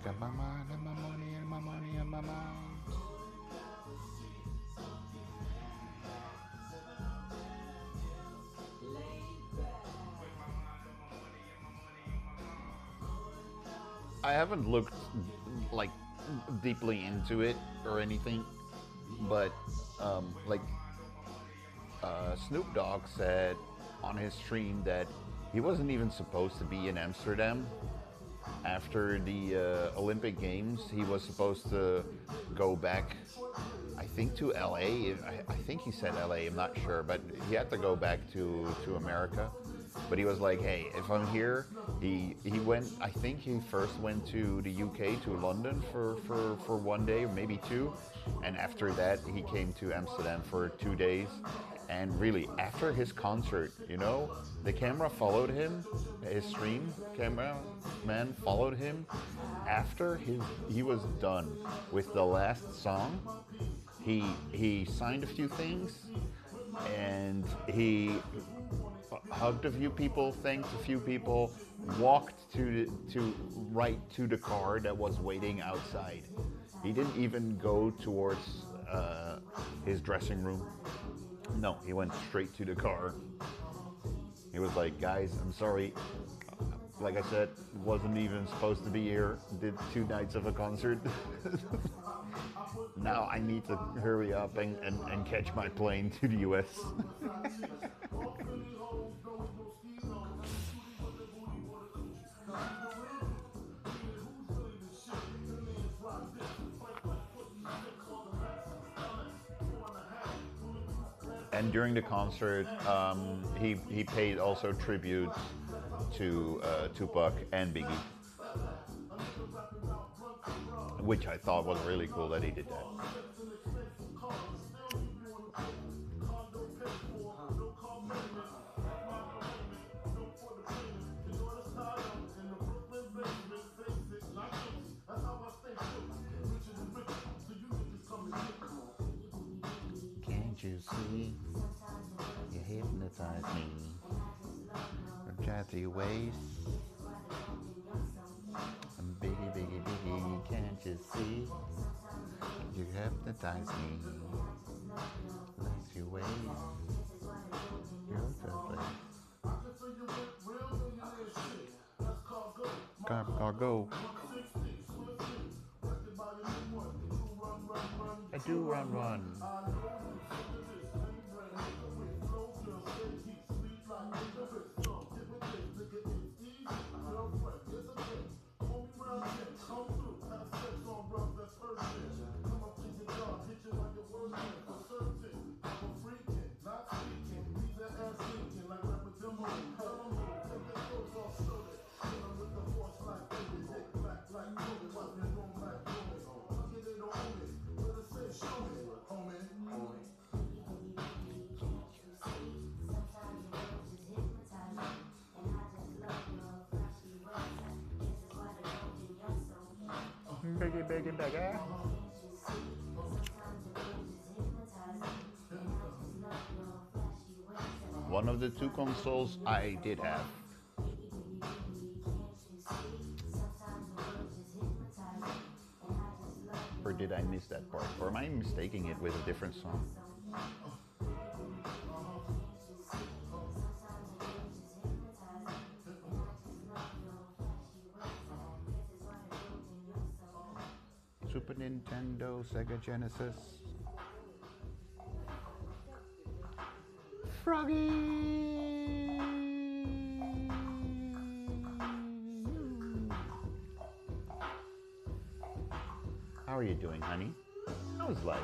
Got my mind and my money and my money and my mind. I haven't looked like deeply into it or anything, but Snoop Dogg said on his stream that he wasn't even supposed to be in Amsterdam after the Olympic Games. He was supposed to go back, I think, to LA. I think he said LA, I'm not sure, but he had to go back to America. But he was like, hey, if I'm here, he went, I think he first went to the UK, to London for 1 day, or maybe 2. And after that, he came to Amsterdam for 2 days. And really, after his concert, you know, the camera followed him, his stream cameraman followed him. After he was done with the last song, he signed a few things, and he hugged a few people, thanked a few people, walked right to the car that was waiting outside. He didn't even go towards his dressing room. No, he went straight to the car. He was like, guys, I'm sorry. Like I said, wasn't even supposed to be here. Did 2 nights of a concert. Now I need to hurry up and catch my plane to the US. And during the concert, he paid also tribute to Tupac and Biggie, which I thought was really cool that he did that. Can't you see? You hypnotize me. From chatty waist. And biggie, biggie, biggie, can't you see? You hypnotize me. Let you waist. You're perfect. Go. I do run. Biggie. One of the 2 consoles I did have. Or did I miss that part? Or am I mistaking it with a different song? Super Nintendo, Sega Genesis. Froggy! How are you doing, honey? How's life?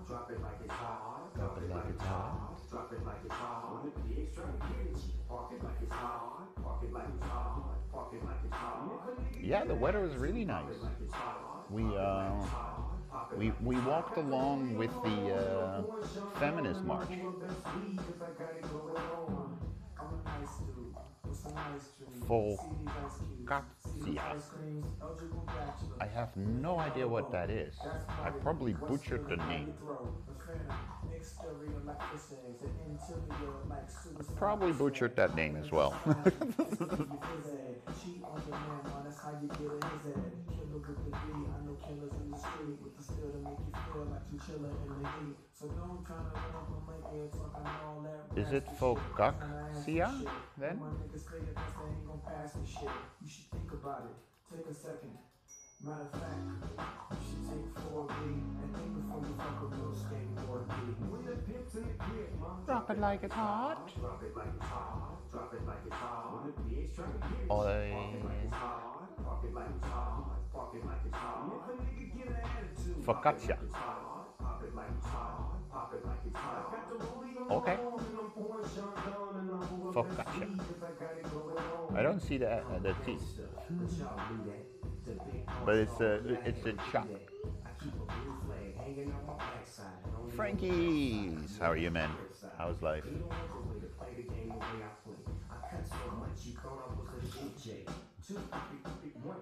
Drop it like it's hot. Drop it like it's hot. Drop it like it's hot. When the pigs try to get at you, park it like it's hot. Park it like it's hot. Park it like it's hot. Yeah, the weather was really nice. We walked along with the Feminist March. Focaccia. I have no idea what that is. I probably butchered the name. Probably butchered that name as well. Is it focaccia then? You should think about it. Take a second. Matter of fact, you should take 4B and think before you fuck a little skateboard B. When the pimp's in the crib, mom, Drop it like it's hot. drop it like it's hot. Drop it like it's hot. When the pigs trying to get it, Oi. park it like it's hot. Park it like it's hot. Park it like it's hot. If a nigga get an attitude, Focaccia. pop it like it's hot. Pop it like it's hot. Got the rollie on Okay. and I'm pouring Chandon and I'm full of Focaccia. Pepsi 'cause I got it going on. I don't see the teeth, But y'all knew that. The big but it's a chop. I keep a blue flag hanging on my backside. Frankie's, how are you, man? How's life? You don't want the way to play the game the way I play. I cut so much, you thought I was a DJ. Two, one,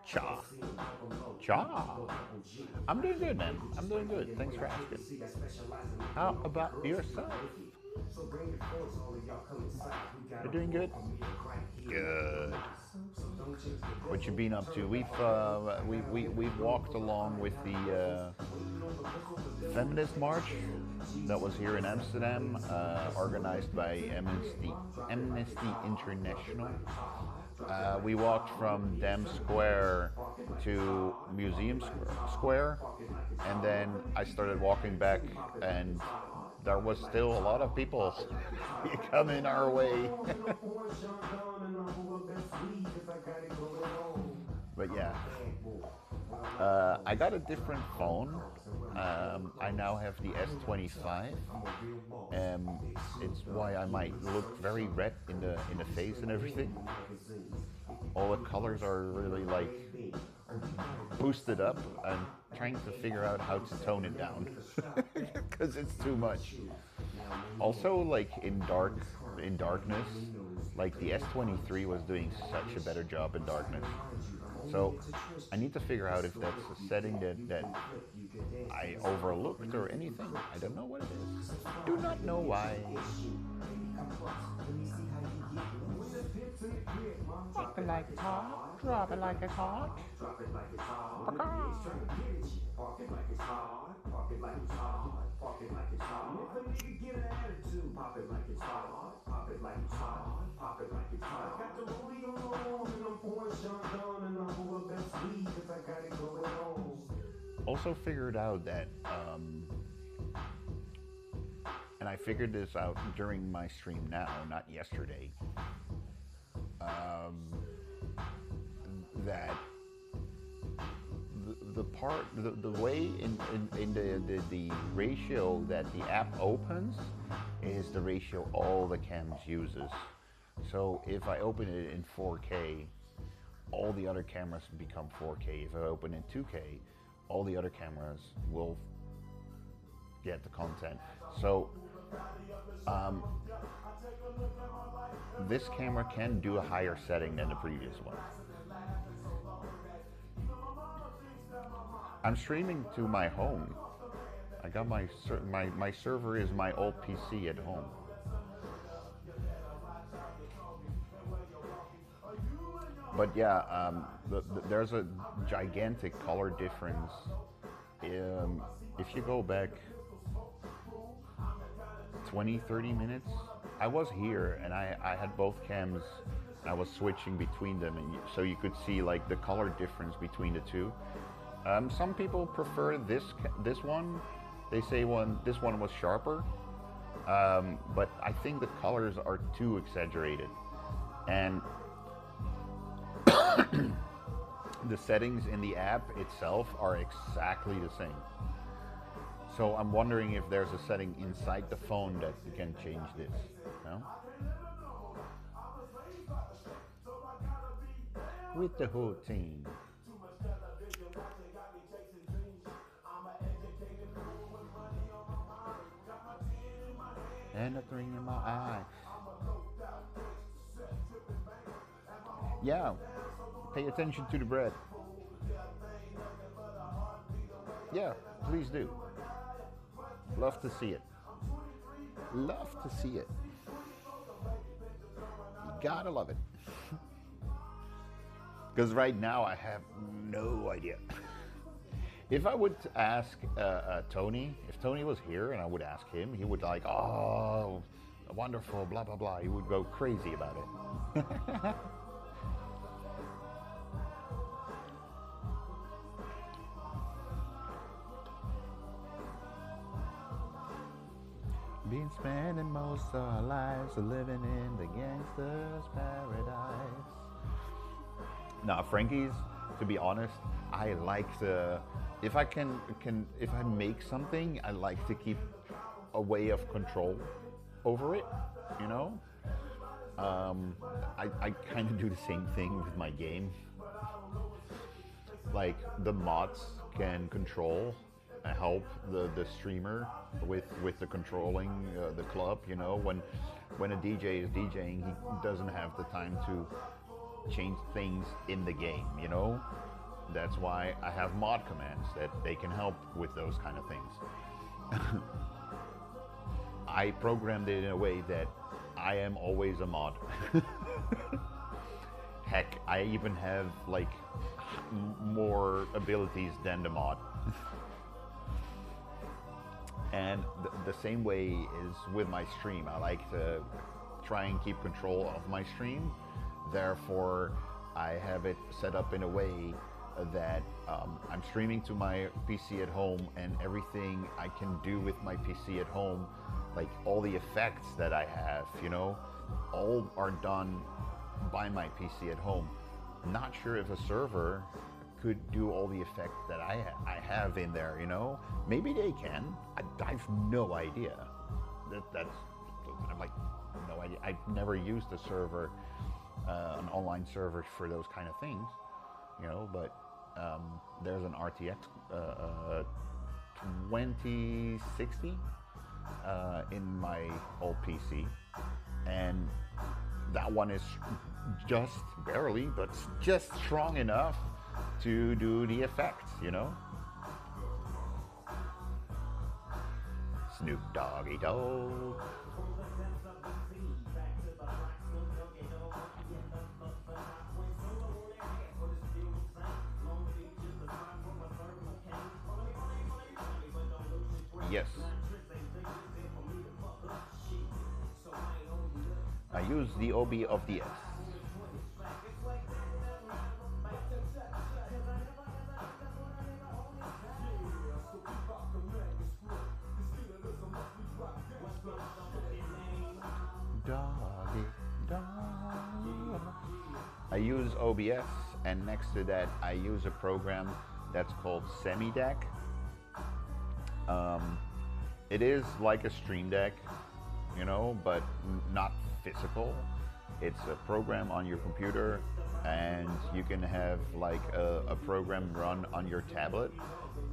Cha. Cha. I'm doing good, man. I'm doing good. Thanks for asking. How about yourself? So bring your force, all of y'all come inside. We got You're doing good? Good. What you been up to? We've walked along with the Feminist March that was here in Amsterdam, organized by Amnesty International. We walked from Dam Square to Museum Square, and then I started walking back, and there was still a lot of people coming our way. But yeah, I got a different phone. I now have the S25. It's why I might look very red in the face and everything. All the colors are really like boosted up. I'm trying to figure out how to tone it down because it's too much. Also, like in darkness, like the S23 was doing such a better job in darkness. So I need to figure out if that's a setting that I overlooked or anything. I don't know what it is. Do not know why. Drop it like it's hot. Drop it like it's hot. Drop it like it's hot. Park it like it's hot. Park it like it's hot. Park it like it's hot. If a nigga get an attitude, pop it like it's hot. Pop it like it's hot. Pop it like it's hot. Got the rollie on and I'm pouring Chandon and I'm full of Pepsi 'cause I got it going on. Also figured out that, and I figured this out during my stream now, not yesterday, that the way in the ratio that the app opens is the ratio all the cams uses. So if I open it in 4K, all the other cameras become 4K. If I open in 2K, all the other cameras will get the content. So this camera can do a higher setting than the previous one. I'm streaming to my home. I got my server is my old PC at home. But yeah, there's a gigantic color difference. If you go back 20-30 minutes, I was here and I had both cams. I was switching between them, and so you could see like the color difference between the two. Some people prefer this one. They say this one was sharper, but I think the colors are too exaggerated, and the settings in the app itself are exactly the same. So I'm wondering if there's a setting inside the phone that can change this. No? With the whole team. And a ring in my eye. Yeah, pay attention to the bread. Yeah, please do. Love to see it. Love to see it. You gotta love it. Because right now I have no idea. If I would ask Tony, if Tony was here and I would ask him, he would like, oh, wonderful, blah, blah, blah. He would go crazy about it. Been spending most of our lives living in the gangster's paradise. Now, Frankie's, to be honest, I like to, if I if I make something, I like to keep a way of control over it, you know? I kind of do the same thing with my game. Like, the mods can control and help the streamer with the controlling the club, you know? When a DJ is DJing, he doesn't have the time to change things in the game, you know? That's why I have mod commands that they can help with those kind of things. I programmed it in a way that I am always a mod. Heck, I even have like more abilities than the mod. And the same way is with my stream. I like to try and keep control of my stream. Therefore, I have it set up in a way that I'm streaming to my PC at home, and everything I can do with my PC at home, like all the effects that I have, you know, all are done by my PC at home. I'm not sure if a server could do all the effects that I have in there, you know. Maybe they can. I have no idea. I'm like, no idea. I've never used a server, an online server for those kind of things, you know. But there's an RTX 2060 in my old PC, and that one is just barely, but just strong enough to do the effects, you know. Snoop Doggy Dogg. Yes. I use the OB of the S. Doggy, dog. I use OBS, and next to that I use a program that's called Semi-Deck. It is like a Stream Deck, you know, but not physical. It's a program on your computer, and you can have like a program run on your tablet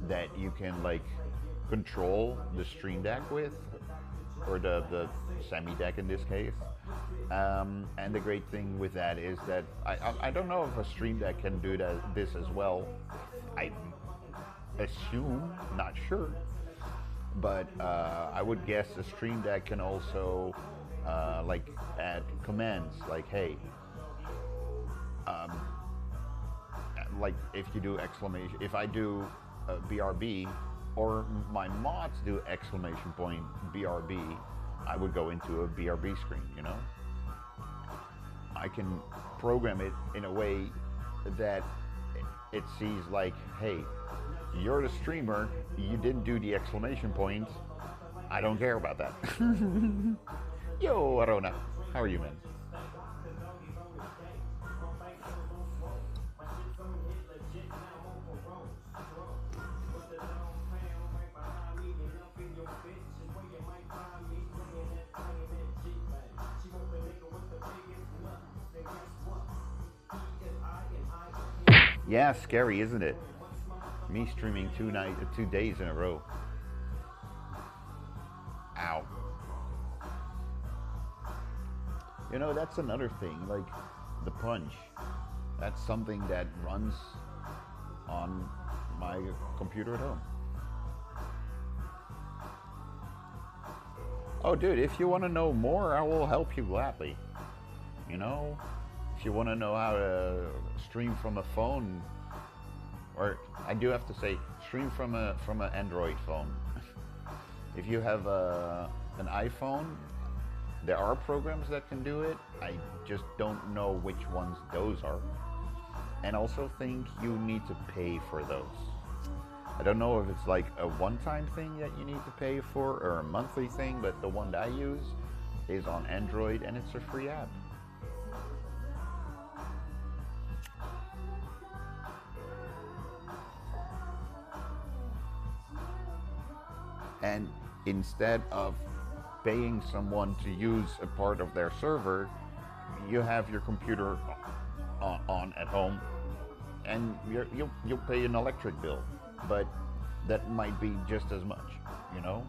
that you can like control the Stream Deck with, or the Semi-Deck in this case. And the great thing with that is that I don't know if a Stream Deck can do this as well. I assume, not sure. But I would guess a Stream Deck can also like add commands like, hey, like if you do exclamation, if I do BRB, or my mods do exclamation point BRB, I would go into a BRB screen, you know? I can program it in a way that it sees like, hey, you're the streamer, you didn't do the exclamation point, I don't care about that. Yo, Arona, how are you, man? Yeah, scary, isn't it? Me streaming 2 days in a row. Ow. You know, that's another thing, like the punch. That's something that runs on my computer at home. Oh, dude, if you want to know more, I will help you gladly. You know, if you want to know how to stream from a phone, or I do have to say, stream from an Android phone. If you have an iPhone, there are programs that can do it. I just don't know which ones those are. And also think you need to pay for those. I don't know if it's like a one-time thing that you need to pay for or a monthly thing, but the one that I use is on Android and it's a free app. And instead of paying someone to use a part of their server, you have your computer on at home, and you'll pay an electric bill, but that might be just as much, you know?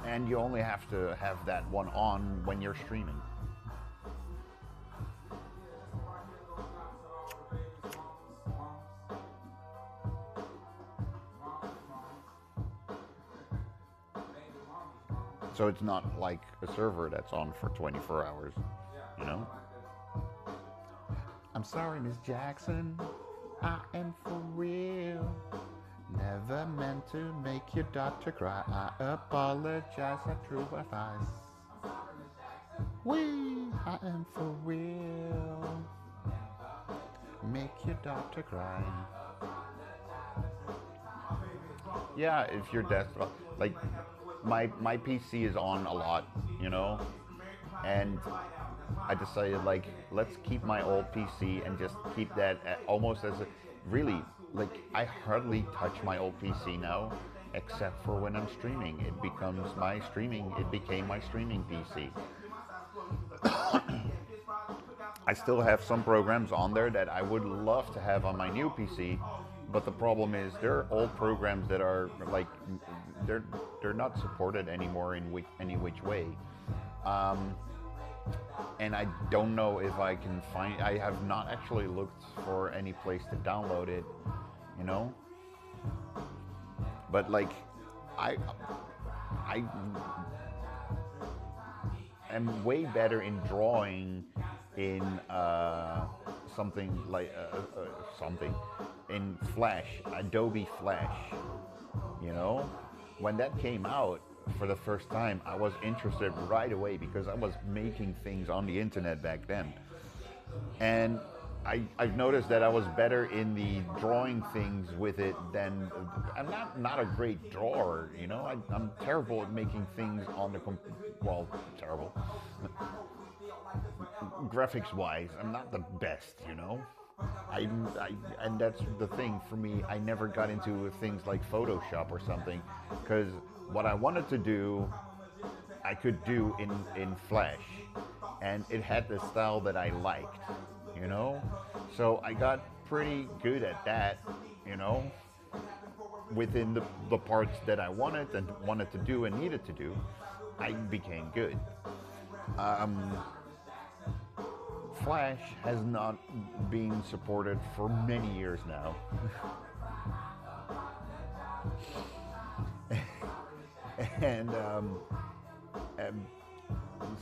And you only have to have that one on when you're streaming. So it's not like a server that's on for 24 hours, you know? I'm sorry, Miss Jackson, I am for real. Never meant to make your daughter cry. I apologize, I true advice. I am for real. Make your daughter cry. Yeah, if your desktop, like, my PC is on a lot, you know, and I decided, like, let's keep my old PC and just keep that almost as a, really, like, I hardly touch my old PC now, except for when I'm streaming. It became my streaming PC. I still have some programs on there that I would love to have on my new PC, but the problem is there are old programs that are like, they're not supported anymore in any which way. And I don't know if I can find, I have not actually looked for any place to download it, you know? But like, I am way better in drawing in something like in Flash, Adobe Flash, you know? When that came out for the first time, I was interested right away because I was making things on the internet back then. And I've noticed that I was better in the drawing things with it than, I'm not a great drawer, you know? I'm terrible at making things on the, well, terrible. Graphics-wise, I'm not the best, you know? And that's the thing for me, I never got into things like Photoshop or something, because what I wanted to do, I could do in Flash, and it had the style that I liked, you know? So I got pretty good at that, you know? Within the parts that I wanted to do and needed to do, I became good. Flash has not been supported for many years now. and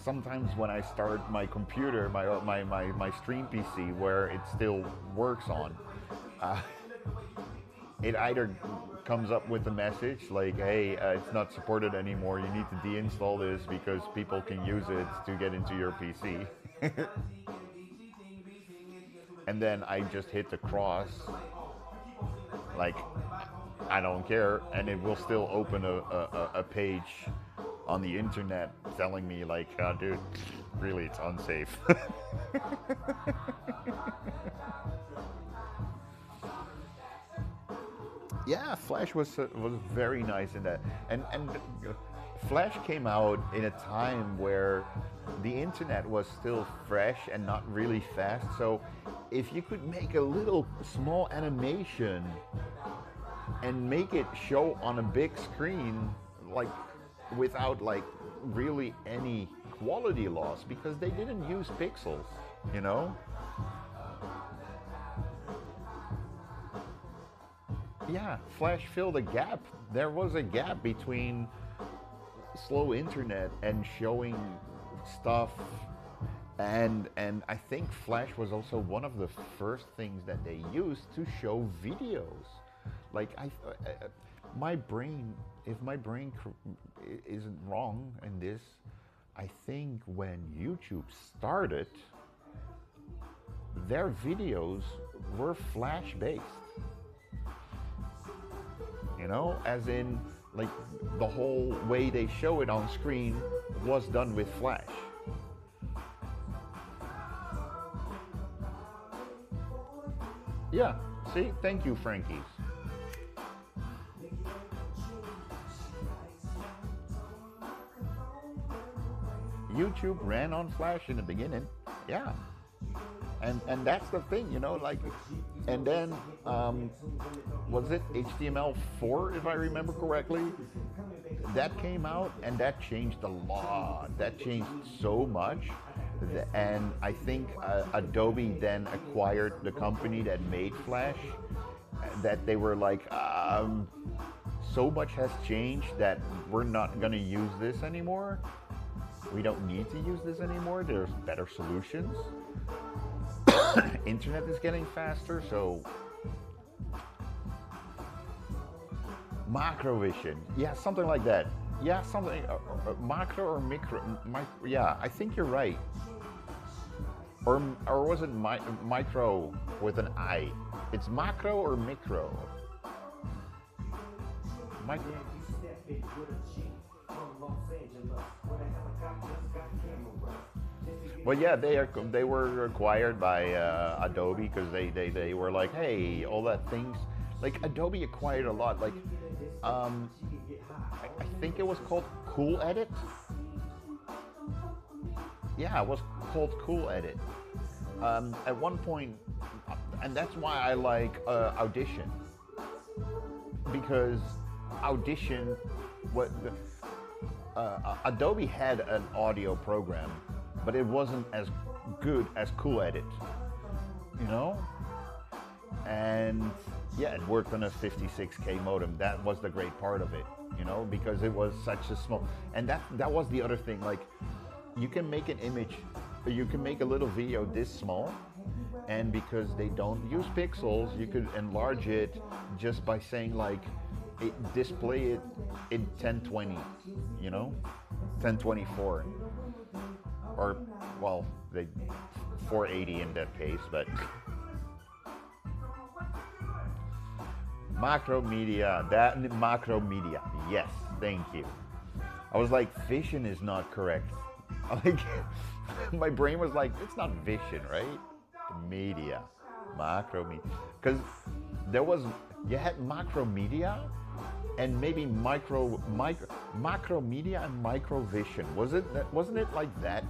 sometimes when I start my computer, my stream PC, where it still works on, it either comes up with a message like, hey, it's not supported anymore, you need to deinstall this because people can use it to get into your PC. and then I just hit the cross, like, I don't care, and it will still open a page on the internet telling me like, oh, dude, really, it's unsafe. Yeah, Flash was very nice in that, and Flash came out in a time where the internet was still fresh and not really fast. So if you could make a little small animation and make it show on a big screen, like without like really any quality loss, because they didn't use pixels, you know. Yeah, Flash filled a gap. There was a gap between slow internet and showing stuff, and I think Flash was also one of the first things that they used to show videos. Like my brain, if my brain isn't wrong in this, I think when YouTube started, their videos were Flash based. You know, as in, like, the whole way they show it on screen was done with Flash. Yeah, see? Thank you, Frankies. YouTube ran on Flash in the beginning. Yeah. And that's the thing, you know, like, and then, was it HTML4, if I remember correctly? That came out, and that changed a lot. That changed so much. And I think Adobe then acquired the company that made Flash, that they were like, so much has changed that we're not going to use this anymore. We don't need to use this anymore. There's better solutions. Internet is getting faster, so macrovision, yeah, something like that. Yeah, something macro or micro. Yeah, I think you're right. Or was it micro with an I? It's macro or micro. Micro. Well, yeah, they were acquired by Adobe because they were like, hey, all that things. Like, Adobe acquired a lot. Like, I think it was called Cool Edit. Yeah, it was called Cool Edit. At one point, and that's why I like Audition, because Audition, Adobe had an audio program, but it wasn't as good as Cool Edit, you know? And yeah, it worked on a 56K modem. That was the great part of it, you know, because it was such a small, and that was the other thing. Like, you can make an image, you can make a little video this small, and because they don't use pixels, you could enlarge it just by saying like, display it in 1020, you know, 1024. Or, well, they 480 in that case, but macro media, yes, thank you. I was like, vision is not correct. Like, my brain was like, it's not vision, right? Media, macro media, because you had macro media and maybe macro media and micro vision. Wasn't it like that?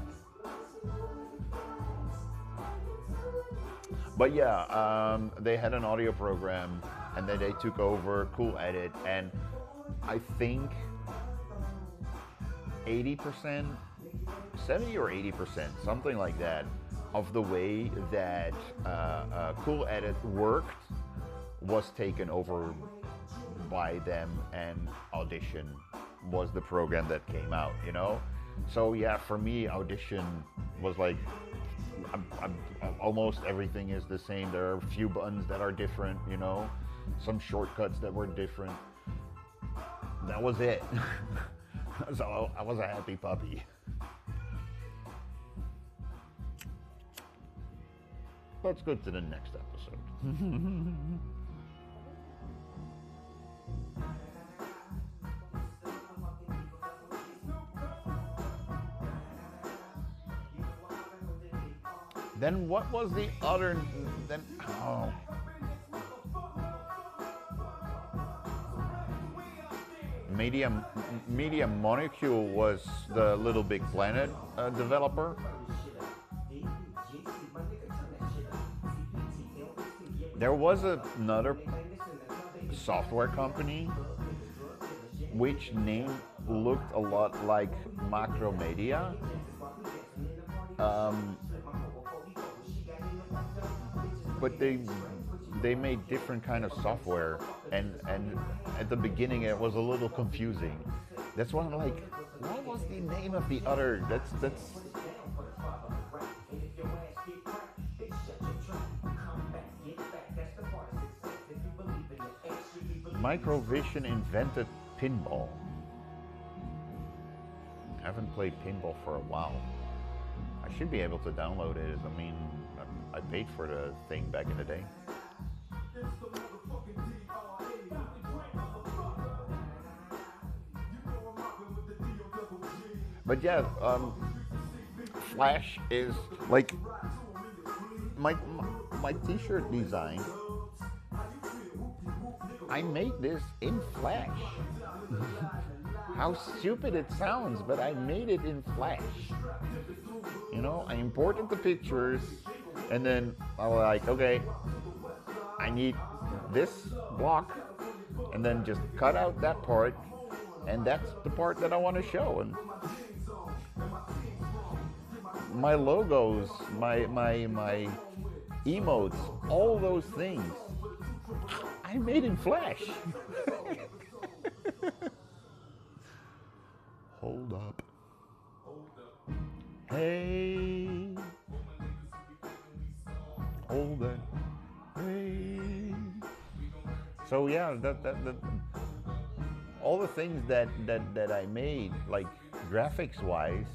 But yeah, they had an audio program, and then they took over Cool Edit, and I think 80%, 70 or 80%, something like that, of the way that Cool Edit worked was taken over by them, and Audition was the program that came out, you know? So yeah, for me, Audition was like, almost everything is the same. There are a few buttons that are different, you know, some shortcuts that were different. That was it. So I was a happy puppy. let's go to the next episode. Then what was the other? Then oh. Media Molecule was the Little Big Planet developer. There was another software company which name looked a lot like Macromedia. But they made different kind of software, and at the beginning it was a little confusing. That's why I'm like, what was the name of the other? That's Microvision invented pinball. I haven't played pinball for a while. I should be able to download it. I mean, I paid for the thing back in the day. But yeah, Flash is like my t-shirt design. I made this in Flash. How stupid it sounds, but I made it in Flash. You know, I imported the pictures, and then I was like, okay, I need this block, and then just cut out that part, and that's the part that I want to show. And my logos, my emotes, all those things, I made in Flash. Hold up. Hey. Hold it. Hey. So yeah, that all the things that I made, like graphics wise,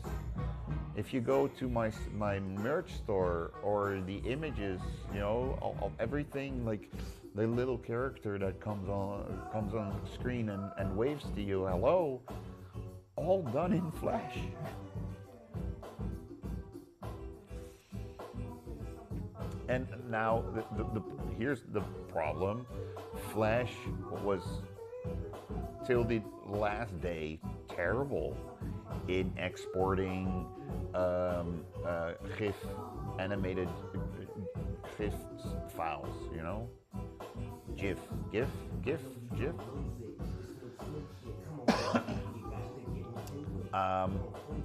if you go to my merch store or the images, you know, of everything, like the little character that comes on screen and waves to you, hello, all done in Flash. And now here's the problem. Flash was till the last day terrible in exporting GIF, animated GIF files, you know? GIF.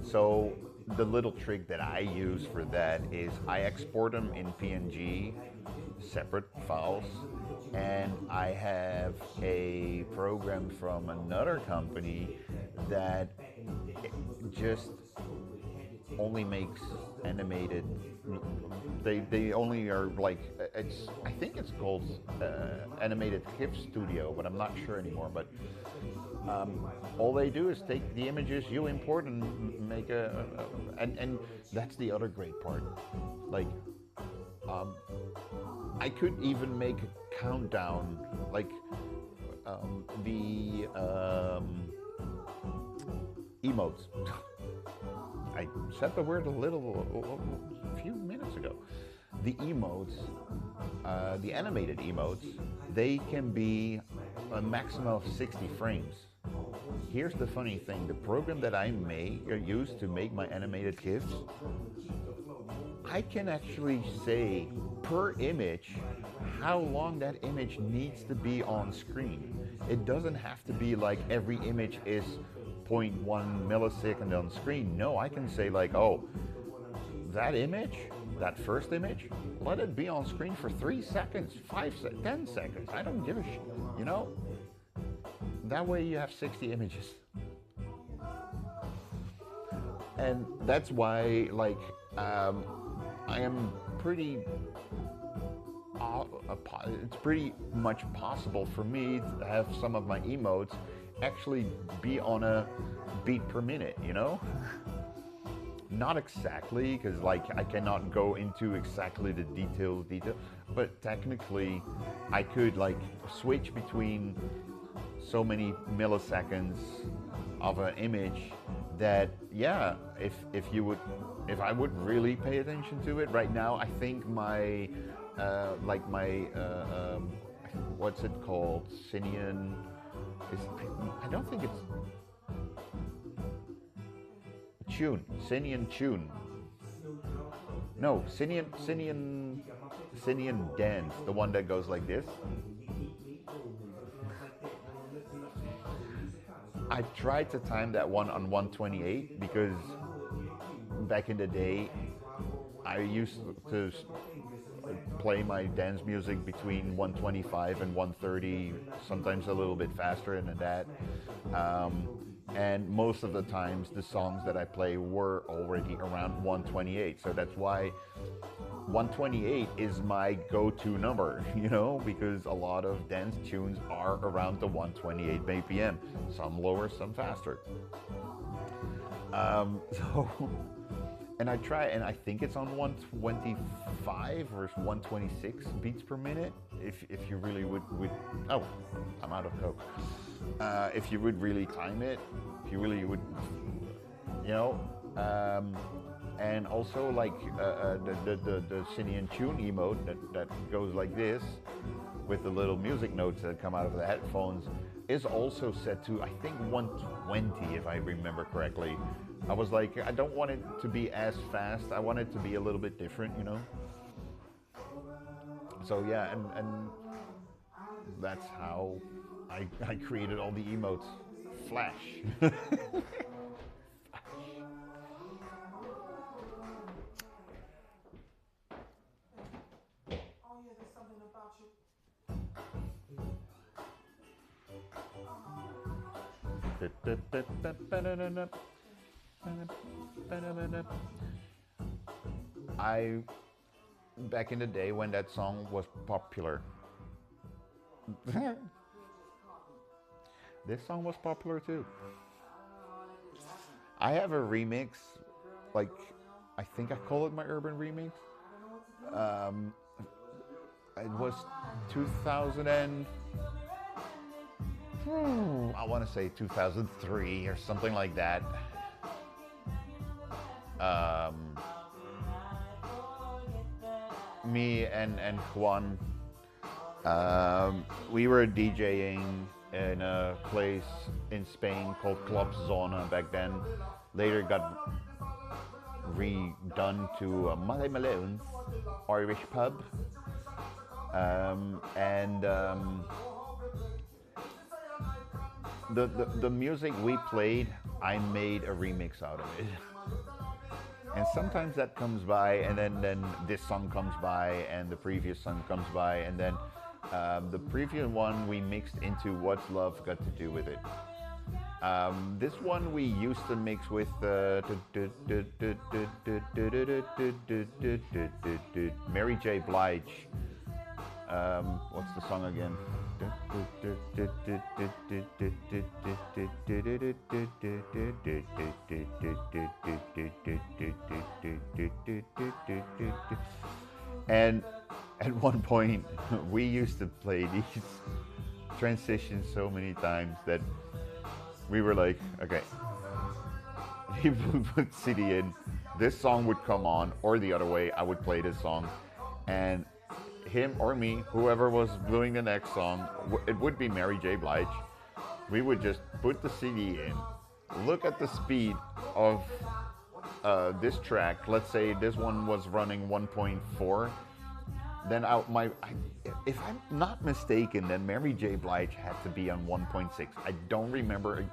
So the little trick that I use for that is I export them in PNG, separate files, and I have a program from another company that just only makes animated. They only are like, I think it's called Animated GIF Studio, but I'm not sure anymore. But all they do is take the images you import and make and that's the other great part. Like, I could even make a countdown, like the emotes. I said the word a few minutes ago. The emotes, the animated emotes, they can be a maximum of 60 frames. Here's the funny thing, the program that I use to make my animated GIFs, I can actually say per image how long that image needs to be on screen. It doesn't have to be like every image is 0.1 millisecond on screen. No, I can say like, oh, that image, that first image, let it be on screen for 3 seconds, 5 seconds, 10 seconds. I don't give a shit, you know? That way you have 60 images. And that's why, like, I am pretty, it's pretty much possible for me to have some of my emotes actually be on a beat per minute, you know? not exactly, because like I cannot go into exactly the detail, but technically I could like switch between so many milliseconds of an image that, yeah, if I would really pay attention to it right now, I think my what's it called, Sinian, I don't think it's tune, Sinian tune. No, Sinian dance, the one that goes like this. I tried to time that one on 128 because back in the day I used to play my dance music between 125 and 130, sometimes a little bit faster than that. And most of the times the songs that I play were already around 128. So that's why 128 is my go-to number, you know, because a lot of dance tunes are around the 128 BPM, some lower, some faster. And I try, and I think it's on 125 or 126 beats per minute. If you really would oh, I'm out of coke. If you would really time it, if you really would, you know. And also like the Sinian tune emote that goes like this with the little music notes that come out of the headphones is also set to, I think, 120 if I remember correctly. I was like, I don't want it to be as fast, I want it to be a little bit different, you know. So yeah, and that's how I created all the emotes. Flash. Back in the day when that song was popular, this song was popular too. I have a remix, like, I think I call it my urban remix. It was 2000 and I want to say 2003 or something like that. Me and Juan, we were DJing in a place in Spain called Club Zona back then. Later got redone to Malay Malone's Irish pub. The music we played, I made a remix out of it. And sometimes that comes by, and then this song comes by, and the previous song comes by, and then the previous one we mixed into What's Love Got to Do With It. This one we used to mix with Mary J. Blige. What's the song again? And at one point we used to play these transitions so many times that we were like, okay, he would put CD in, this song would come on, or the other way, I would play this song, and him or me, whoever was doing the next song, it would be Mary J. Blige. We would just put the CD in, look at the speed of this track. Let's say this one was running 1.4. Then if I'm not mistaken, then Mary J. Blige had to be on 1.6. I don't remember.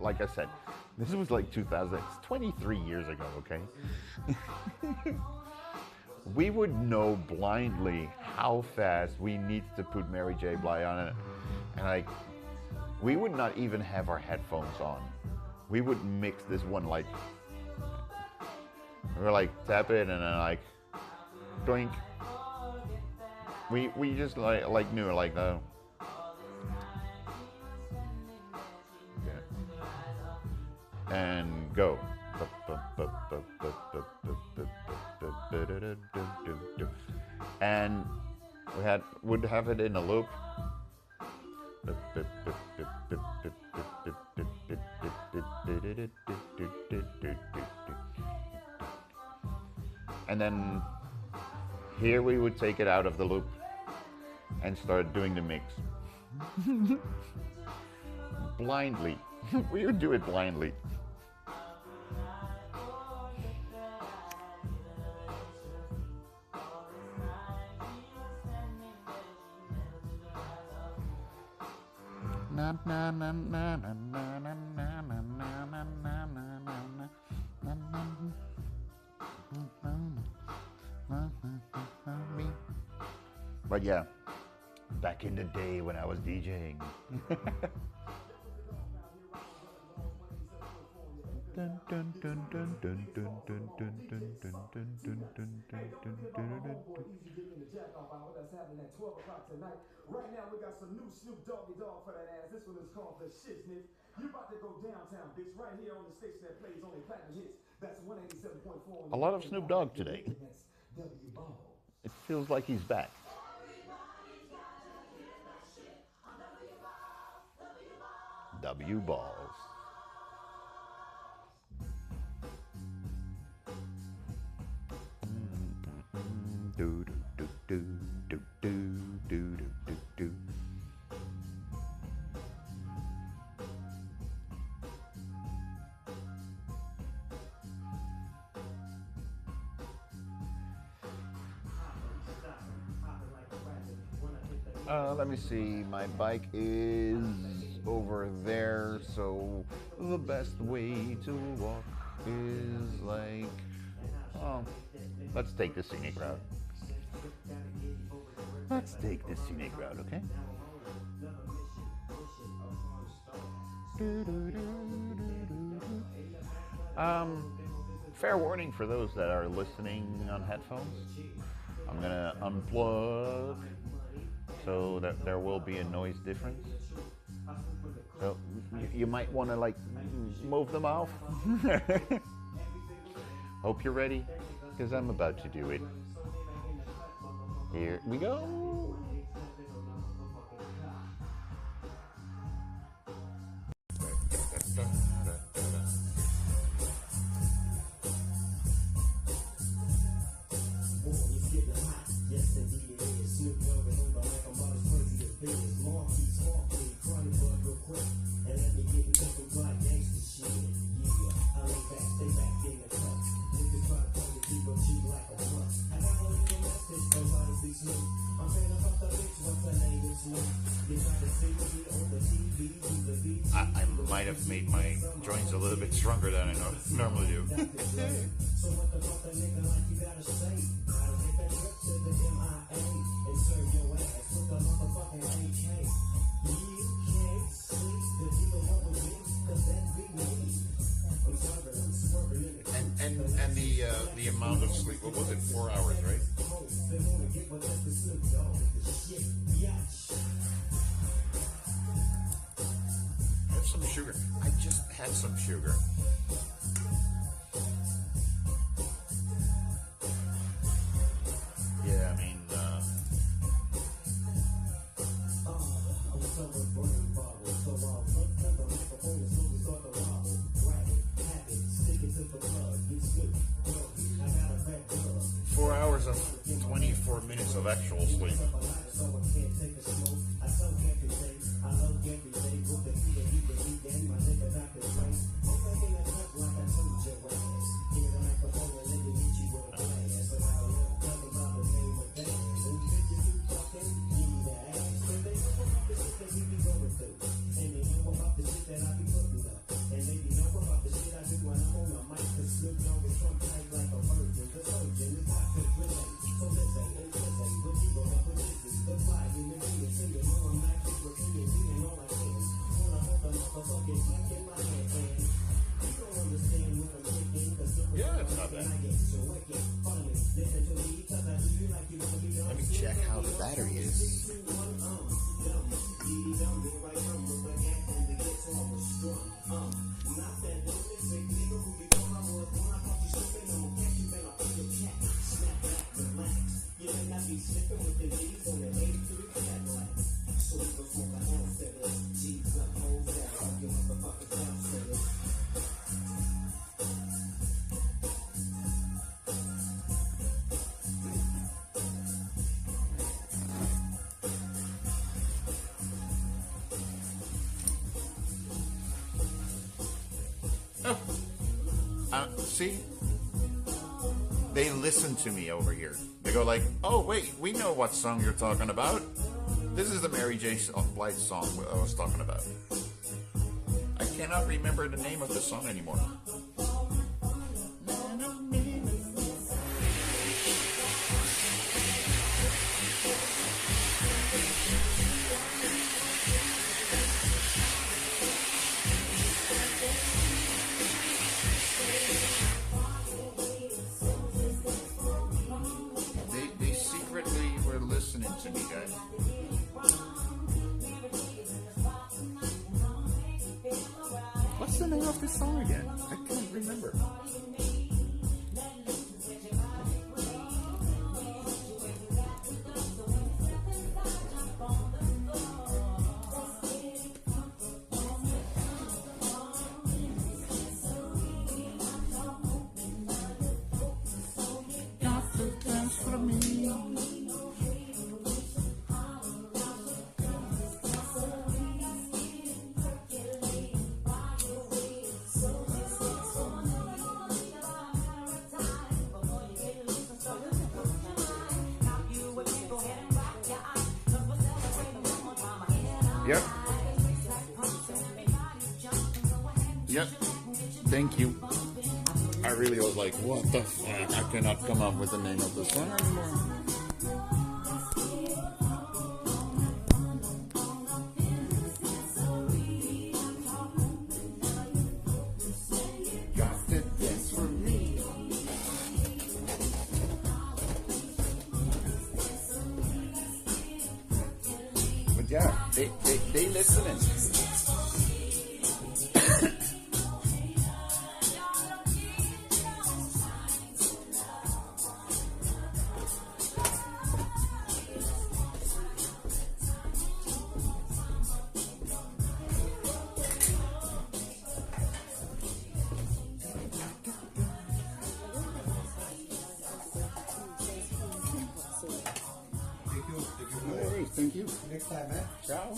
Like I said, this was like 2000. It's 23 years ago. Okay. We would know blindly how fast we need to put Mary J. Blige on it. And like, we would not even have our headphones on. We would mix this one like, we were like, tap it, and then like, doink. We just like knew like the. And go. And would have it in a loop. And then here we would take it out of the loop and start doing the mix. Blindly. We would do it blindly. But yeah, back in the day when I was DJing. Right now we got some new Snoop Doggy Dogg for that ass. This one is called The Shiznit. You about to go downtown, bitch, right here on the station that plays only platinum hits. That's 187.4. A lot of Snoop Dogg today. It feels like he's back. W balls. Do do do do do do do do do. Let me see. My bike is over there, so the best way to walk is like, oh, let's take the scenic route. Let's take the scenic route, okay? Fair warning for those that are listening on headphones. I'm gonna unplug so that there will be a noise difference. So you might want to like move them off. Hope you're ready, because I'm about to do it. Here we go. I might have made my joints a little bit stronger than I normally do. and the amount of sleep, what was it, 4 hours, right? Have some sugar. I just had some sugar. Yeah, I mean, four hours of 24 minutes of actual sleep. Yeah, it's not bad. Let me check how the battery is. See? They listen to me over here. They go like, oh wait, we know what song you're talking about. This is the Mary J. Blige song I was talking about. I cannot remember the name of the song anymore. They secretly were listening to me, guys. What's the name of this song again? I can't remember. Got to dance for me. Yep. Yep. Thank you. I really was like, what the fuck? I cannot come up with the name of the song anymore. Got to dance for me. But yeah, they listening. Hey, thank you. Next time, man. Ciao.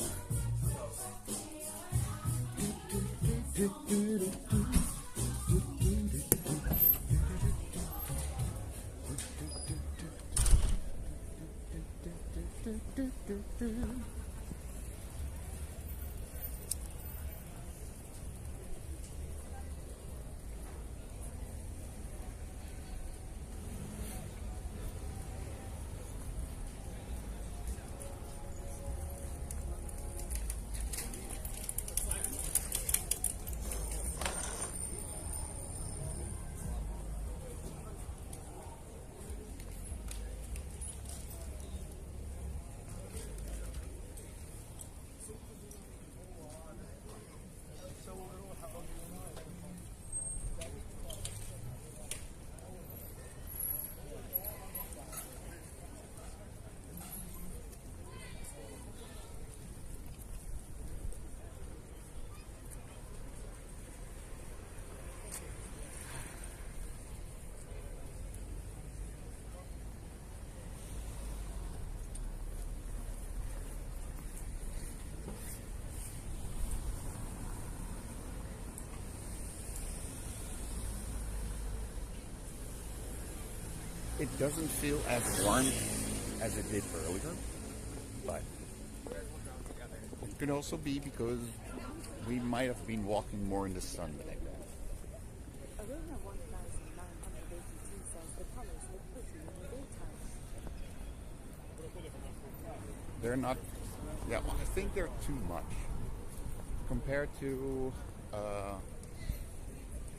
It doesn't feel as warm as it did earlier, but it could also be because we might have been walking more in the sun than that. Arona 1982 says the colors look pretty in the daytime. They're not, yeah, I think they're too much compared to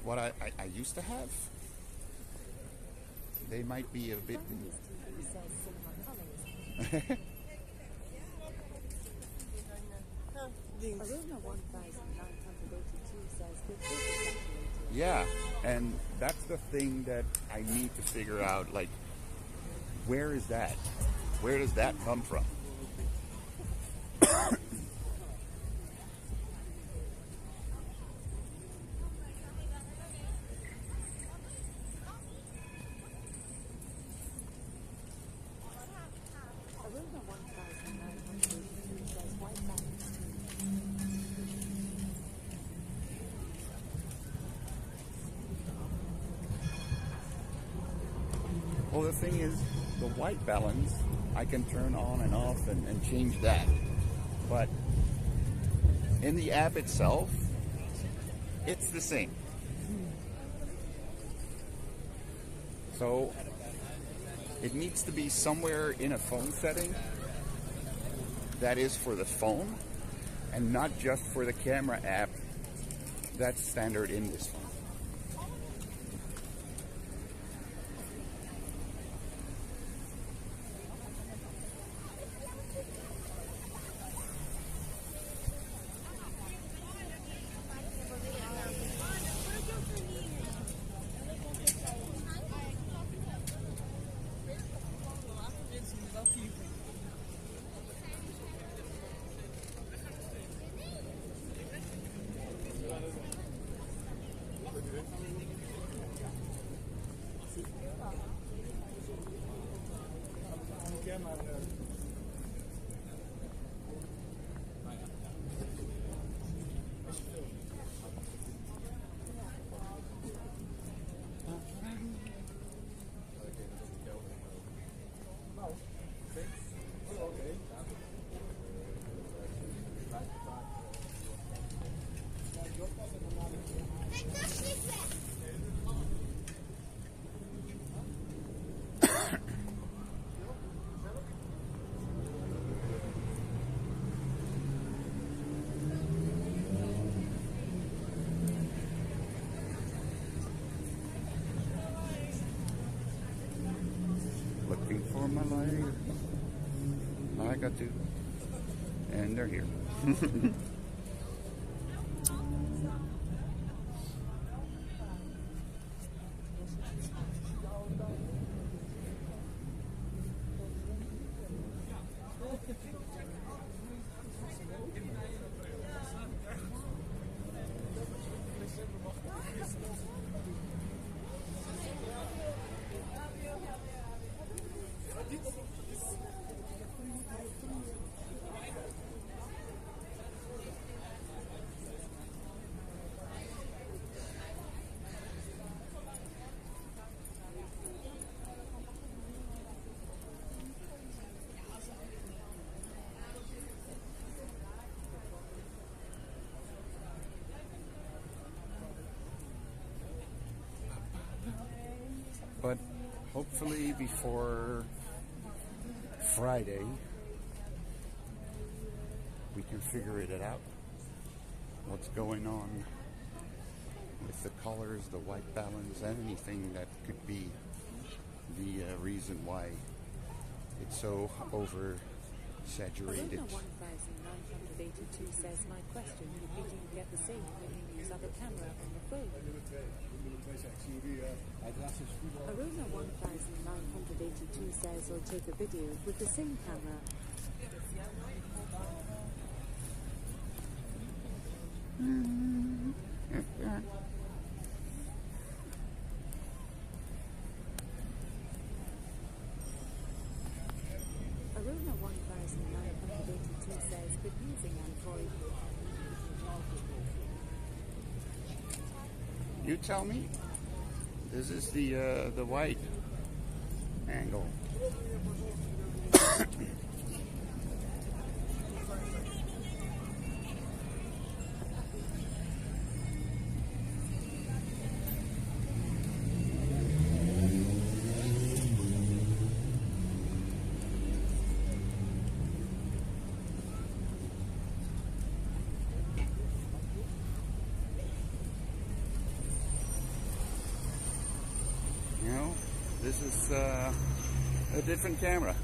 what I used to have. They might be a bit. Feminist TV says cinema colors. Arona 1982 says the filter saturated. Yeah, and that's the thing that I need to figure out. Like, where is that? Where does that come from? Arona 1982 says white balance. the thing is, the white balance, I can turn on and off and change that. But in the app itself, it's the same. So it needs to be somewhere in a phone setting that is for the phone and not just for the camera app that's standard in this phone. Looking for my light. I got to. And they're here. But hopefully before Friday, we can figure it out. What's going on with the colors, the white balance, anything that could be the reason why it's so oversaturated. Arena 1982 says, my question would be, do you get the same when you use other camera on the phone? Aruna 1982 says, or take a video with the same camera. Aruna 1982 says, but using Android. You tell me. This is the white angle. This is a different camera,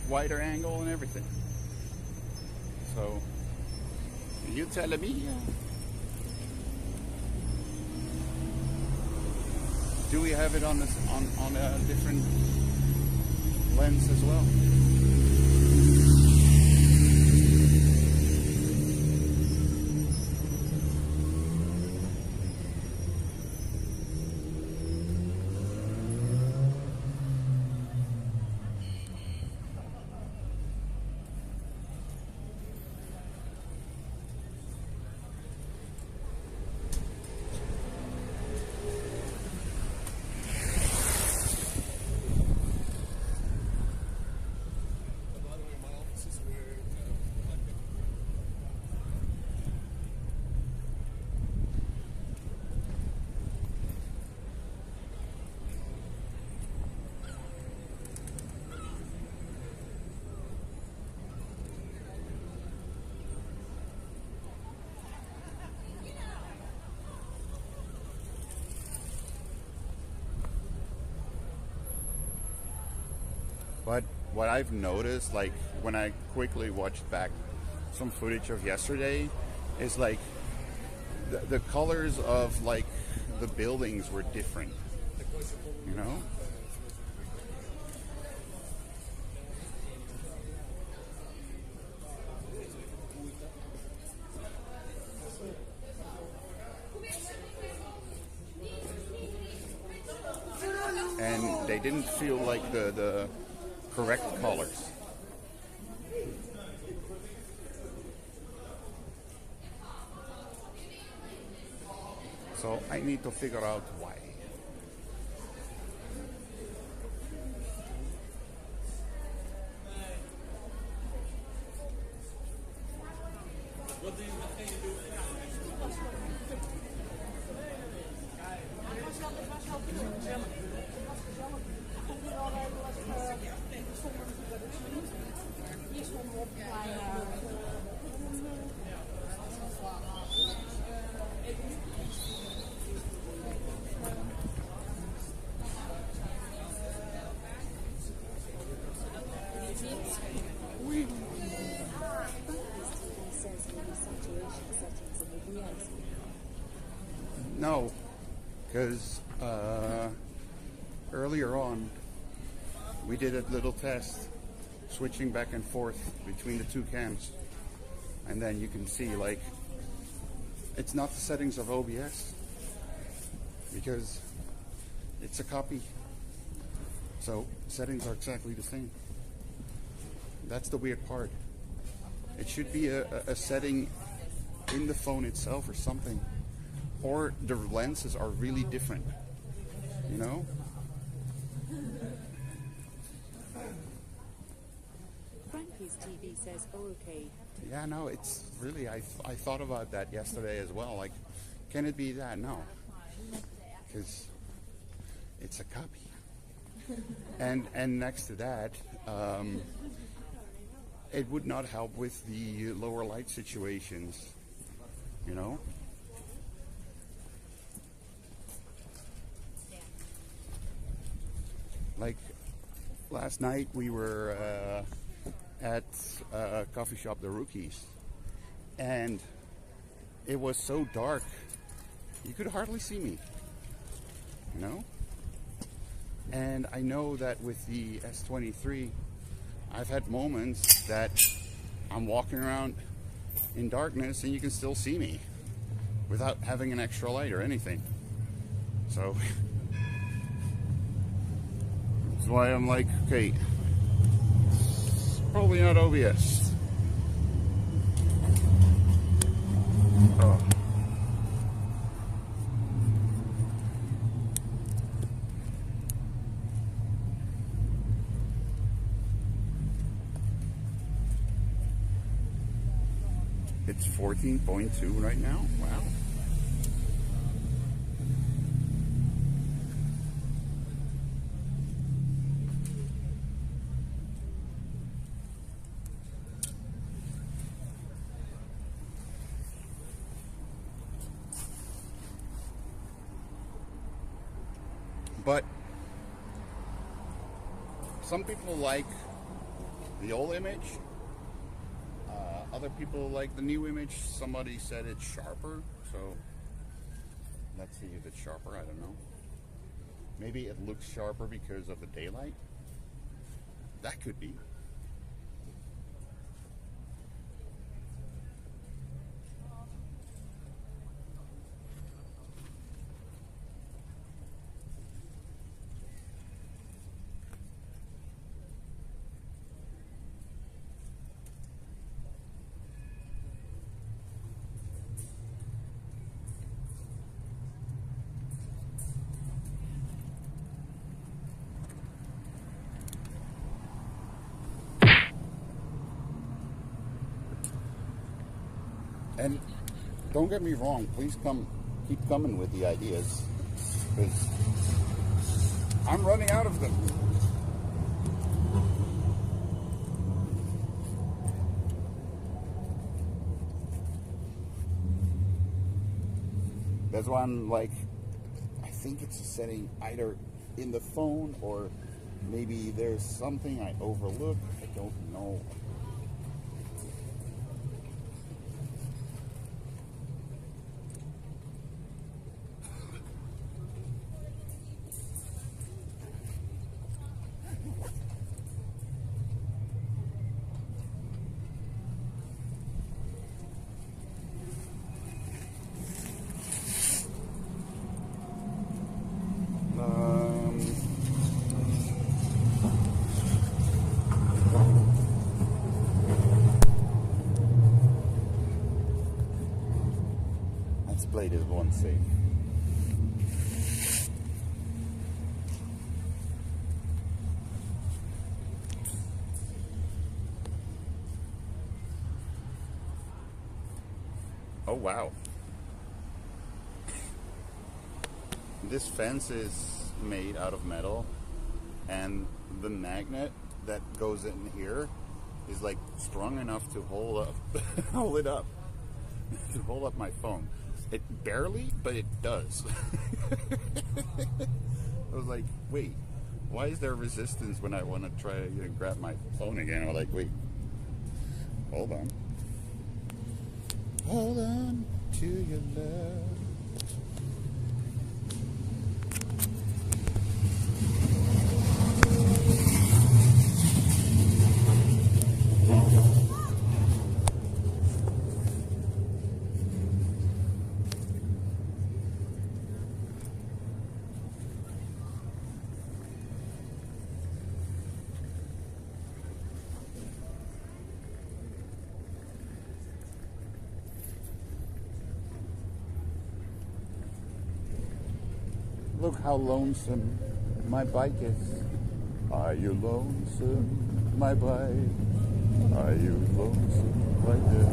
wider angle and everything. So, you telling me? Do we have it on this on a different lens as well? what I've noticed, like when I quickly watched back some footage of yesterday, is like the colors of like the buildings were different, you know? And they didn't feel like the correct colors. So I need to figure out why. No, because earlier on we did a little test switching back and forth between the two cams, and then you can see like it's not the settings of OBS because it's a copy, so settings are exactly the same. That's the weird part. It should be a setting in the phone itself or something. Or the lenses are really different, you know? Frankie's TV says, oh, okay. Yeah, no, it's really, I thought about that yesterday as well. Like, can it be that? No. Because it's a copy. And next to that, it would not help with the lower light situations, you know? Like last night we were at a coffee shop, The Rookies, and it was so dark you could hardly see me, you know? And I know that with the S23 I've had moments that I'm walking around in darkness and you can still see me without having an extra light or anything. So that's why I'm like, okay, probably not OBS. Oh. It's 14.2 right now. Wow. But some people like the old image. Other people like the new image. Somebody said it's sharper, so let's see if it's sharper. I don't know. Maybe it looks sharper because of the daylight. That could be. And don't get me wrong, please keep coming with the ideas, because I'm running out of them. That's why I'm like, I think it's a setting either in the phone or Maybe there's something I overlooked. I don't know. Let's play this one safe. Oh wow. This fence is made out of metal, and the magnet that goes in here is like strong enough to hold up hold it up to hold up my phone. It barely, but it does. I was like, wait, why is there resistance when I want to try to grab my phone again? I was like, wait, hold on. Hold on to your love. Look how lonesome my bike is. Are you lonesome, my bike? Are you lonesome right there?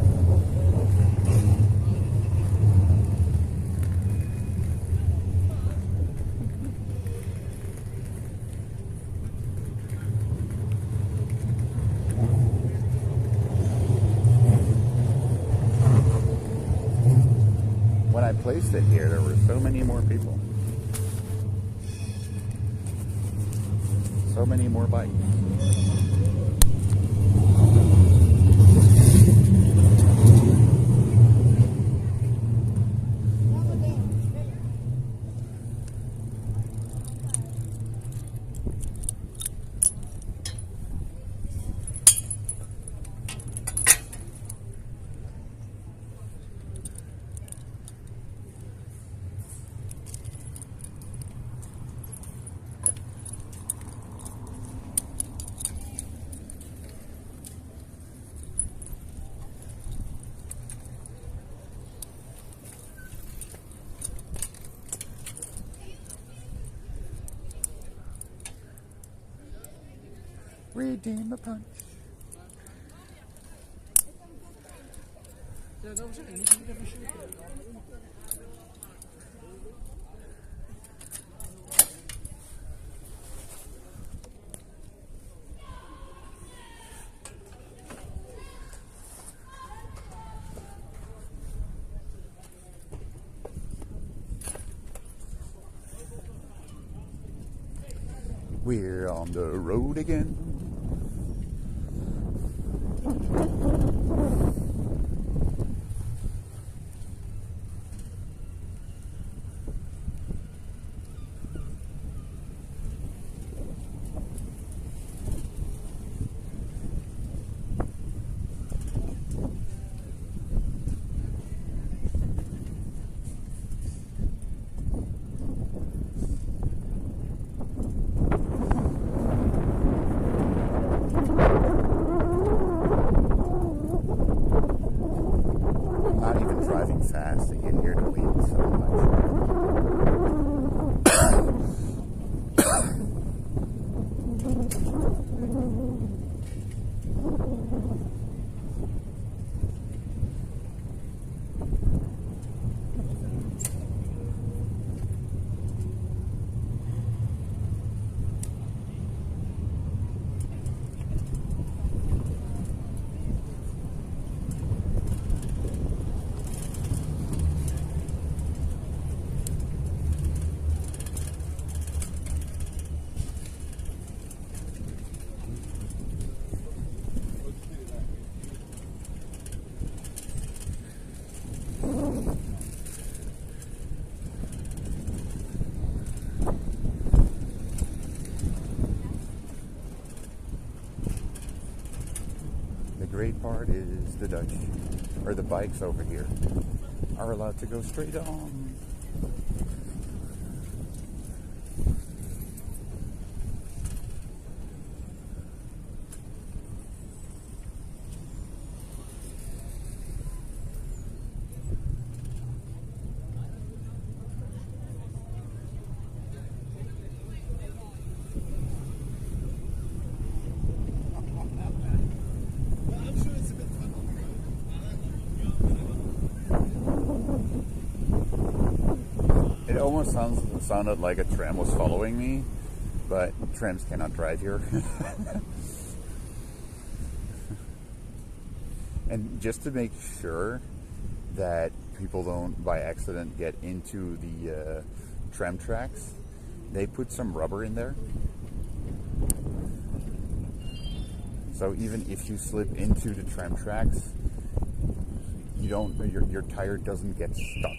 When I placed it here, there were so many more people. So many more bikes. Redeem the punch. We're on the road again. Fast to get here to wait so part is the Dutch, or the bikes over here, are allowed to go straight on. It almost sounded like a tram was following me, but trams cannot drive here. And just to make sure that people don't by accident get into the tram tracks, they put some rubber in there. So even if you slip into the tram tracks, you don't, your tire doesn't get stuck.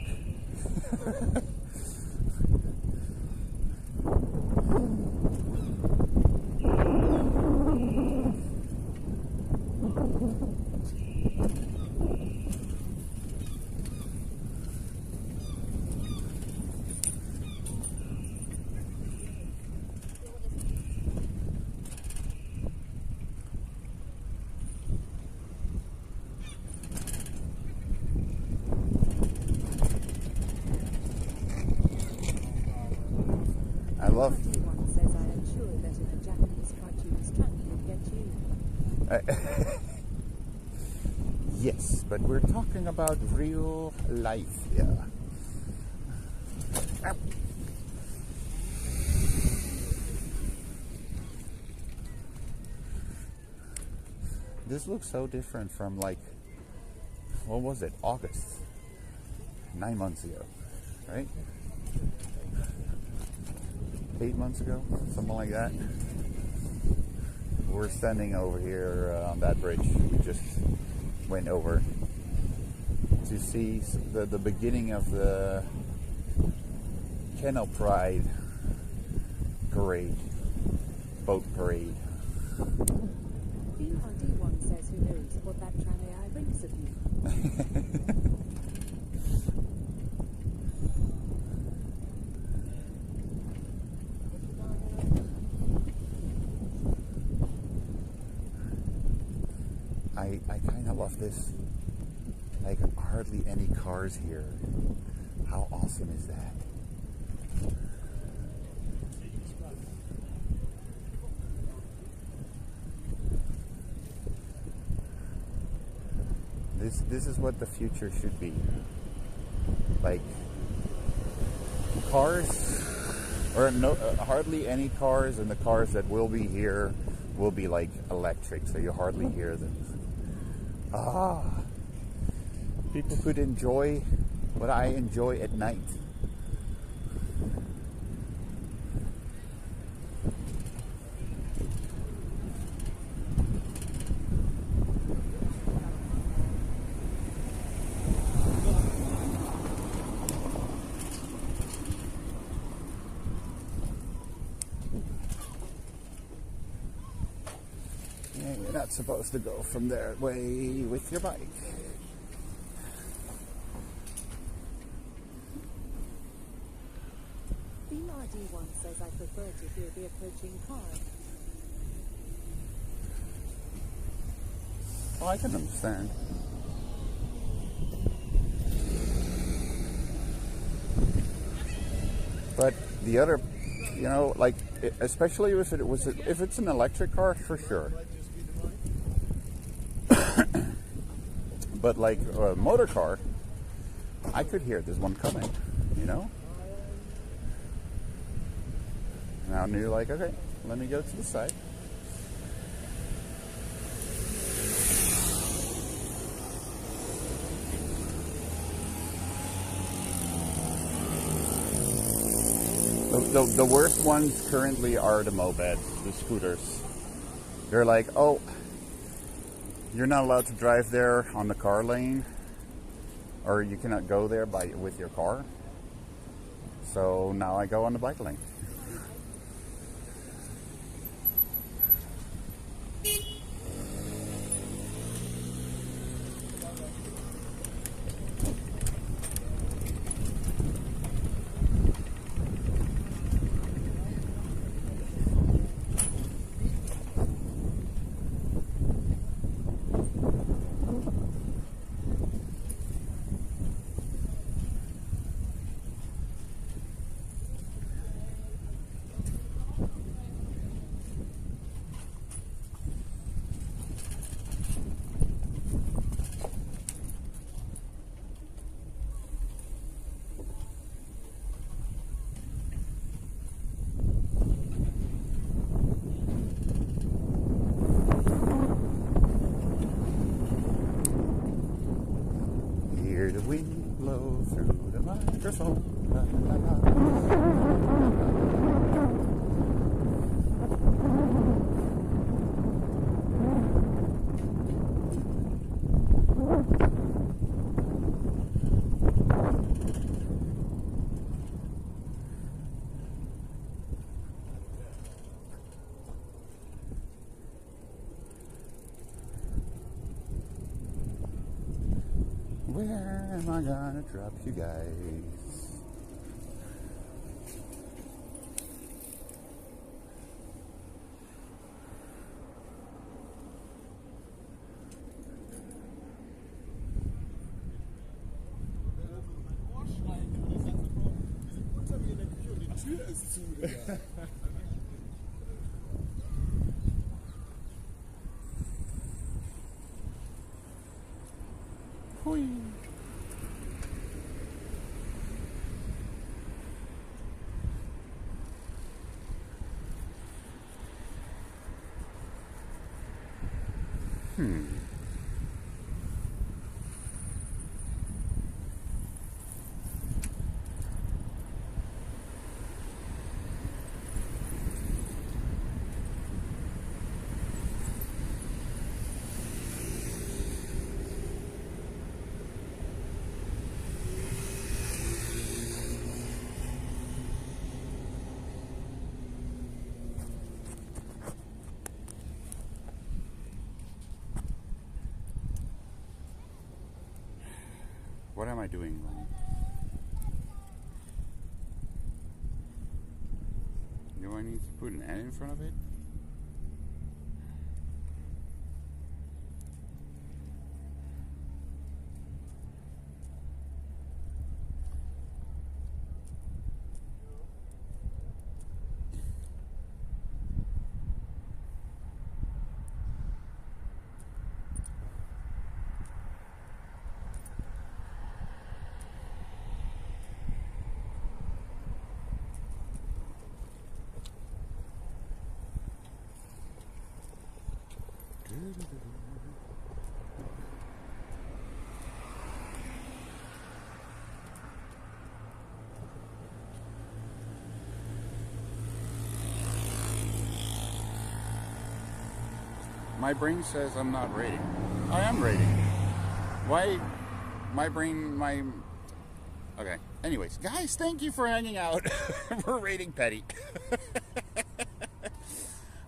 I love. One says, I am sure that in a Japanese cartoon's trunk would get you. Yes, but we're talking about real life here. This looks so different from, like, what was it? August. 9 months ago, right? 8 months ago, something like that. We're standing over here on that bridge. We just went over to see the beginning of the Canal Pride parade, boat parade. BRD1 says, who knows what that tram AI brings of you. I kind of love this. Like, hardly any cars here. How awesome is that? This is what the future should be. Like, cars, or no, hardly any cars, and the cars that will be here will be like electric, so you hardly hear them. People could enjoy what I enjoy at night. Yeah, you're not supposed to go from there way with your bike. BRD1 says, I prefer to hear the approaching car. Well, I can understand. But the other, you know, like, especially if it's an electric car, for sure. But like a motor car, I could hear this one coming, you know? Now you're like, okay, let me go to the side. The worst ones currently are the mopeds, the scooters. They're like, oh, you're not allowed to drive there on the car lane, or you cannot go there with your car. So now I go on the bike lane. hear the wind blow through the microphone. La, la, la. Where am I gonna drop you guys? Hui. What am I doing wrong? Do I need to put an N in front of it? My brain says I'm not rating. I am rating. Why? My brain, Okay. Anyways, guys, thank you for hanging out. We're rating petty.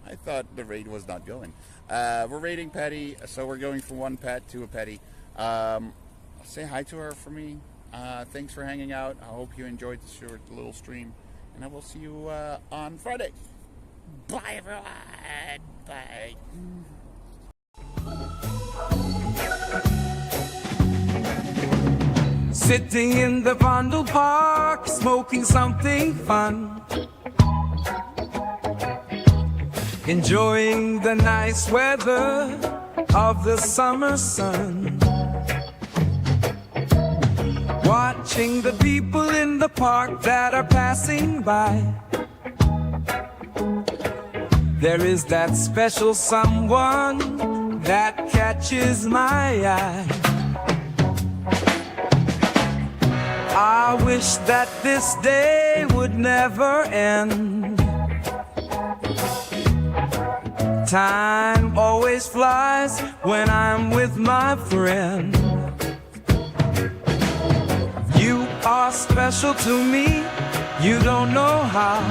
I thought the raid was not going. We're rating petty, so we're going from one pet to a petty. Say hi to her for me. Thanks for hanging out. I hope you enjoyed the short little stream, and I will see you on Friday. Bye, everyone. Bye. Sitting in the Vondel Park, smoking something fun, enjoying the nice weather of the summer sun, watching the people in the park that are passing by. There is that special someone that catches my eye. I wish that this day would never end. Time always flies when I'm with my friend. You are special to me, you don't know how.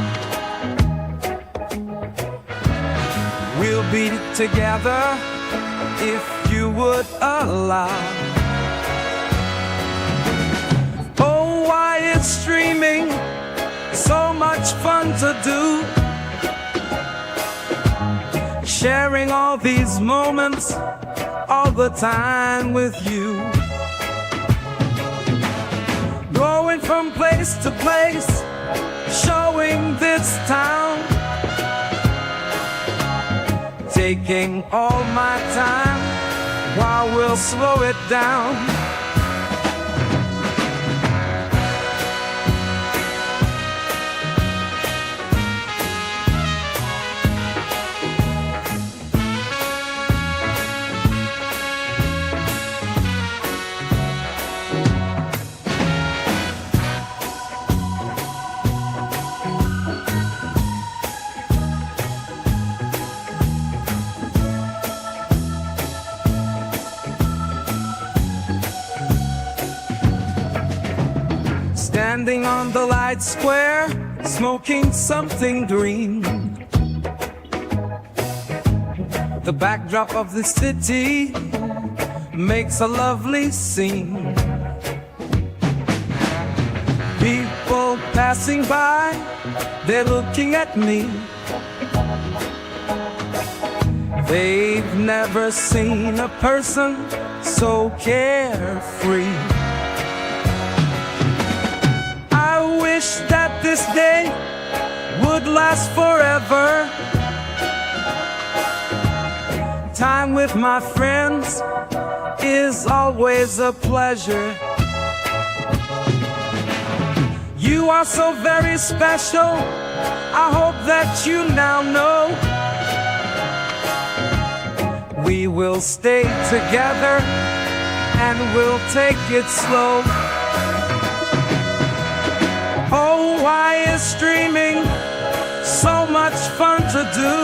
We'll be together if you would allow. Oh, why it's streaming, so much fun to do, sharing all these moments all the time with you, going from place to place, showing this town, taking all my time while we'll slow it down. standing on the light square, smoking something green. The backdrop of the city makes a lovely scene. People passing by, they're looking at me. They've never seen a person so carefree. I wish that this day would last forever. Time with my friends is always a pleasure. You are so very special, I hope that you now know. We will stay together and we'll take it slow. Oh, why is streaming so much fun to do?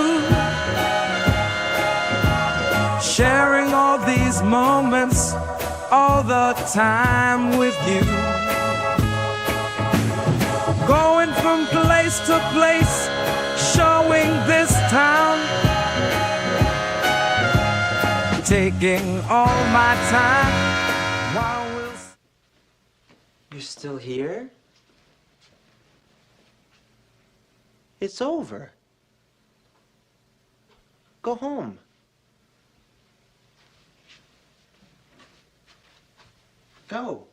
Sharing all these moments all the time with you. Going from place to place, showing this town. Taking all my time while we'll... You're still here? It's over. Go home. Go.